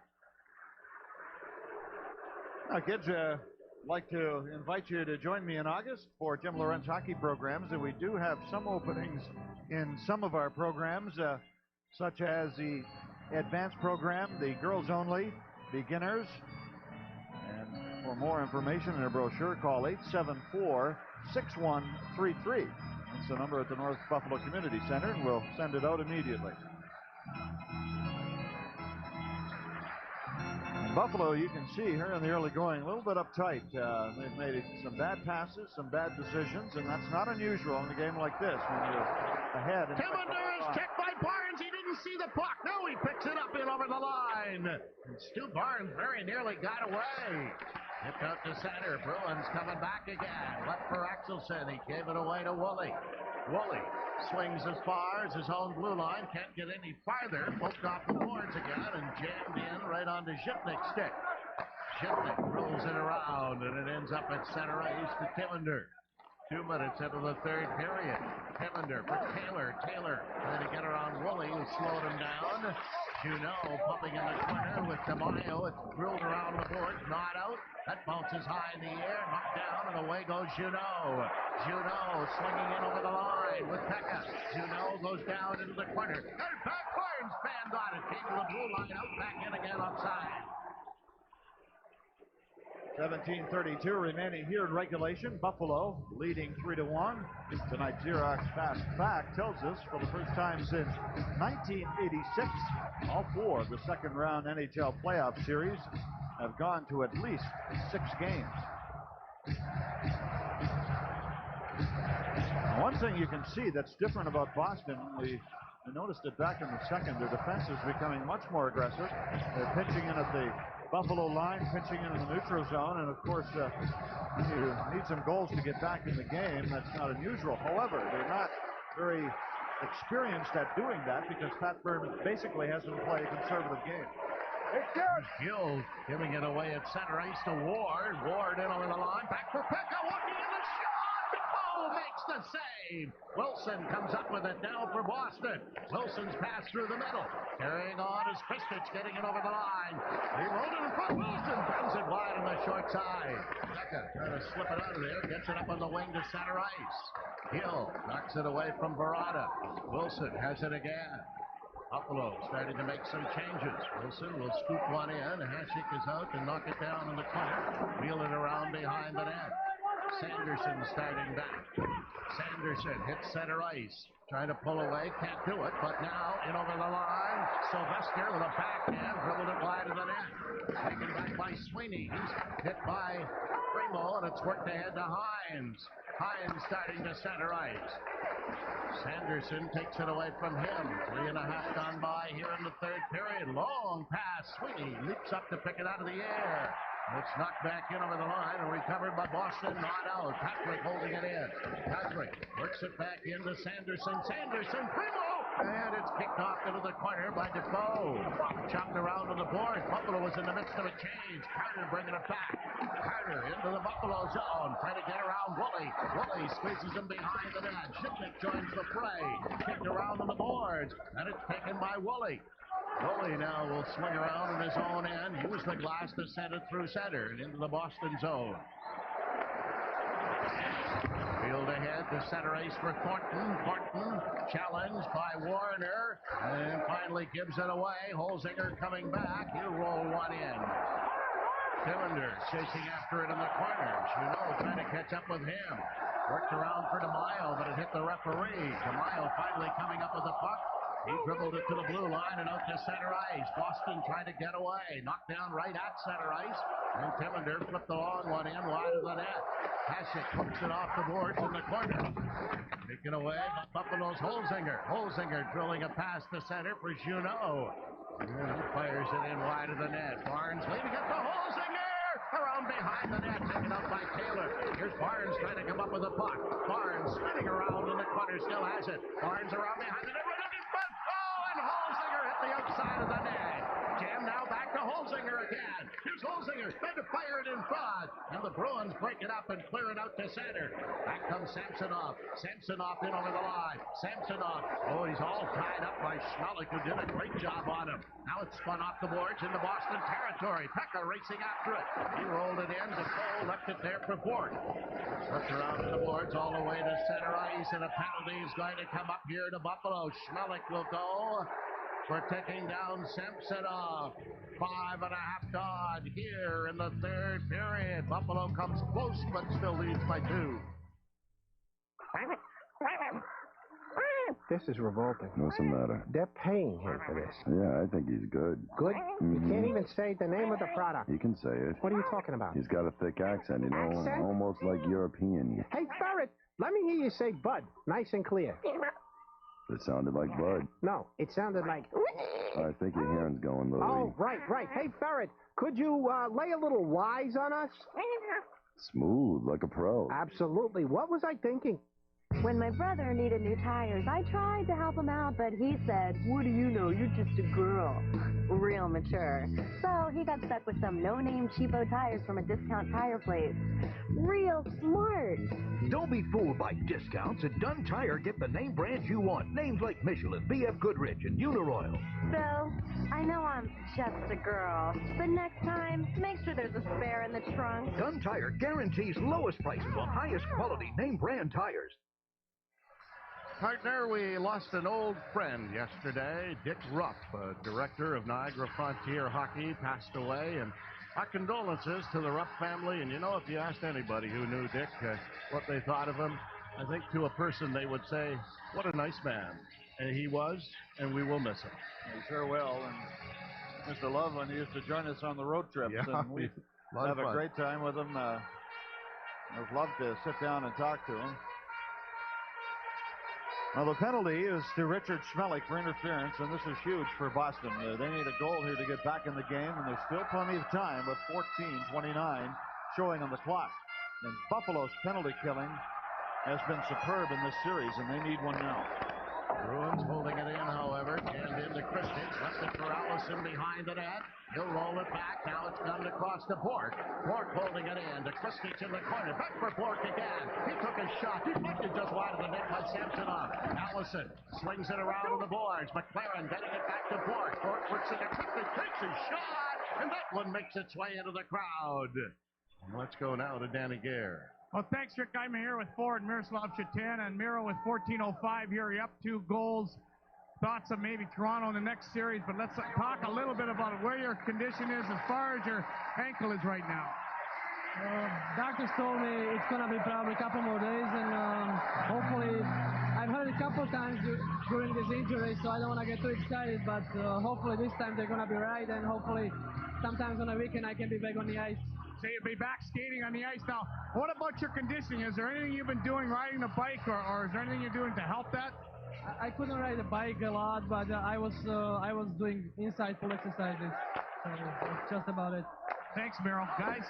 Now, kids, I'd like to invite you to join me in August for Jim Lorentz hockey programs, and we do have some openings in some of our programs, such as the advanced program, the girls only, beginners. And for more information in a brochure, call 874-6133. That's the number at the North Buffalo Community Center, and we'll send it out immediately. In Buffalo, you can see here in the early going, a little bit uptight. They've made some bad passes, some bad decisions, and that's not unusual in a game like this when you're ahead. Tillander is checked by Barnes. He didn't see the puck. No, he picks it up in over the line. And Stu Barnes very nearly got away. Hit out to center. Bruins coming back again. Left for Axelson. He gave it away to Woolley. Woolley swings as far as his own blue line. Can't get any farther. Poked off the boards again and jammed in right onto Shipnick's stick. Shipnick rolls it around and it ends up at center ice to Tillander. 2 minutes into the third period. Tillander for Taylor. Taylor trying to get around Woolley, who slowed him down. Junot pumping in the corner with Tamayo. It's drilled around the boards, not out. That bounces high in the air, knocked down, and away goes Junot. Junot swinging in over the line with Pekka. Junot goes down into the corner. And back Barnes fanned on it. Came to the blue line, out back in again outside. 17:32 remaining here in regulation. Buffalo leading 3-1. Tonight, Xerox Fast Fact tells us for the first time since 1986, all four of the second round NHL playoff series have gone to at least 6 games. Now, one thing you can see that's different about Boston, we noticed it back in the second, their defense is becoming much more aggressive. They're pitching in at the Buffalo line, pitching in the neutral zone, and of course, you need some goals to get back in the game. That's not unusual. However, they're not very experienced at doing that because Pat Burns basically hasn't played a conservative game. Gill giving it away at center ice to Ward. Ward in over the line. Back for Pekka. Walking in the shot. Defoe makes the save. Wilson comes up with it now for Boston. Wilson's pass through the middle. Carrying on is Kristich getting it over the line. He rolled it in front. Wilson brings it wide on the short side. Pekka trying to slip it out of there. Gets it up on the wing to center ice. Gill knocks it away from Barada. Wilson has it again. Buffalo starting to make some changes. Wilson will scoop one in. Hasek is out and knock it down in the corner. Wheel it around behind the net. Sanderson starting back. Sanderson hits center ice. Trying to pull away. Can't do it. But now in over the line. Sylvester with a backhand. Dribbled it wide of the net. Taken back by Sweeney. He's hit by Primo and it's worked ahead to Hines. Hines starting to center ice. Sanderson takes it away from him. 3.5 gone by here in the third period. Long pass. Sweeney leaps up to pick it out of the air. It's knocked back in over the line and recovered by Boston. Not out. Patrick holding it in. Patrick works it back into Sanderson. Sanderson, Primo! And it's kicked off into the corner by Defoe. Chopped around on the board. Buffalo was in the midst of a change. Carter bringing it back. Carter into the Buffalo zone. Trying to get around Woolley. Woolley squeezes him behind the net. Shipnick joins the fray. Kicked around on the boards. And it's taken by Woolley. Woolley now will swing around in his own end. Use the glass to send it through center and into the Boston zone. Wheeled ahead to center ice for Thornton. Thornton challenged by Warner. And finally gives it away. Holzinger coming back. He'll roll one in. Tillander chasing after it in the corner. Junot trying to catch up with him. Worked around for DeMaio, but it hit the referee. DeMaio finally coming up with the puck. He dribbled it to the blue line and out to center ice. Boston trying to get away. Knocked down right at center ice. And Timmender flipped the long one in wide of the net. Hasek hooks it off the boards in the corner. Taken away by Buffalo's Holzinger. Holzinger drilling a pass to center for Junot. And he fires it in wide of the net. Barnes leaving it to Holzinger. Around behind the net, taken up by Taylor. Here's Barnes trying to come up with the puck. Barnes spinning around in the corner, still has it. Barnes around behind the net, right up in front. Oh, and Holzinger hit the outside of the net. Jam now back to Holzinger again. Here's Holzinger trying to fire it in front. And the Bruins break it up and clear it out to center. Back comes Samsonov. Samsonov in over the line. Samsonov. Oh, he's all tied up by Schmelik, who did a great job on him. Now it's spun off the boards into Boston territory. Pekka racing after it. He rolled it in. Defoe left it there for Bork. Slipped around to the boards all the way to center ice, and a penalty is going to come up here to Buffalo. Schmelik will go for taking down Samsonov. 5.5 odd here in the third period. Buffalo comes close, but still leads by 2. This is revolting. What's the matter? They're paying him for this. Yeah, I think he's good. Good? You can't even say the name of the product. He can say it. What are you talking about? He's got a thick accent, you know, Accent? almost like European. Hey, Ferret, let me hear you say Bud, nice and clear. It sounded like Bud. No, it sounded like... I think your hearing's going, Louie. Oh, right. Hey, Ferret, could you lay a little wise on us? Smooth, like a pro. Absolutely. What was I thinking? When my brother needed new tires, I tried to help him out, but he said, "What do you know? You're just a girl." Real mature. So he got stuck with some no-name cheapo tires from a discount tire place. Real smart. Don't be fooled by discounts. At Dunn Tire, get the name brands you want. Names like Michelin, BF Goodrich, and Uniroyal. So, I know I'm just a girl, but next time, make sure there's a spare in the trunk. Dunn Tire guarantees lowest prices on highest quality name brand tires. Partner, we lost an old friend yesterday. Dick Rupp, director of Niagara Frontier Hockey, passed away, and our condolences to the Rupp family. And you know, if you asked anybody who knew Dick what they thought of him, I think to a person they would say, what a nice man. And he was, and we will miss him. We sure will. And Mr. Loveland used to join us on the road trips, and we have a great time with him. I'd love to sit down and talk to him. Well, the penalty is to Richard Schmelik for interference, and this is huge for Boston. They need a goal here to get back in the game, and there's still plenty of time with 14:29 showing on the clock. And Buffalo's penalty killing has been superb in this series, and they need one now. Bruins holding it in, however. Jammed into Christie. Left it for Allison behind the net. He'll roll it back. Now it's coming across to Bork. Bork holding it in. To Christie in the corner. Back for Bork again. He took a shot. He knocked it just wide of the net by Samsonov. Allison slings it around on the boards. McLaren getting it back to Bork. Bork works it to Christie. Takes his shot. And that one makes its way into the crowd. And let's go now to Danny Gare. Well, thanks, Rick. I'm here with forward Miroslav Shatan, and Miro with 14:05 here. You're up 2 goals. Thoughts of maybe Toronto in the next series, but let's talk a little bit about where your condition is as far as your ankle is right now. Doctors told me it's going to be probably a couple more days, and hopefully, I've heard a couple times during this injury, so I don't want to get too excited, but hopefully this time they're going to be right, and hopefully sometimes on a weekend I can be back on the ice. So you'll be back skating on the ice. Now, what about your conditioning? Is there anything you've been doing riding the bike, or is there anything you're doing to help that? I couldn't ride the bike a lot, but I was doing inside full exercises. So that's just about it. Thanks, Miro. Guys?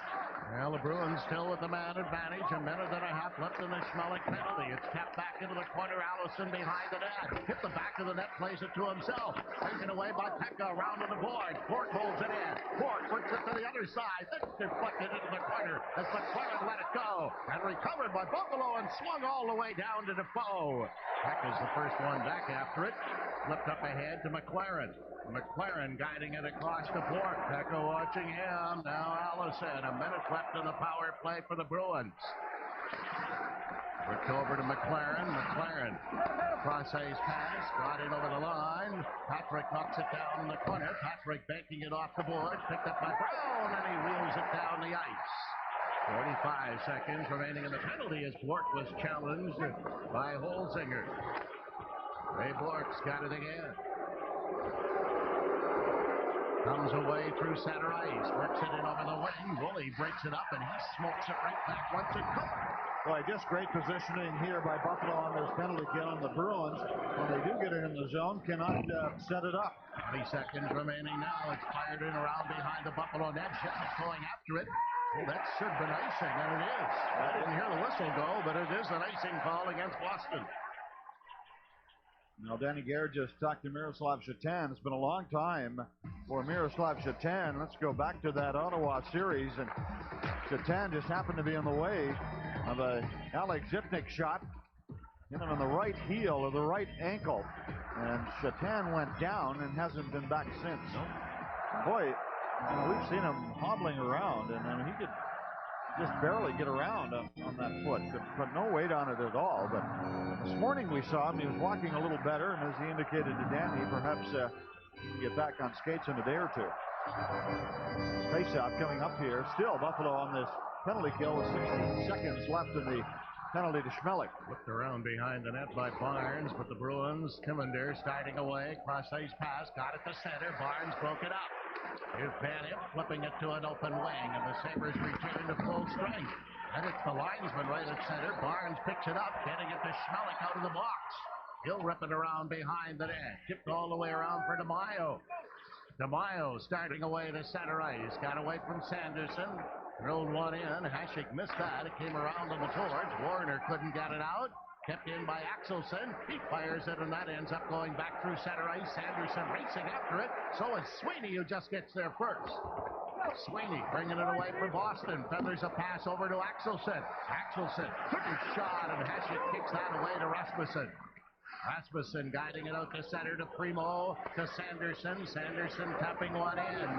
Well, the Bruins still with the man advantage. 1.5 minutes left in the Schmelik penalty. It's tapped back into the corner. Allison behind the net. Hit the back of the net, plays it to himself. Taken away by Pekka around to the board. Bork holds it in. Bork works it to the other side. Then deflected into the corner as McLaren let it go. And recovered by Buffalo and swung all the way down to Defoe. Pekka's the first one back after it. Flipped up ahead to McLaren. McLaren guiding it across the Bork. Pekka watching him. Now Allison. 1 minute left in the power play for the Bruins. Worked over to McLaren. McLaren. Cross-ice pass. Got in over the line. Patrick knocks it down in the corner. Patrick banking it off the board. Picked up by Brown, and he wheels it down the ice. 45 seconds remaining in the penalty as Bork was challenged by Holzinger. Ray Bork's got it again. Comes away through center ice. Works it in over the wing. Woolley breaks it up and he smokes it right back once it comes. Boy, just great positioning here by Buffalo on this penalty kill, and the Bruins, when they do get it in the zone, cannot set it up. 20 seconds remaining now. It's fired in around behind the Buffalo net. Shipnick going after it. Oh, that should have been icing, and it is. I didn't hear the whistle go, but it is an icing call against Boston. Now, Danny Gare just talked to Miroslav Shatan. It's been a long time for Miroslav Shatan. Let's go back to that Ottawa series, and Shatan just happened to be in the way of a Alex Zipnik shot. Hit him on the right heel or the right ankle, and Shatan went down and hasn't been back since. Boy, we've seen him hobbling around, and he could just barely get around on that foot. Could put no weight on it at all. But this morning we saw him. He was walking a little better, and as he indicated to Danny, perhaps get back on skates in a day or two. Face-off coming up here. Still Buffalo on this penalty kill with 16 seconds left in the penalty to Schmelik. Whipped around behind the net by Barnes, but the Bruins, Timmender starting away. Cross-ice pass, got it to center. Barnes broke it up. Here's Van Imp flipping it to an open wing, and the Sabres return to full strength. And it's the linesman right at center. Barnes picks it up, getting it to Schmelik out of the box. He'll rip it around behind the net. Tipped all the way around for DeMaio. DeMaio starting away to center ice. Got away from Sanderson. Drilled one in. Hasek missed that. It came around on the boards. Warner couldn't get it out. Kept in by Axelson. He fires it, and that ends up going back through center ice. Sanderson racing after it. So it's Sweeney who just gets there first. Sweeney bringing it away for Boston. Feathers a pass over to Axelson. Axelson took his shot, and Hasek kicks that away to Rasmussen. Rasmussen guiding it out to center to Primo, to Sanderson. Sanderson tapping one in.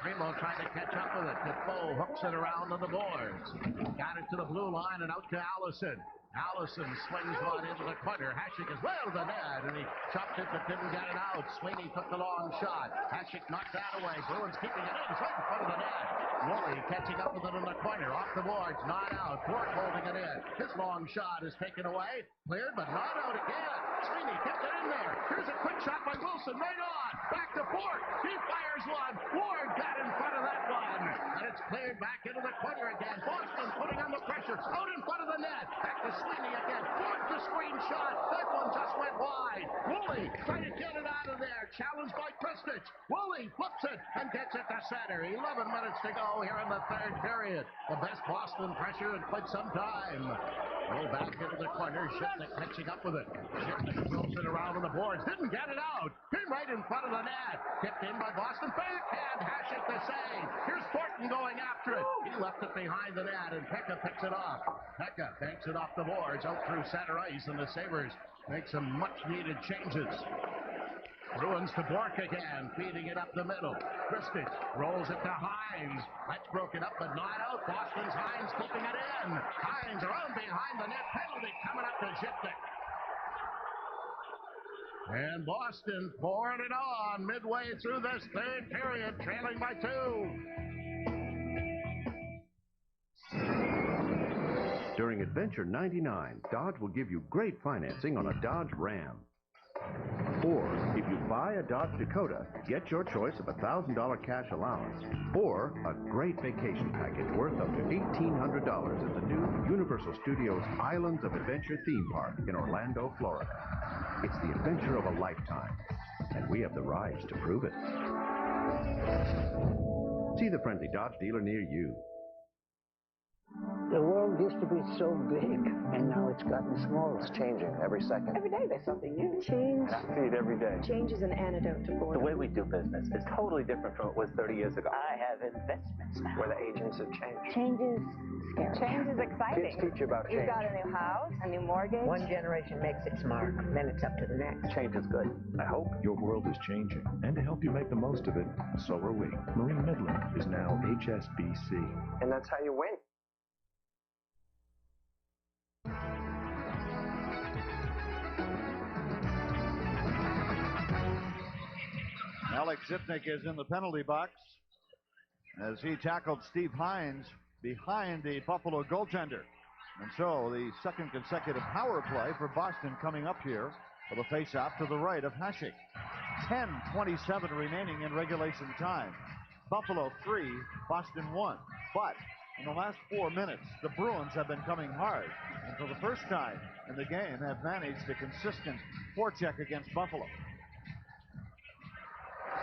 Primo trying to catch up with it. Defoe hooks it around to the boards. Got it to the blue line and out to Allison. Allison swings one into the corner. Hasek is well to the net, and he chopped it but didn't get it out. Sweeney took the long shot. Hasek knocked that away. Bruins keeping it in. It's right in front of the net. Woolley catching up with it in the corner. Off the boards. Not out. Bork holding it in. His long shot is taken away. Cleared, but not out again. Sweeney kept it in there. Here's a quick shot by Wilson. Right on. Back to Bork. He fires one. Ward got in front of that one. And it's cleared back into the corner again. Boston putting on the pressure. Out in front of the net. Back to Sweeney again. Bork the screen shot. That one just went wide. Woolley trying to get it out of there. Challenged by Kristich. Woolley flips it and gets it to center. 11 minutes to go here in the third period. The best Boston pressure in quite some time. Roll back into the corner. Shipnick catching up with it. Shipnick throws it around on the boards. Didn't get it out. Came right in front of the net. Tipped in by Boston. Backhand. Hasek the save. Here's Thornton going after it. He left it behind the net, and Pekka picks it off. Pekka banks it off the boards out through center ice, and the Sabres make some much-needed changes. Bruins to Bork again, feeding it up the middle. Kristich rolls it to Hines. That's broken up, but not out. Boston's Hines keeping it in. Hines around behind the net. Penalty coming up to Zipnik. And Boston pouring it on midway through this third period, trailing by 2. During Adventure 99, Dodge will give you great financing on a Dodge Ram. Or, if you buy a Dodge Dakota, get your choice of a $1,000 cash allowance, or a great vacation package worth up to $1,800 at the new Universal Studios Islands of Adventure theme park in Orlando, Florida. It's the adventure of a lifetime, and we have the rides to prove it. See the friendly Dodge dealer near you. The world used to be so big, and now it's gotten small. It's changing every second. Every day there's something new. And I see it every day. Change is an antidote to boredom. The way we do business is totally different from what it was 30 years ago. I have investments now where the agents have changed. Change is scary. Change is exciting. Kids teach you about change. You've got a new house, a new mortgage. One generation makes its mark, then it's up to the next. Change is good, I hope. Your world is changing, and to help you make the most of it, so are we. Marine Midland is now HSBC. And that's how you win. Alex Zipnik is in the penalty box as he tackled Steve Hines behind the Buffalo goaltender. And so the second consecutive power play for Boston coming up here with a face-off to the right of Hasek. 10:27 remaining in regulation time. Buffalo 3, Boston 1. But in the last 4 minutes, the Bruins have been coming hard. And for the first time in the game have managed a consistent forecheck against Buffalo.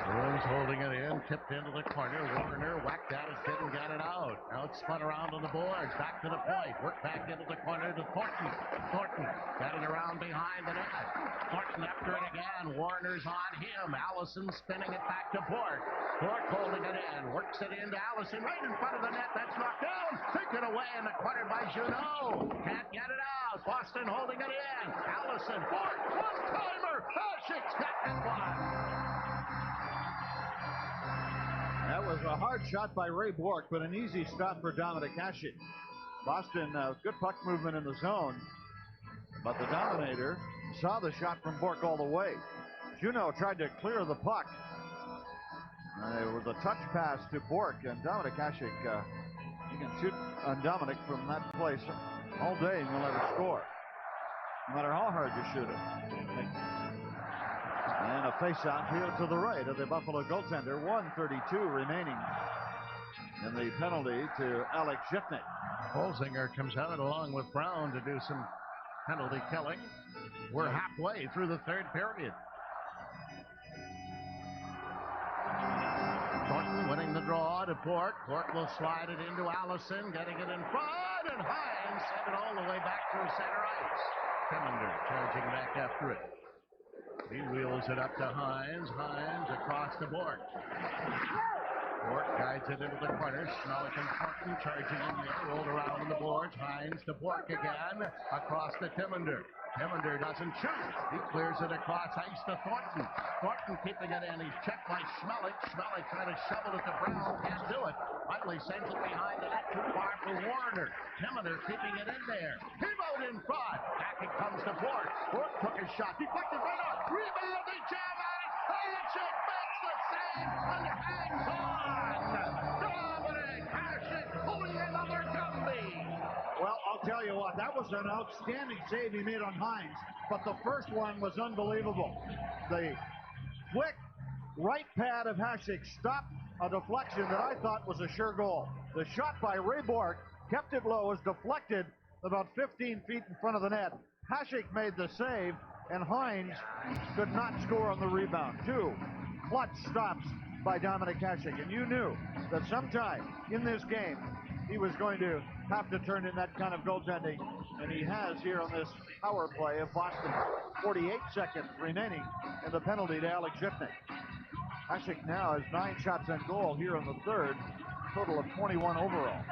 Bruins holding it in, tipped into the corner. Warner whacked at it, didn't get it out. Now it's spun around on the boards, back to the point. Work back into the corner to Thornton. Thornton got it around behind the net. Thornton after it again. Warner's on him. Allison spinning it back to Bork. Bork holding it in, works it into Allison right in front of the net. That's knocked down. Taken away in the corner by Junot. Can't get it out. Boston holding it in. Allison, Bork, one-timer. Hasek's got that one. That was a hard shot by Ray Bork, but an easy stop for Dominik Hasek. Boston, good puck movement in the zone, but the Dominator saw the shot from Bork all the way. Juneau tried to clear the puck. It was a touch pass to Bork, and Dominik Hasek, you can shoot on Dominik from that place all day and you'll never score, no matter how hard you shoot it. And a face-off here to the right of the Buffalo goaltender. 1:32 remaining in the penalty to Alex Zhitnik. Holzinger comes out along with Brown to do some penalty killing. We're halfway through the third period. Thornton winning the draw to Bork. Bork will slide it into Allison, getting it in front, and Hines sent it all the way back through center ice. Timmender charging back after it. He wheels it up to Hines. Hines across to Bork. Bork guides it into the corner. Schmelik and Thornton charging in there. Rolled around on the boards. Hines to Bork again. Across to Timmender. Timmender doesn't shoot. He clears it across ice to Thornton. Thornton keeping it in. He's checked by Schmelik. Schmelik trying to shovel it to Brown. Can't do it. Finally sends it behind the net. Too far for Warner. Timmender keeping it in there. Pivot in front. Back it comes to Bork. Bork took a shot. Deflected right off. Rebound. They jam on it. Hasek makes the save and hangs on. Dominik Hasek pulling another Gumby. Well, I'll tell you what, that was an outstanding save he made on Hines, but the first one was unbelievable. The quick right pad of Hasek stopped a deflection that I thought was a sure goal. The shot by Ray Bork kept it low, was deflected about 15 feet in front of the net. Hasek made the save, and Hines could not score on the rebound. Two clutch stops by Dominik Hasek, and you knew that sometime in this game he was going to have to turn in that kind of goaltending, and he has here on this power play of Boston. 48 seconds remaining in the penalty to Alex Zhitnik. Hasek now has 9 shots on goal here in the third, total of 21 overall.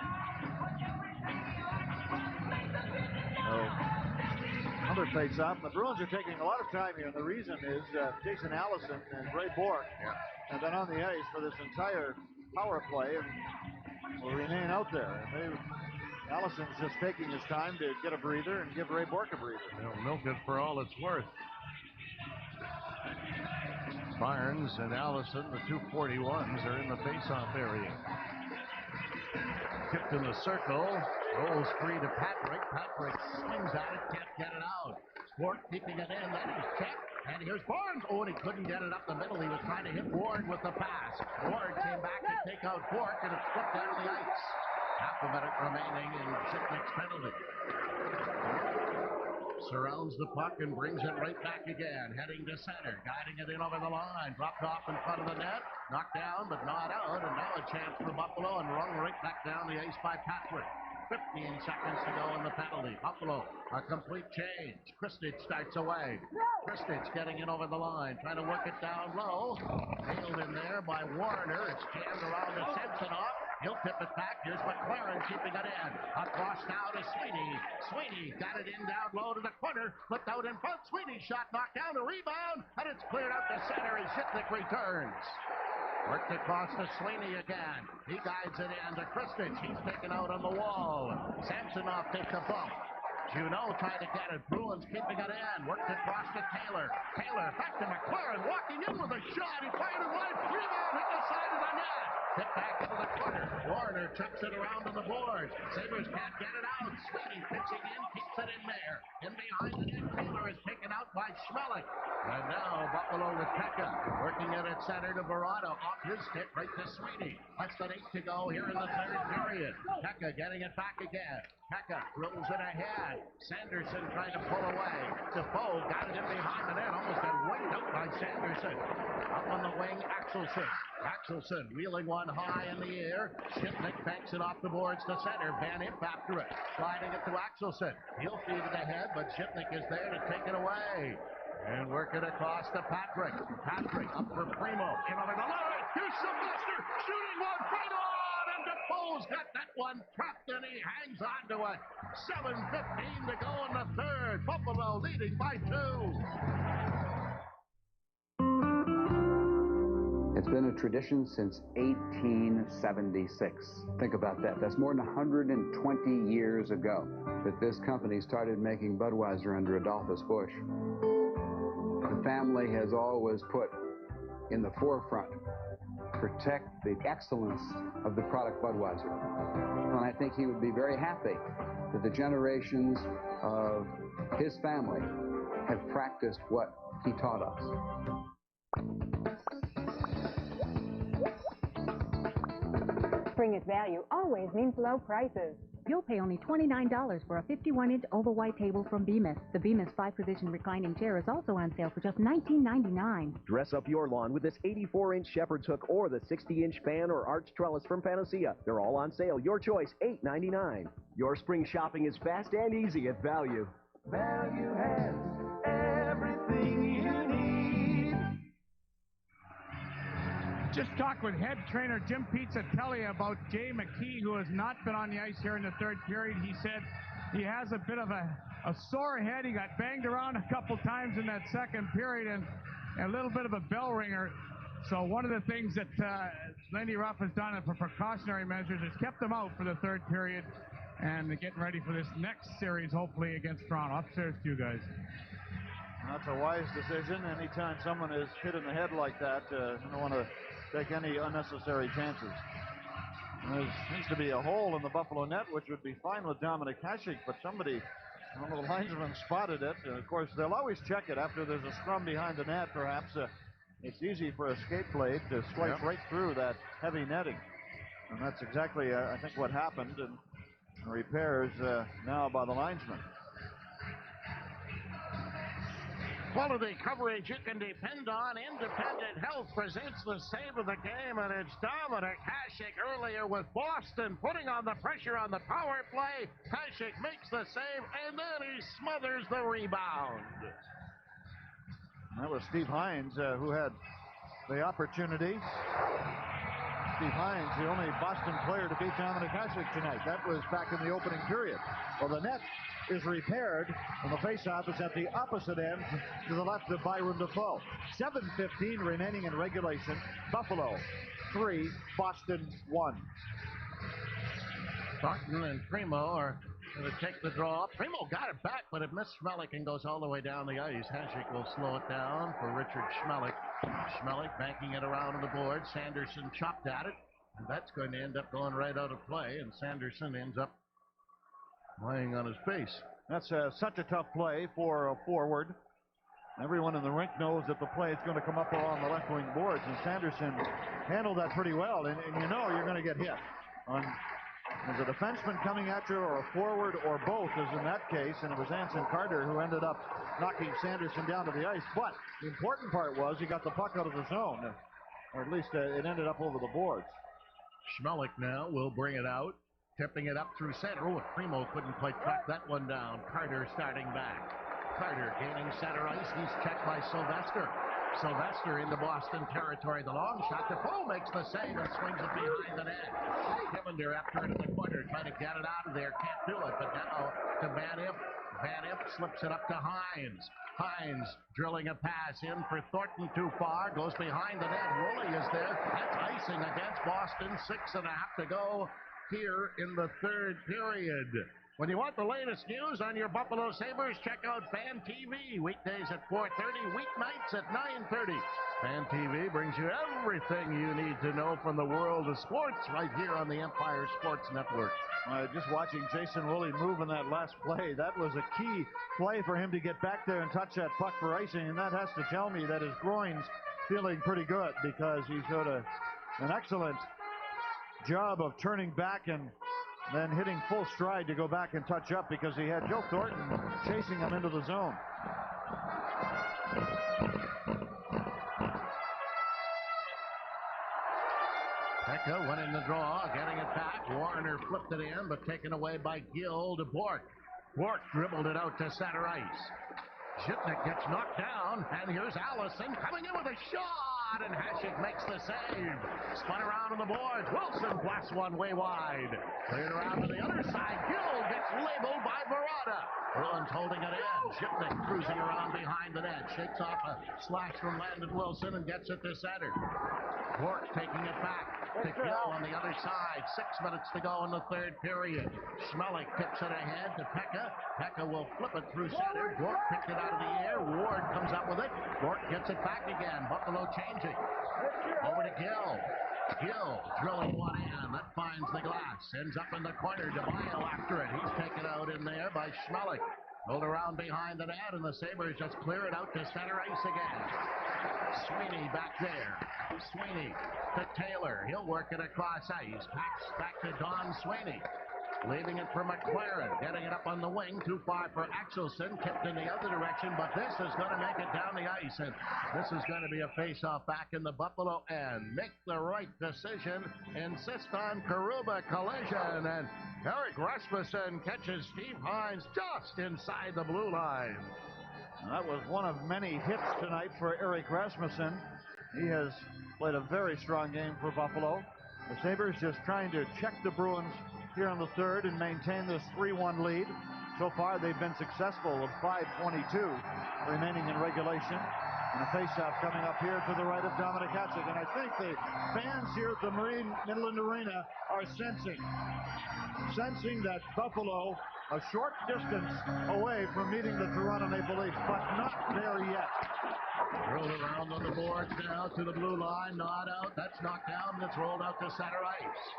Another face-off. The Bruins are taking a lot of time here, and the reason is Jason Allison and Ray Bork have been on the ice for this entire power play and will remain out there. Allison's just taking his time to get a breather and give Ray Bork a breather. They'll milk it for all it's worth. Barnes and Allison, the 241s, are in the face-off area. Tipped in the circle, rolls free to Patrick. Patrick swings at it, can't get it out. Bork keeping it in, then he's checked, and here's Barnes. Oh, and he couldn't get it up the middle. He was trying to hit Ward with the pass. Ward came back to take out Bork, and it slipped down the ice. Half a minute remaining in Zhitnik's penalty. Surrounds the puck and brings it right back again. Heading to center, guiding it in over the line. Dropped off in front of the net. Knocked down, but not out. And now a chance for Buffalo, and run right back down the ice by Patrick. 15 seconds to go in the penalty. Buffalo, a complete change. Kristich starts away. Kristich getting it over the line, trying to work it down low. Nailed in there by Warner. It's jammed around to Samsonov. He'll tip it back. Here's McLaren keeping it in. Across now to Sweeney. Sweeney got it in down low to the corner. Flipped out in front. Sweeney shot knocked down. A rebound. And it's cleared out to center as Zhitnik returns. Worked across to Sweeney again. He guides it in to Kristich. He's taken out on the wall. Samsonov takes a bump. Juneau trying to get it. Bruins keeping it in. Worked across to Taylor. Taylor back to McLaren. Walking in with a shot. He fired it right. Rebound hit the side of the net. Hit back into the corner. Warner chucks it around to the boards. Sabres can't get it out. Sweeney pitching in, keeps it in there. In behind the net, Wheeler is taken out by Schmelik. And now Buffalo with Pekka working it at center to Verado. Off his stick right to Sweeney. Less than 8 to go here in the third period. Pekka getting it back again. Pekka drills it ahead. Sanderson trying to pull away. Defoe got it in behind the net. Almost got winged out by Sanderson. Up on the wing, Axelson. Axelson wheeling one high in the air. Shipnick banks it off the boards to center. Van Imp after it. Sliding it to Axelson. He'll feed it ahead, but Shipnick is there to take it away. And work it across to Patrick. Patrick up for Primo. In over the line. Here's Sylvester shooting one right on. And Defoe's got that one trapped and he hangs on to it. 7:15 to go in the third. Buffalo leading by 2. It's been a tradition since 1876. Think about that. That's more than 120 years ago that this company started making Budweiser under Adolphus Busch. The family has always put in the forefront, protect the excellence of the product Budweiser. And I think he would be very happy that the generations of his family have practiced what he taught us. Spring at Value always means low prices. You'll pay only $29 for a 51-inch oval white table from Bemis. The Bemis 5-position reclining chair is also on sale for just $19.99. Dress up your lawn with this 84-inch shepherd's hook or the 60-inch fan or arch trellis from Panacea. They're all on sale. Your choice, $8.99. Your spring shopping is fast and easy at Value. Value has everything you need. Just talked with head trainer Jim Pizzatelli about Jay McKee, who has not been on the ice here in the third period. He said he has a bit of a sore head. He got banged around a couple times in that second period and a little bit of a bell ringer. So one of the things that Lindy Ruff has done for precautionary measures is kept him out for the third period and getting ready for this next series, hopefully against Toronto. Upstairs to you guys. That's a wise decision. Anytime someone is hit in the head like that, you don't want to take any unnecessary chances. There seems to be a hole in the Buffalo net, which would be fine with Dominic Hasek, but somebody, one of the linesmen, spotted it. And of course, they'll always check it after there's a scrum behind the net, perhaps. It's easy for a skate blade to slice right through that heavy netting. And that's exactly, I think, what happened. And repairs now by the linesman. Quality coverage you can depend on. Independent Health presents the save of the game, and it's Dominic Hasek earlier with Boston putting on the pressure on the power play. Hasek makes the save, and then he smothers the rebound. That was Steve Hines who had the opportunity. Steve Hines, the only Boston player to beat Dominic Hasek tonight. That was back in the opening period. Well, the net is repaired, and the faceoff is at the opposite end to the left of Byron Defoe. 7:15 remaining in regulation. Buffalo 3, Boston 1. Thornton and Primo are going to take the draw. Primo got it back, but it missed Schmelik and goes all the way down the ice. Hasek will slow it down for Richard Schmelik. Schmelik banking it around the board. Sanderson chopped at it, and that's going to end up going right out of play, and Sanderson ends up laying on his face. That's such a tough play for a forward. Everyone in the rink knows that the play is going to come up along the left wing boards, and Sanderson handled that pretty well, and you know you're going to get hit. As a defenseman coming at you, or a forward, or both, as in that case, and it was Anson Carter who ended up knocking Sanderson down to the ice. But the important part was he got the puck out of the zone, or at least it ended up over the boards. Schmelik now will bring it out. Tipping it up through center. Oh, Primo couldn't quite track that one down. Carter starting back. Carter gaining center ice. He's checked by Sylvester. Sylvester into Boston territory. The long shot. Defoe makes the save and swings it behind the net. Kivinder after it in the corner, trying to get it out of there. Can't do it. But now to Van Imp. Van Imp slips it up to Hines. Hines drilling a pass in for Thornton too far. Goes behind the net. Woolley is there. That's icing against Boston. 6.5 to go here in the third period. When you want the latest news on your Buffalo Sabres, check out Fan TV. Weekdays at 4:30, weeknights at 9:30. Fan TV brings you everything you need to know from the world of sports right here on the Empire Sports Network. Just watching Jason Woolley move in that last play, that was a key play for him to get back there and touch that puck for icing, and that has to tell me that his groin's feeling pretty good because he showed an excellent job of turning back and then hitting full stride to go back and touch up because he had Joe Thornton chasing him into the zone. Pekka went in the draw, getting it back. Warner flipped it in, but taken away by Gill to Bork. Bork dribbled it out to center ice. Zhitnik gets knocked down, and here's Allison coming in with a shot, and Hasek makes the save. Spun around on the boards. Wilson blasts one way wide. Cleared around to the other side. Gill gets labeled by Barada. Bruins holding it in. Zhitnik cruising around behind the net. Shakes off a slash from Landon Wilson and gets it to center. Bork taking it back to Gill on the other side. 6 minutes to go in the third period. Schmelik tips it ahead to Pekka. Pekka will flip it through center. Bork picked it out of the air. Ward comes up with it. Bork gets it back again. Buffalo changing. Over to Gill. Gill drilling one in. That finds the glass. Ends up in the corner. DeMaio after it. He's taken out in there by Schmelik. Rolled around behind the net, and the Sabres just clear it out to center ice again. Sweeney back there. Sweeney to Taylor. He'll work it across ice. Packs back to Don Sweeney. Leaving it for McLaren. Getting it up on the wing. Too far for Axelson. Tipped in the other direction, but this is going to make it down the ice. And this is going to be a face-off back in the Buffalo end. Make the right decision. Insist on Karuba collision. And Eric Rasmussen catches Steve Hines just inside the blue line. That was one of many hits tonight for Eric Rasmussen. He has played a very strong game for Buffalo. The Sabres just trying to check the Bruins here in the third and maintain this 3-1 lead. So far, they've been successful with 5:22 remaining in regulation. And a faceoff coming up here to the right of Dominic Hasek. And I think the fans here at the Marine Midland Arena are sensing that Buffalo a short distance away from meeting the Toronto Maple Leafs, but not there yet. Rolled around on the boards now to the blue line. Not out. That's knocked down. It's rolled out to center ice.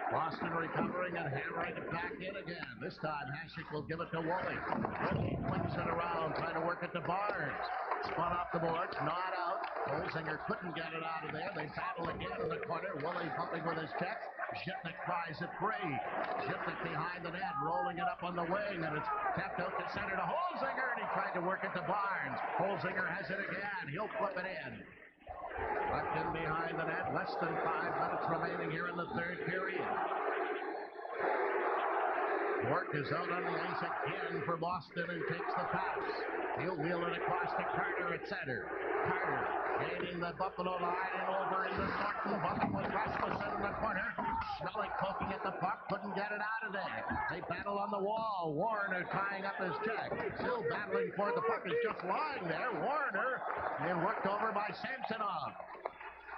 Boston recovering and hammering it back in again. This time, Hasek will give it to Woolley. Woolley flings it around, trying to work it to Barnes. Spun off the boards, not out. Holzinger couldn't get it out of there. They battle again in the corner. Woolley bumping with his check. Zhitnik tries it free. Zhitnik behind the net, rolling it up on the wing, and it's tapped out to center to Holzinger, and he tried to work it to Barnes. Holzinger has it again. He'll flip it in. Left in behind the net, less than 5 minutes remaining here in the third period. Bork is out on the ice again for Boston and takes the pass. He'll wheel it across to Carter at center. Carter gaining the Buffalo line and over into Thornton, bumping with Rasmussen in the corner. Schmelik poking at the puck, couldn't get it out of there. They battle on the wall. Warner tying up his check. Still battling for it. The puck is just lying there. Warner being worked over by Samsonov.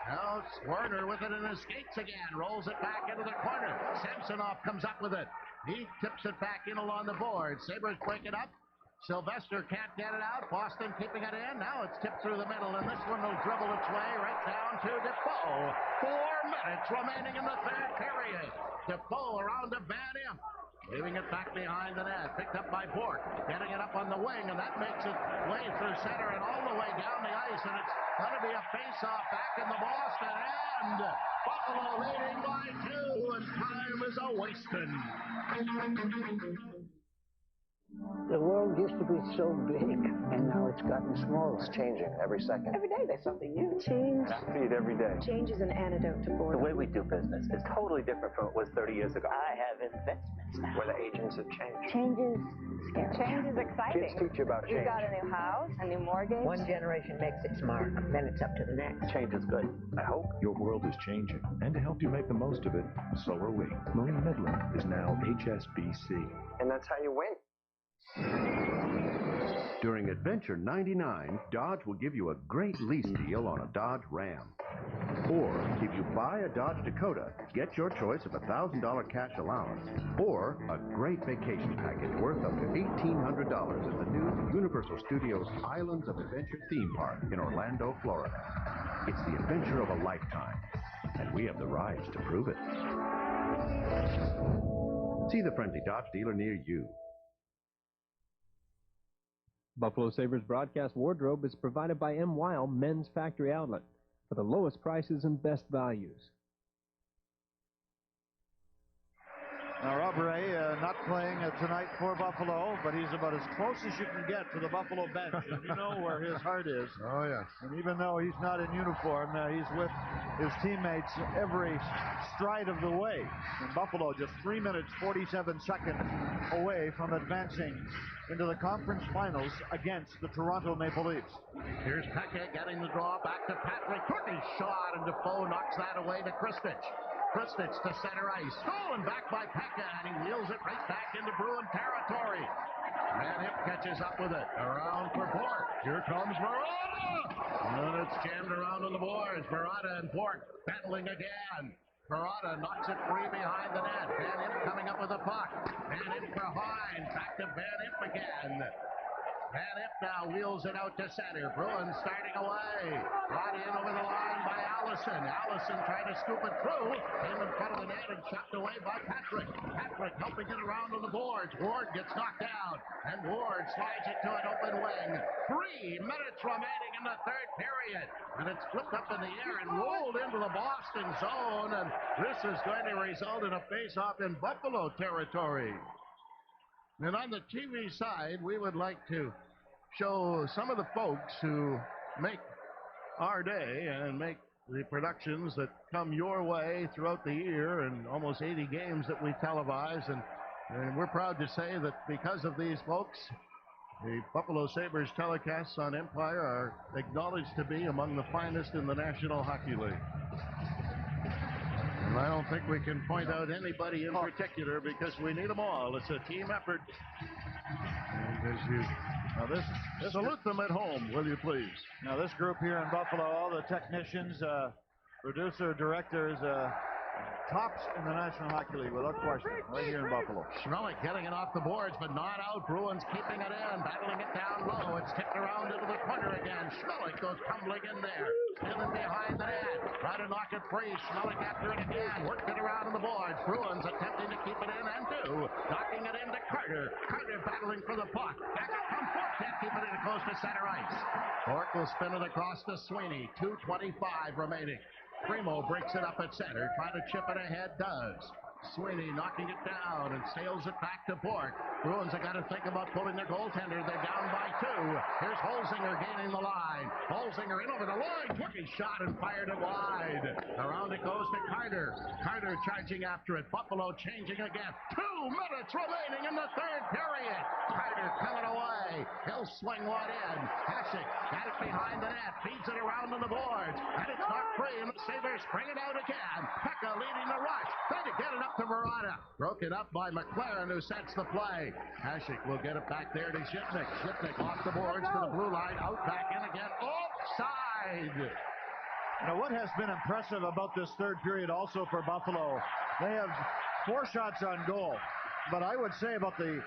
Now it's Werner with it in his skates again. Rolls it back into the corner. Samsonov comes up with it. He tips it back in along the board. Sabres break it up. Sylvester can't get it out. Boston keeping it in. Now it's tipped through the middle, and this one will dribble its way right down to Defoe. 4 minutes remaining in the third period. Defoe around to Van Imp. Leaving it back behind the net. Picked up by Bork. Getting it up on the wing, and that makes it way through center and all the way down the ice. And it's going to be a face-off back in the Boston end. Buffalo leading by 2, and time is a-wasting. The world used to be so big, and now it's gotten smaller. It's changing every second. Every day there's something new. Change. I see it every day. Change is an antidote to boredom. The way we do business is totally different from what it was 30 years ago. I have investments now. Where the agents have changed. Change is scary. Change is exciting. Kids teach you about change. You've got a new house, a new mortgage. One generation makes its mark, then it's up to the next. Change is good, I hope. Your world is changing, and to help you make the most of it, so are we. Marine Midland is now HSBC. And that's how you win. During Adventure 99, Dodge will give you a great lease deal on a Dodge Ram. Or, if you buy a Dodge Dakota, get your choice of a $1,000 cash allowance or a great vacation package worth up to $1,800 at the new Universal Studios Islands of Adventure theme park in Orlando, Florida. It's the adventure of a lifetime, and we have the rides to prove it. See the friendly Dodge dealer near you. Buffalo Sabres broadcast wardrobe is provided by M. Weil Men's Factory Outlet for the lowest prices and best values. Now, Rob Ray not playing tonight for Buffalo, but he's about as close as you can get to the Buffalo bench. And you know where his heart is. Oh, yes. And even though he's not in uniform, he's with his teammates every stride of the way. And Buffalo just 3 minutes, 47 seconds away from advancing into the conference finals against the Toronto Maple Leafs. Here's Pekka getting the draw back to Patrick. Quickly shot, and Defoe knocks that away to Kristich. Kristich to center ice. Stolen back by Pekka, and he wheels it right back into Bruin territory. Van Hip catches up with it. Around for Bork. Here comes Marotta. And it's jammed around on the boards. Marotta and Bork battling again. Marotta knocks it free behind the net. Van Hip coming up with a puck. Van Hip behind. Back to Van Hip again. Van Hip now wheels it out to center. Bruins starting away. Brought in over the line by Allison. Allison trying to scoop it through. In front of the net and chopped away by Patrick. Patrick helping it around on the boards. Ward gets knocked down. And Ward slides it to an open wing. 3 minutes remaining in the third period. And it's flipped up in the air and rolled into the Boston zone. And this is going to result in a face-off in Buffalo territory. And on the TV side, we would like to show some of the folks who make our day and make the productions that come your way throughout the year and almost 80 games that we televise. And we're proud to say that because of these folks, the Buffalo Sabres telecasts on Empire are acknowledged to be among the finest in the National Hockey League. And I don't think we can point out anybody in particular because we need them all. It's a team effort. And as you salute them at home, will you please? Now, this group here in Buffalo, all the technicians, producer, directors, tops in the National Hockey League, without question, right here in Buffalo. Schmelik getting it off the boards, but not out. Bruins keeping it in, battling it down low. It's tipped around into the corner again. Schmelik goes tumbling in there. Stealing behind the net. Try to knock it free. Schmelik after it again. Worked it around on the boards. Bruins attempting to keep it in and do. Knocking it into Carter. Carter battling for the puck. Back it comes Bork. Can't keep it in. It goes to center ice. Bork will spin it across to Sweeney. 2:25 remaining. Primo breaks it up at center, trying to chip it ahead, does. Sweeney knocking it down and sails it back to Bork. Bruins have got to think about pulling their goaltender. They're down by 2. Here's Holzinger gaining the line. Holzinger in over the line. Took his shot and fired it wide. Around it goes to Carter. Carter charging after it. Buffalo changing again. 2 minutes remaining in the third period. Carter coming away. He'll swing one in. Hasek got it behind the net. Feeds it around on the boards. And it's not free. And the Sabres bring it out again. Pekka leading the rush. Trying to get it up to Marotta. Broken up by McLaren, who sets the play. Hasek will get it back there to Shipnick. Shipnick off the boards to the blue line. Out back in again. Offside. Now, what has been impressive about this third period also for Buffalo, they have 4 shots on goal. But I would say about the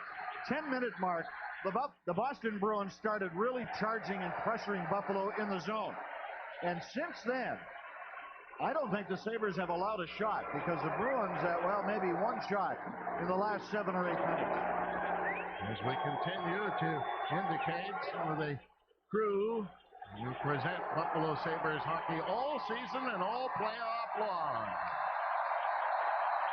10-minute mark, the Boston Bruins started really charging and pressuring Buffalo in the zone. And since then, I don't think the Sabres have allowed a shot because the Bruins, maybe 1 shot in the last 7 or 8 minutes. As we continue to indicate some of the crew who present Buffalo Sabres hockey all season and all playoff long.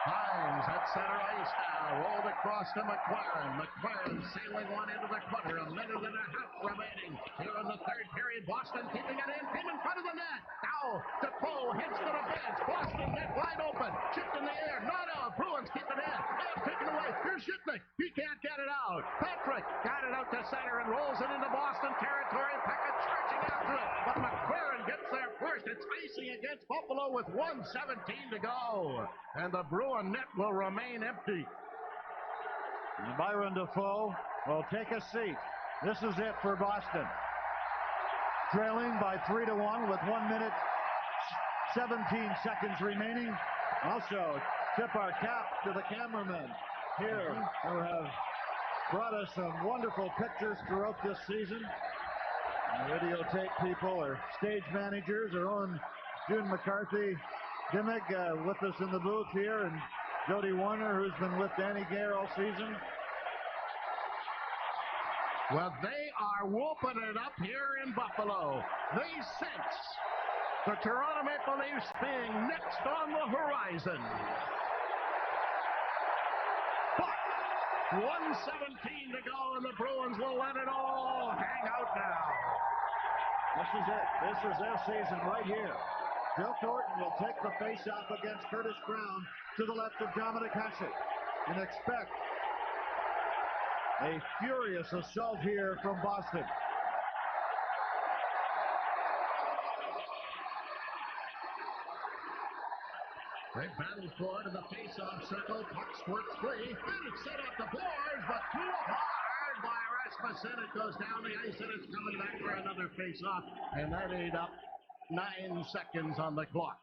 Hines at center ice now, rolled across to McLaren. McLaren sailing one into the corner. 1.5 minutes remaining here in the third period. Boston keeping it in, came in front of the net. Now Defoe hits to the bench. Boston net wide open, chipped in the air, not out. Bruins keep it in. Taken away. Here's Shipnick. He can't get it out. Patrick got it out to center and rolls it into Boston territory. Pekka charging after it, but McLaren gets there first. It's icing against Buffalo with 1:17 to go, and the Bruin net will remain empty. And Byron Defoe will take a seat This is it for Boston. Trailing by 3-1 with 1 minute, 17 seconds remaining. Also, tip our cap to the cameramen here who have brought us some wonderful pictures throughout this season. Videotape people or stage managers. Our own June McCarthy Dimmick with us in the booth here, and Jody Warner, who's been with Danny Gare all season. Well, they are whooping it up here in Buffalo. They sense the Toronto Maple Leafs being next on the horizon. But 1:17 to go, and the Bruins will let it all hang out now. This is it. This is their season right here. Joe Thornton will take the face-off against Curtis Brown to the left of Dominic Hasek, and expect a furious assault here from Boston. They battle forward in the face-off circle. Puck squirts free, and it's set up the boards, but too hard by Rasmussen. It goes down the ice, and it's coming back for another face-off, and that ate up 9 seconds on the clock.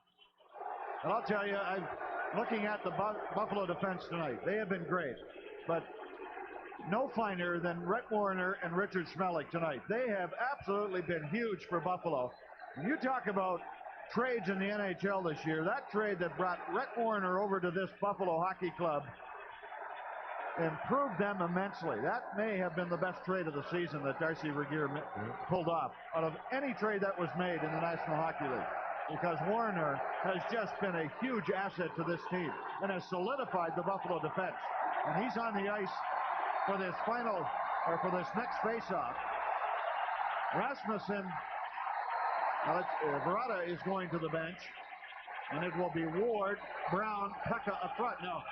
And I'll tell you, I'm looking at the Buffalo defense tonight. They have been great, but no finer than Rhett Warrener and Richard Schmelik tonight. They have absolutely been huge for Buffalo. When you talk about trades in the NHL this year, that trade that brought Rhett Warrener over to this Buffalo Hockey Club improved them immensely. That may have been the best trade of the season that Darcy Regier pulled off out of any trade that was made in the National Hockey League, because Warrener has just been a huge asset to this team and has solidified the Buffalo defense. And he's on the ice for this final, or for this next face-off. Rasmussen, Verada is going to the bench, and it will be Ward, Brown, Pekka up front. Now,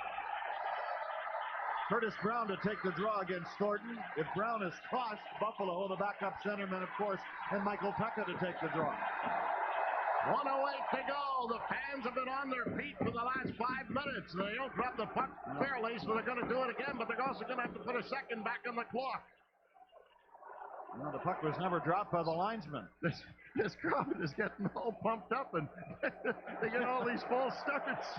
Curtis Brown to take the draw against Thornton. If Brown is tossed, Buffalo, the backup centerman, of course, and Michael Pekka to take the draw. 1:08 to go. The fans have been on their feet for the last 5 minutes. They don't drop the puck fairly, so they're going to do it again, but they're also going to have to put a second back on the clock. Well, the puck was never dropped by the linesman. This crowd is getting all pumped up, and they get all these false starts.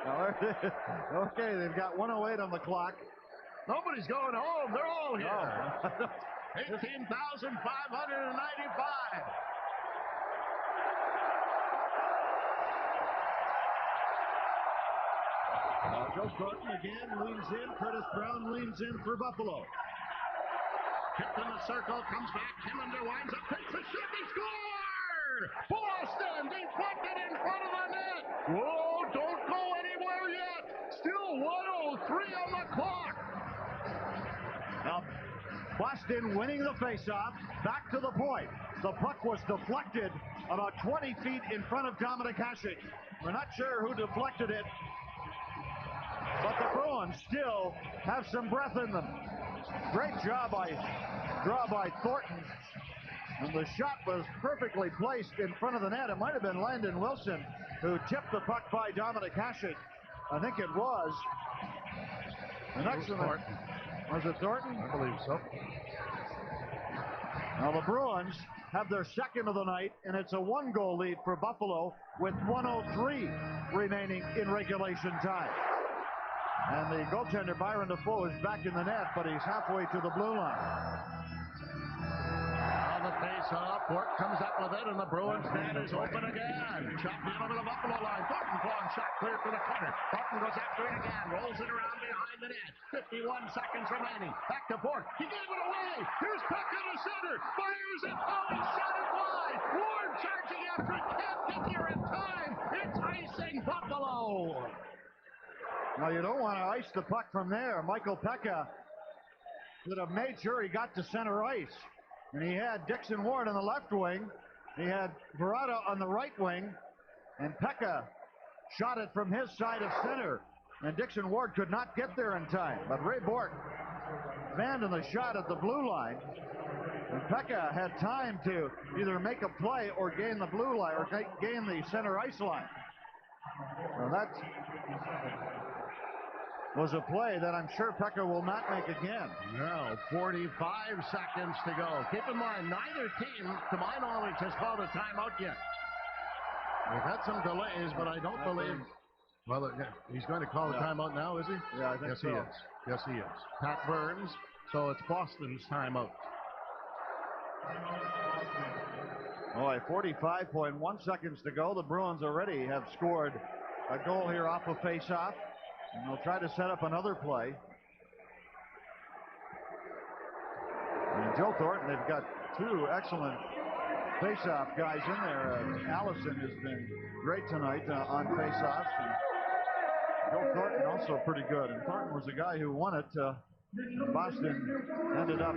Okay, they've got 1:08 on the clock. Nobody's going home. They're all here. 18,595. Joe Thornton again leans in. Curtis Brown leans in for Buffalo. Kept in the circle, comes back. Killander winds up, takes a shot, he scored! Boston deflected in front of the net. Whoa, don't go anywhere yet. Still 1:03 on the clock. Now, Boston winning the faceoff. Back to the point. The puck was deflected about 20 feet in front of Dominic Hasek. We're not sure who deflected it, but the Bruins still have some breath in them. Great draw by Thornton. And the shot was perfectly placed in front of the net. It might have been Landon Wilson who tipped the puck by Dominic Hasek. I think it was. The next one, was it Thornton? I believe so. Now the Bruins have their second of the night, and it's a 1-goal lead for Buffalo with 1:03 remaining in regulation time. And the goaltender, Byron Defoe, is back in the net, but he's halfway to the blue line. On the face-off, Bork comes up with it, and the Bruins net is open again. Chopped in over the Buffalo line. Thornton long shot clear for the corner. Thornton goes after it again, rolls it around behind the net. 51 seconds remaining. Back to Bork. He gave it away. Here's Pekka to center. Fires it. Oh, he shot it wide. Ward charging after it. Can't get there in time. It's icing Buffalo. Now, you don't want to ice the puck from there. Michael Pekka would have made sure he got to center ice. And he had Dixon Ward on the left wing. He had Verada on the right wing. And Pekka shot it from his side of center. And Dixon Ward could not get there in time. But Ray Bork abandoned the shot at the blue line. And Pekka had time to either make a play or gain the blue line, or gain the center ice line. Well, was a play that I'm sure Pekka will not make again. Now, 45 seconds to go. Keep in mind, neither team, to my knowledge, has called a timeout yet. We've had some delays, but I don't believe... Well, he's going to call a timeout now, is he? Yeah, I think yes, so. He is. Yes, he is. Pat Burns, so it's Boston's timeout. Boy, 45.1 seconds to go. The Bruins already have scored a goal here off a face-off. And they'll try to set up another play. And Joe Thornton, they've got two excellent face-off guys in there. Allison has been great tonight on face-offs. And Joe Thornton also pretty good. And Thornton was the guy who won it. Boston ended up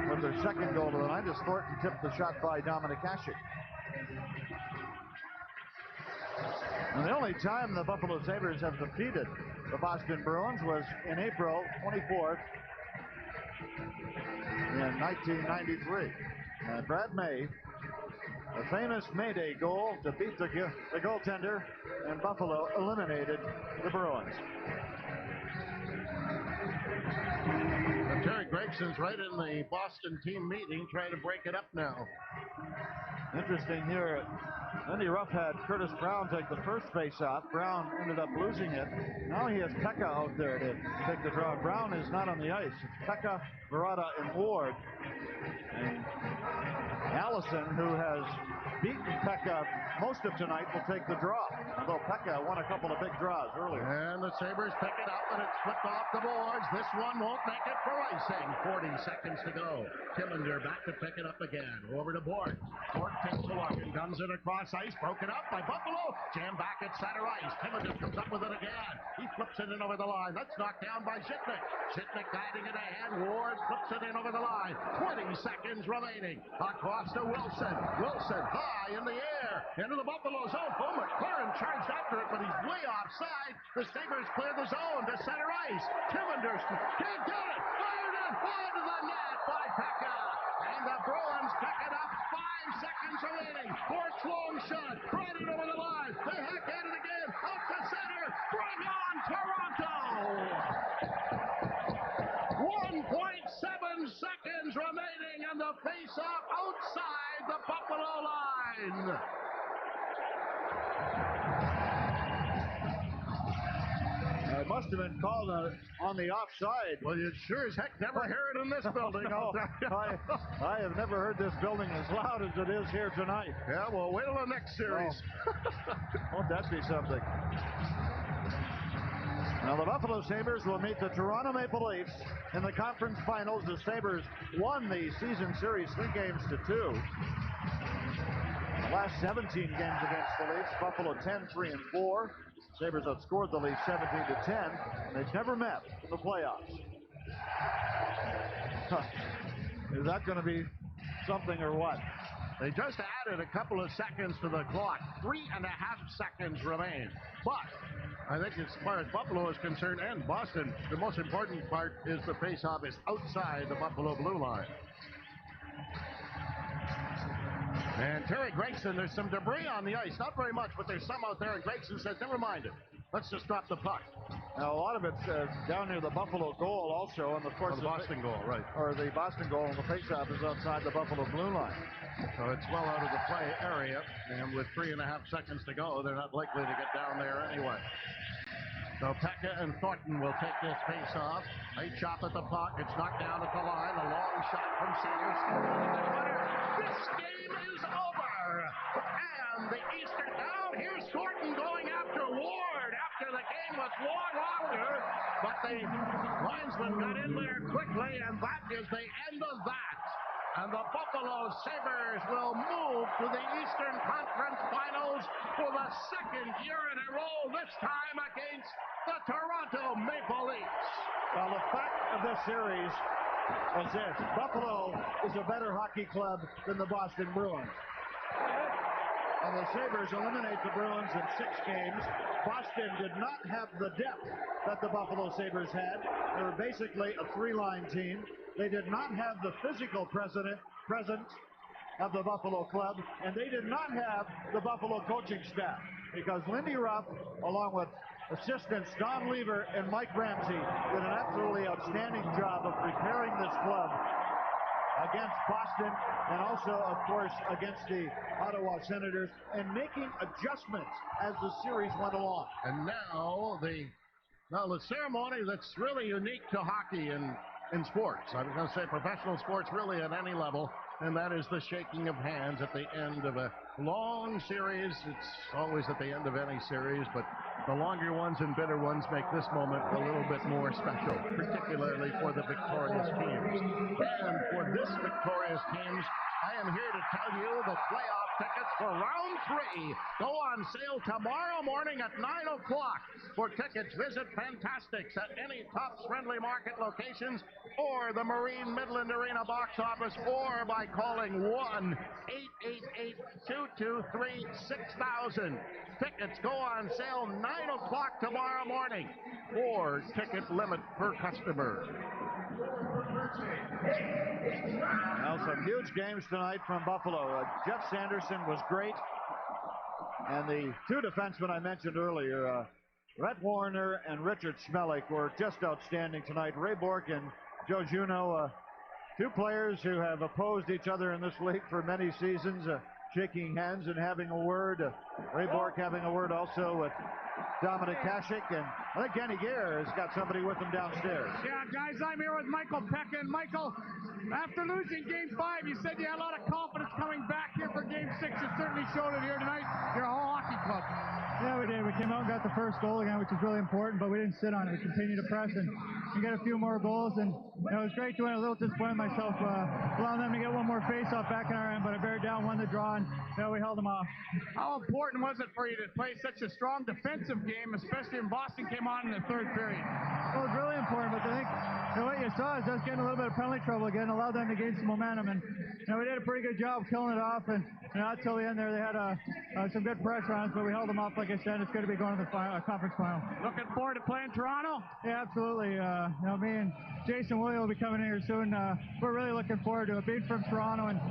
with their second goal of the night as Thornton tipped the shot by Dominic Hasek. And the only time the Buffalo Sabres have defeated the Boston Bruins was in April 24th in 1993. And Brad May, a famous Mayday goal to beat the goaltender, and Buffalo eliminated the Bruins. But Terry Gregson's right in the Boston team meeting trying to break it up now. Interesting here. Lindy Ruff had Curtis Brown take the first face-off. Brown ended up losing it. Now he has Pekka out there to take the draw. Brown is not on the ice. It's Pekka, Verata, and Ward. And Allison, who has beaten Pekka most of tonight, will take the draw. Although Pekka won a couple of big draws earlier. And the Sabres pick it up, and it's flipped off the boards. This one won't make it for icing. 40 seconds to go. Tillander back to pick it up again. Over to Bork. Bork takes a look and guns it across ice. Broken up by Buffalo. Jammed back at center ice. Tillander comes up with it again. He flips it in over the line. That's knocked down by Shitnick. Shitnick guiding it ahead. Ward flips it in over the line. 20 seconds remaining. Across to Wilson. Wilson high in the air. Into the Buffalo zone. Oh, McLaren charged after it, but he's way offside. The Sabres clear the zone to center ice. Tillander can't get it. Fired it onto the net by Pekka. And the Bruins pick it up. 5 seconds remaining. Bork's long shot. Right it over the line. They hack at it again. Out to center. Bring on Toronto. 1.7 seconds remaining, and the face-off outside the Buffalo line. It must have been called on the offside. Well, you sure as heck never hear it in this building. No, I have never heard this building as loud as it is here tonight. Yeah, well, wait till the next series. Oh. Won't that be something? Now the Buffalo Sabres will meet the Toronto Maple Leafs in the conference finals. The Sabres won the season series 3-2. The last 17 games against the Leafs, Buffalo 10-3-4. Sabres outscored the Leafs 17-10. They've never met in the playoffs. Is that going to be something or what? They just added a couple of seconds to the clock. 3.5 seconds remain. But I think as far as Buffalo is concerned and Boston, the most important part is the face-off is outside the Buffalo blue line. And Terry Gregson, there's some debris on the ice. Not very much, but there's some out there. And Gregson says, never mind it. Let's just drop the puck. Now, a lot of it's down near the Buffalo goal also. And of course, the Boston goal, right. Or the Boston goal, and the faceoff is outside the Buffalo blue line. So it's well out of the play area. And with 3.5 seconds to go, they're not likely to get down there anyway. So Pekka and Thornton will take this face-off. They chop at the puck. It's knocked down at the line. A long shot from Sayers. This game is over. And the Eastern... Now here's Thornton going after Ward after the game was long over. But the linesman got in there quickly, and that is the end of that. And the Buffalo Sabres will move to the Eastern Conference Finals for the second year in a row, this time against the Toronto Maple Leafs. Well, the fact of this series is this. Buffalo is a better hockey club than the Boston Bruins. And the Sabres eliminate the Bruins in 6 games. Boston did not have the depth that the Buffalo Sabres had. They were basically a 3-line team. They did not have the physical presence of the Buffalo club, and they did not have the Buffalo coaching staff, because Lindy Ruff, along with assistants Don Lever and Mike Ramsey did an absolutely outstanding job of preparing this club against Boston and also, of course, against the Ottawa Senators and making adjustments as the series went along. And now the ceremony that's really unique to hockey in sports. I was going to say professional sports really at any level, and that is the shaking of hands at the end of a long series. It's always at the end of any series, but the longer ones and bitter ones make this moment a little bit more special, particularly for the victorious teams. And for this victorious teams, I am here to tell you that playoff tickets for round 3 go on sale tomorrow morning at 9 o'clock. For tickets, visit Fantastics at any Tops Friendly Market locations or the Marine Midland Arena box office, or by calling 1-888-223-6000. Tickets go on sale 9 o'clock tomorrow morning, or ticket limit per customer. Well, some huge games tonight from Buffalo. Jeff Sanderson was great. And the two defensemen I mentioned earlier, Rhett Warner and Richard Schmelik, were just outstanding tonight. Ray Bourque and Joe Juneau, two players who have opposed each other in this league for many seasons, shaking hands and having a word. Ray Bourque having a word also with Dominic Hasek, and I think Kenny Gare has got somebody with him downstairs. Yeah, guys, I'm here with Michael Pekka. And Michael, after losing Game 5, you said you had a lot of confidence coming back here for Game 6. You certainly showed it here tonight. You're a whole hockey club. Yeah, we did. We came out and got the first goal again, which is really important, but we didn't sit on it. We continued to press and get a few more goals, and it was great to win. A little disappointed myself, allowing them to get one more face-off back in our end, but I bared down, won the draw, and we held them off. How important was it for you to play such a strong defensive game, especially when Boston came on in the third period? Well, it was really important, but I think what you saw is us getting a little bit of penalty trouble again, allowed them to gain some momentum, and we did a pretty good job killing it off, and not till the end there they had some good pressure on us, but we held them off. Like I said, it's good to be going to the conference final. Looking forward to playing Toronto? Yeah, absolutely. Me and Jason William will be coming in here soon. We're really looking forward to it. Being from Toronto and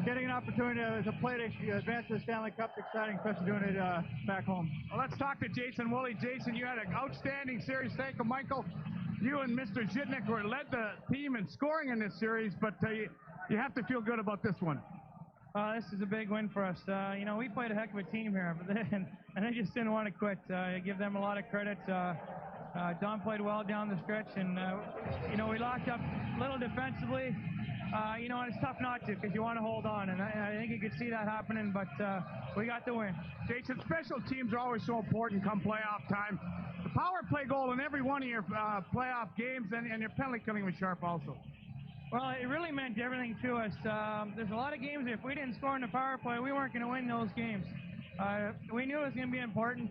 getting an opportunity to play to advance to the Stanley Cup is exciting, especially doing it back home. Well, let's talk to Jason Willie. Jason, you had an outstanding series. Thank you, Michael. You and Mr. Zhitnik led the team in scoring in this series, but you have to feel good about this one. This is a big win for us. We played a heck of a team here, but they just didn't want to quit. I give them a lot of credit. Don played well down the stretch, and we locked up a little defensively. And it's tough not to, because you want to hold on, and I think you could see that happening, but we got the win. Jason, special teams are always so important come playoff time. The power play goal in every one of your playoff games, and your penalty killing was sharp also. Well, it really meant everything to us. There's a lot of games, if we didn't score in the power play, we weren't going to win those games. We knew it was going to be important.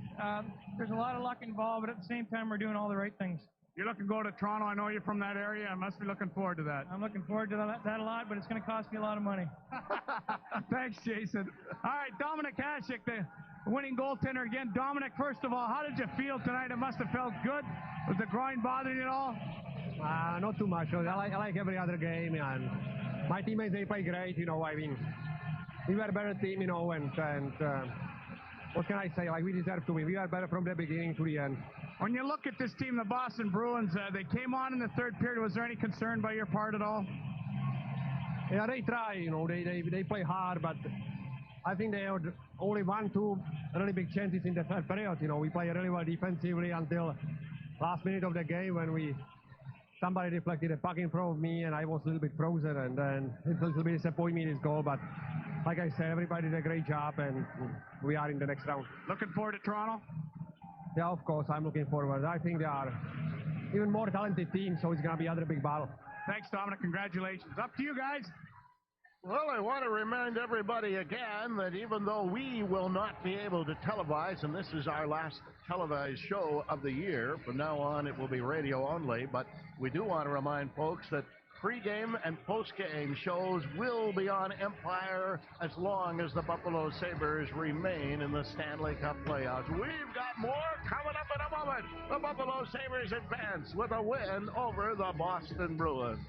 There's a lot of luck involved, but at the same time, we're doing all the right things. You're looking to go to Toronto. I know you're from that area. I must be looking forward to that. I'm looking forward to that a lot, but it's going to cost me a lot of money. Thanks, Jason. All right, Dominic Hasek, the winning goaltender again. Dominic, first of all, how did you feel tonight? It must have felt good. Was the groin bothering you at all? Not too much. I like every other game, and my teammates, they play great. We were a better team, and what can I say? We deserve to win. We are better from the beginning to the end. When you look at this team, the Boston Bruins, they came on in the third period. Was there any concern by your part at all? Yeah, they try. They play hard, but I think they had only 1-2 really big chances in the third period. We play really well defensively until last minute of the game when somebody deflected a puck in front of me, and I was a little bit frozen, and then it's a little bit disappointing this goal, but like I said, everybody did a great job, and we are in the next round. Looking forward to Toronto? Yeah, of course, I'm looking forward. I think they are even more talented team, so it's going to be another big battle. Thanks, Dominic. Congratulations. Up to you guys. Well, I want to remind everybody again that even though we will not be able to televise, and this is our last televised show of the year, from now on it will be radio only, but we do want to remind folks that pregame and postgame shows will be on Empire as long as the Buffalo Sabres remain in the Stanley Cup playoffs. We've got more coming up in a moment. The Buffalo Sabres advance with a win over the Boston Bruins.